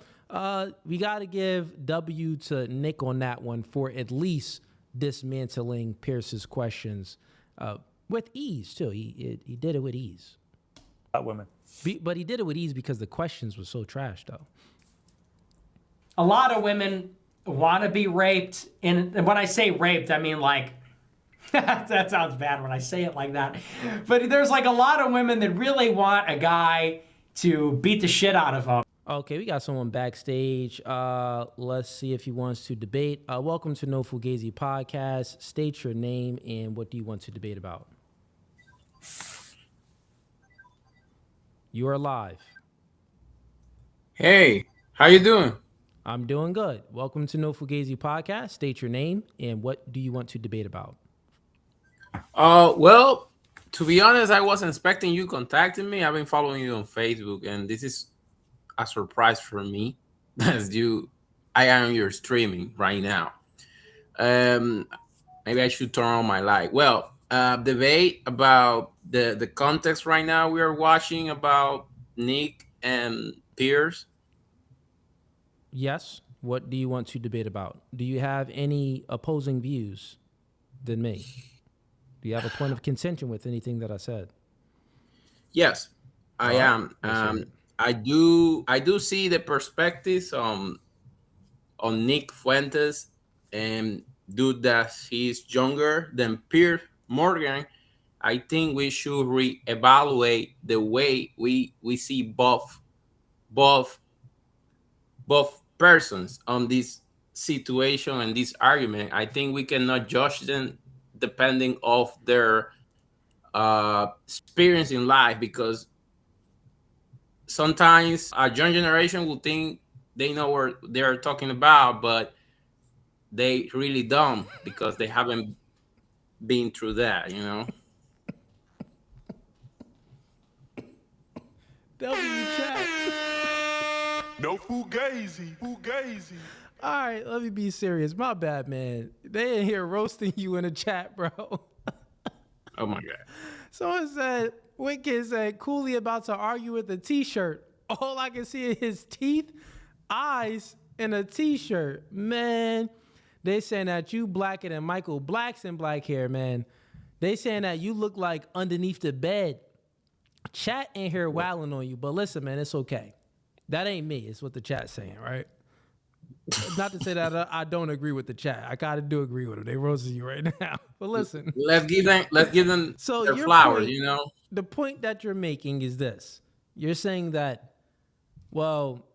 we got to give W to Nick on that one for at least dismantling Pierce's questions with ease too. He did it with ease.
Women.
But he did it with ease because the questions were so trash though.
A lot of women want to be raped, and when I say raped, I mean like that sounds bad when I say it like that. But there's like a lot of women that really want a guy to beat the shit out of them.
Okay, we got someone backstage. Let's see if he wants to debate. Welcome to No Fugazi Podcast. State your name and what do you want to debate about? You are live.
Hey, how you doing?
I'm doing good. Welcome to No Fugazi Podcast. State your name and what do you want to debate about?
Well, to be honest, I wasn't expecting you contacting me. I've been following you on Facebook, and this is a surprise for me as I am your streaming right now. Maybe I should turn on my light. Well, debate about the context right now we are watching about Nick and Piers.
Yes. What do you want to debate about? Do you have any opposing views than me? Do you have a point of contention with anything that I said?
Yes, I am. I do see the perspectives on Nick Fuentes, and due that he's younger than Piers Morgan, I think we should reevaluate the way we see both persons on this situation and this argument. I think we cannot judge them depending of their experience in life, because sometimes a young generation will think they know what they're talking about, but they really don't because they haven't been through that, you know.
Chat.
No Fugazi.
All right, let me be serious. My bad, man. They in here roasting you in the chat, bro.
Oh my God.
Someone said, Wicked said, Cooley about to argue with a t-shirt. All I can see is his teeth, eyes, and a t-shirt. Man, they saying that you blacker than Michael Blackson black hair, man. They saying that you look like underneath the bed. Chat in here wilding on you, but listen, man, it's okay. That ain't me. It's what the chat's saying, right? Not to say that I don't agree with the chat. I gotta do agree with them. They roasting you right now. But listen,
let's give them
so
their
your
flowers.
point,
You know,
the point that you're making is this: you're saying that, well,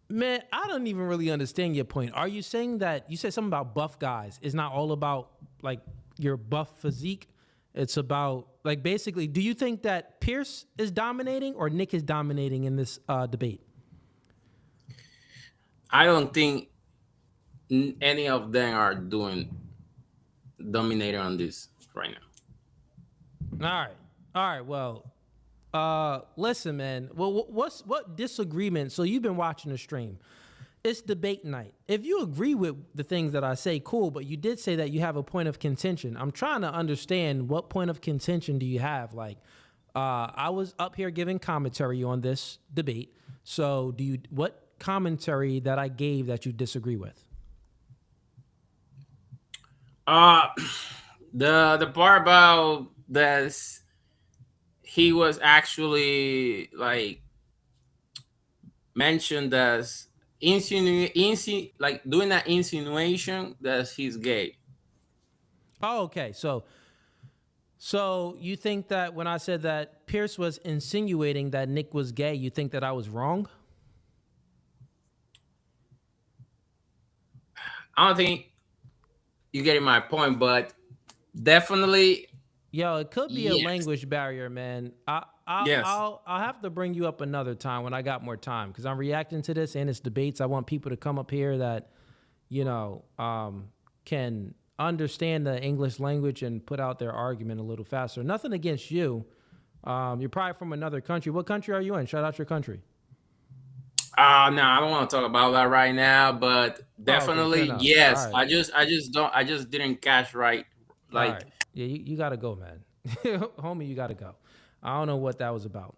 man, I don't even really understand your point. Are you saying that you said something about buff guys? It's not all about like your buff physique. It's about like basically. Do you think that Pierce is dominating or Nick is dominating in this debate?
I don't think any of them are dominating on this right now.
All right. Well, listen, man. Well, what disagreement? So you've been watching the stream. It's debate night. If you agree with the things that I say, cool. But you did say that you have a point of contention. I'm trying to understand what point of contention do you have? Like, I was up here giving commentary on this debate. So what commentary that I gave that you disagree with?
The part about this, he was actually like mentioned as like doing that insinuation that he's gay.
Oh, okay. So you think that when I said that Pierce was insinuating that Nick was gay, you think that I was wrong?
I don't think you're getting my point, but definitely.
Yo, it could be a language barrier, man. I'll have to bring you up another time when I got more time because I'm reacting to this and it's debates. I want people to come up here that, can understand the English language and put out their argument a little faster. Nothing against you. You're probably from another country. What country are you in? Shout out your country.
No, I don't want to talk about that right now, but definitely yes.
Right.
I just didn't catch right. Like,
right. Yeah, you gotta go, man. Homie, you gotta go. I don't know what that was about.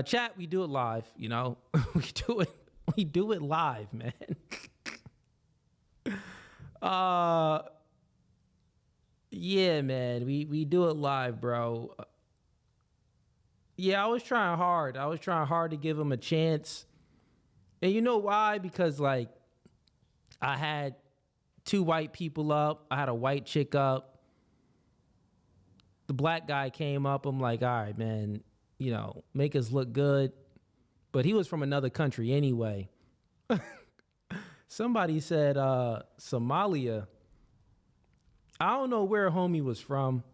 Chat, we do it live, we do it live, man. Yeah, man, we do it live, bro. Yeah, I was trying hard. To give him a chance. And you know why? Because, like, I had 2 white people up. I had a white chick up. The black guy came up. I'm like, all right, man, make us look good. But he was from another country anyway. Somebody said Somalia. I don't know where homie was from.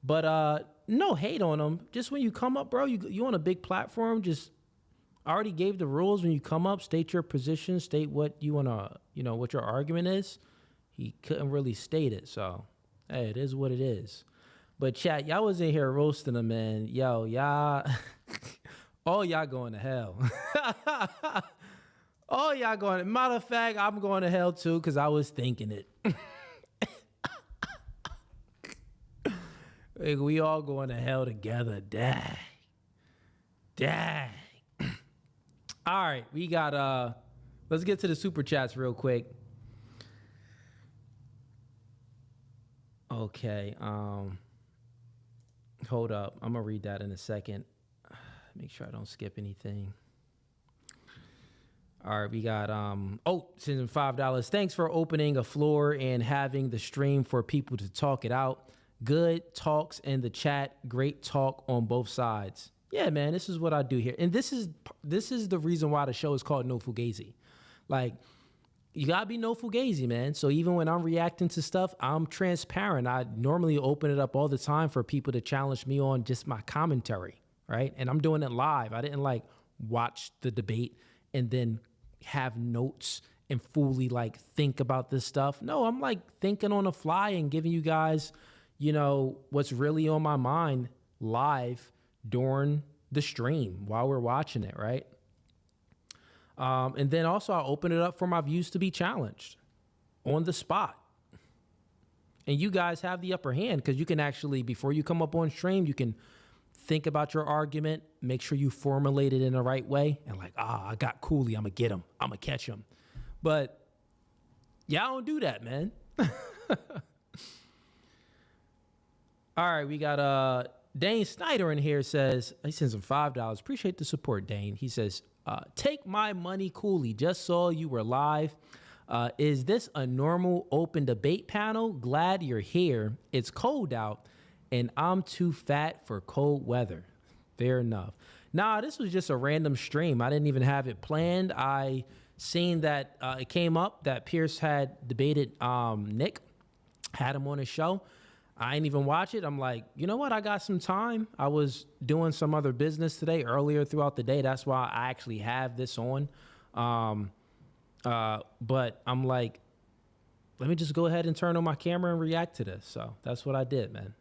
But no hate on him. Just when you come up, bro, you on a big platform, just... I already gave the rules. When you come up, state your position, state what you want to, what your argument is. He couldn't really state it. So, hey, it is what it is. But chat, y'all was in here roasting him, man. Yo, y'all, all y'all going to hell. All y'all going, matter of fact, I'm going to hell too, because I was thinking it. Like, we all going to hell together. Dang. All right, we got let's get to the super chats real quick. Okay, hold up. I'm gonna read that in a second. Make sure I don't skip anything. All right, we got sending $5. Thanks for opening a floor and having the stream for people to talk it out. Good talks in the chat. Great talk on both sides. Yeah, man, this is what I do here. And this is the reason why the show is called No Fugazi. Like, you gotta be no Fugazi, man. So even when I'm reacting to stuff, I'm transparent. I normally open it up all the time for people to challenge me on just my commentary, right? And I'm doing it live. I didn't like watch the debate and then have notes and fully like think about this stuff. No, I'm like thinking on the fly and giving you guys, what's really on my mind live during the stream while we're watching it, right? And then also I open it up for my views to be challenged on the spot. And you guys have the upper hand because you can actually, before you come up on stream, you can think about your argument, make sure you formulate it in the right way, and like, I got Cooley, I'm gonna get him, I'm gonna catch him. But y'all don't do that, man. All right, we got Dane Snyder in here. Says he sends him $5. Appreciate the support, Dane. He says, take my money, Cooley. Just saw you were live. Is this a normal open debate panel? Glad you're here. It's cold out, and I'm too fat for cold weather. Fair enough. Nah, this was just a random stream. I didn't even have it planned. I seen that it came up that Piers had debated Nick, had him on his show. I didn't even watch it. I'm like, you know what? I got some time. I was doing some other business today earlier throughout the day. That's why I actually have this on. But I'm like, let me just go ahead and turn on my camera and react to this. So that's what I did, man.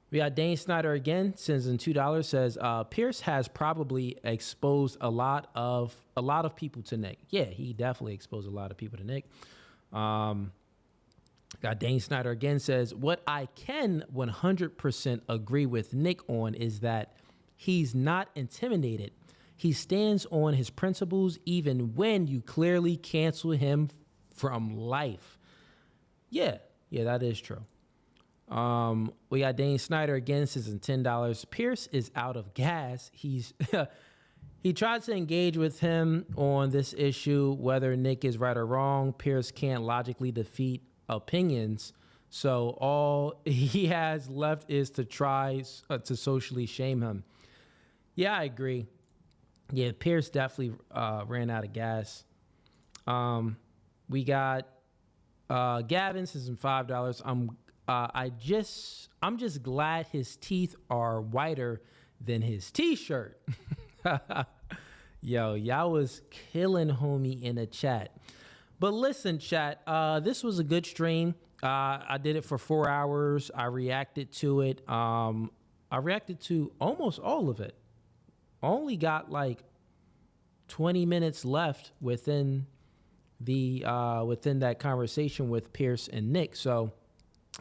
We got Dane Snyder again, sends in $2, says, Piers has probably exposed a lot of people to Nick. Yeah, he definitely exposed a lot of people to Nick. Got Dane Snyder again, says, what I can 100% agree with Nick on is that he's not intimidated. He stands on his principles even when you clearly cancel him from life. Yeah, that is true. We got Dane Snyder again, says in $10. Piers is out of gas. He tried to engage with him on this issue, whether Nick is right or wrong. Piers can't logically defeat opinions, so all he has left is to try to socially shame him. Yeah, I agree. Yeah, Piers definitely ran out of gas. We got Gavin, says in $5. I'm just glad his teeth are whiter than his t-shirt. Yo, y'all was killing homie in the chat. But listen, chat, this was a good stream. I did it for 4 hours. I reacted to it. I reacted to almost all of it. Only got like 20 minutes left within that conversation with Piers and Nick. So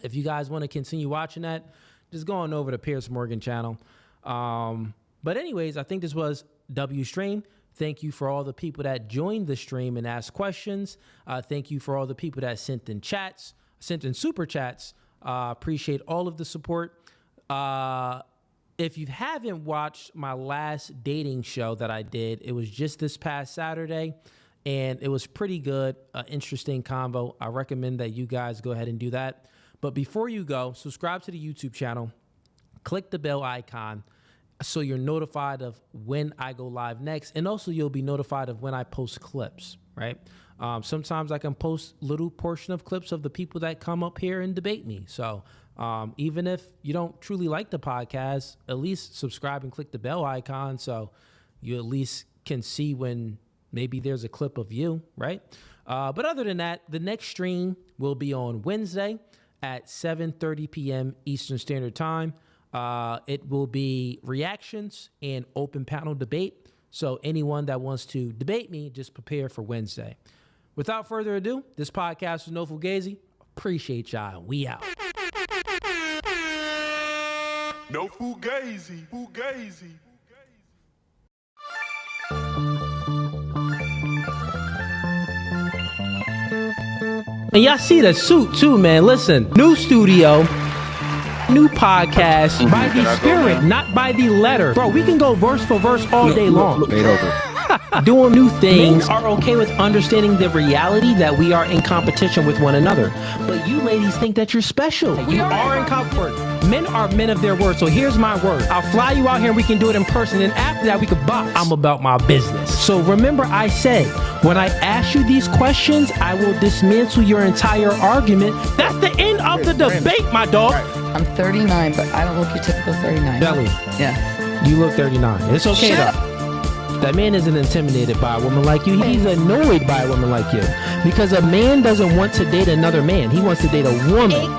if you guys want to continue watching that, just go on over to Piers Morgan channel. But anyways, I think this was W Stream. Thank you for all the people that joined the stream and asked questions. Thank you for all the people that sent in super chats. Appreciate all of the support. If you haven't watched my last dating show that I did, it was just this past Saturday, and it was pretty good, interesting combo. I recommend that you guys go ahead and do that. But before you go, subscribe to the YouTube channel, click the bell icon, so you're notified of when I go live next, and also you'll be notified of when I post clips, right? Sometimes I can post little portion of clips of the people that come up here and debate me. So even if you don't truly like the podcast, at least subscribe and click the bell icon so you at least can see when maybe there's a clip of you, right? But other than that, the next stream will be on Wednesday at 7:30 p.m. Eastern Standard Time. It will be reactions and open panel debate. So anyone that wants to debate me, just prepare for Wednesday. Without further ado, this podcast is No Fugazi. Appreciate y'all. We out.
No Fugazi. Fugazi.
And y'all see the suit too, man. Listen, new studio, new podcast by the spirit, not by the letter. Bro, we can go verse for verse all day long. Doing new things. Men are okay with understanding the reality that we are in competition with one another. But you ladies think that you're special. You are in comfort. Men are men of their word. So here's my word. I'll fly you out here and we can do it in person. And after that, we could box. I'm about my business. So remember I said, when I ask you these questions, I will dismantle your entire argument. That's the end of the debate, my dog.
I'm 39, but I don't look your typical 39.
Belly.
Yeah.
You look 39. It's okay though. That man isn't intimidated by a woman like you. He's annoyed by a woman like you. Because a man doesn't want to date another man. He wants to date a woman.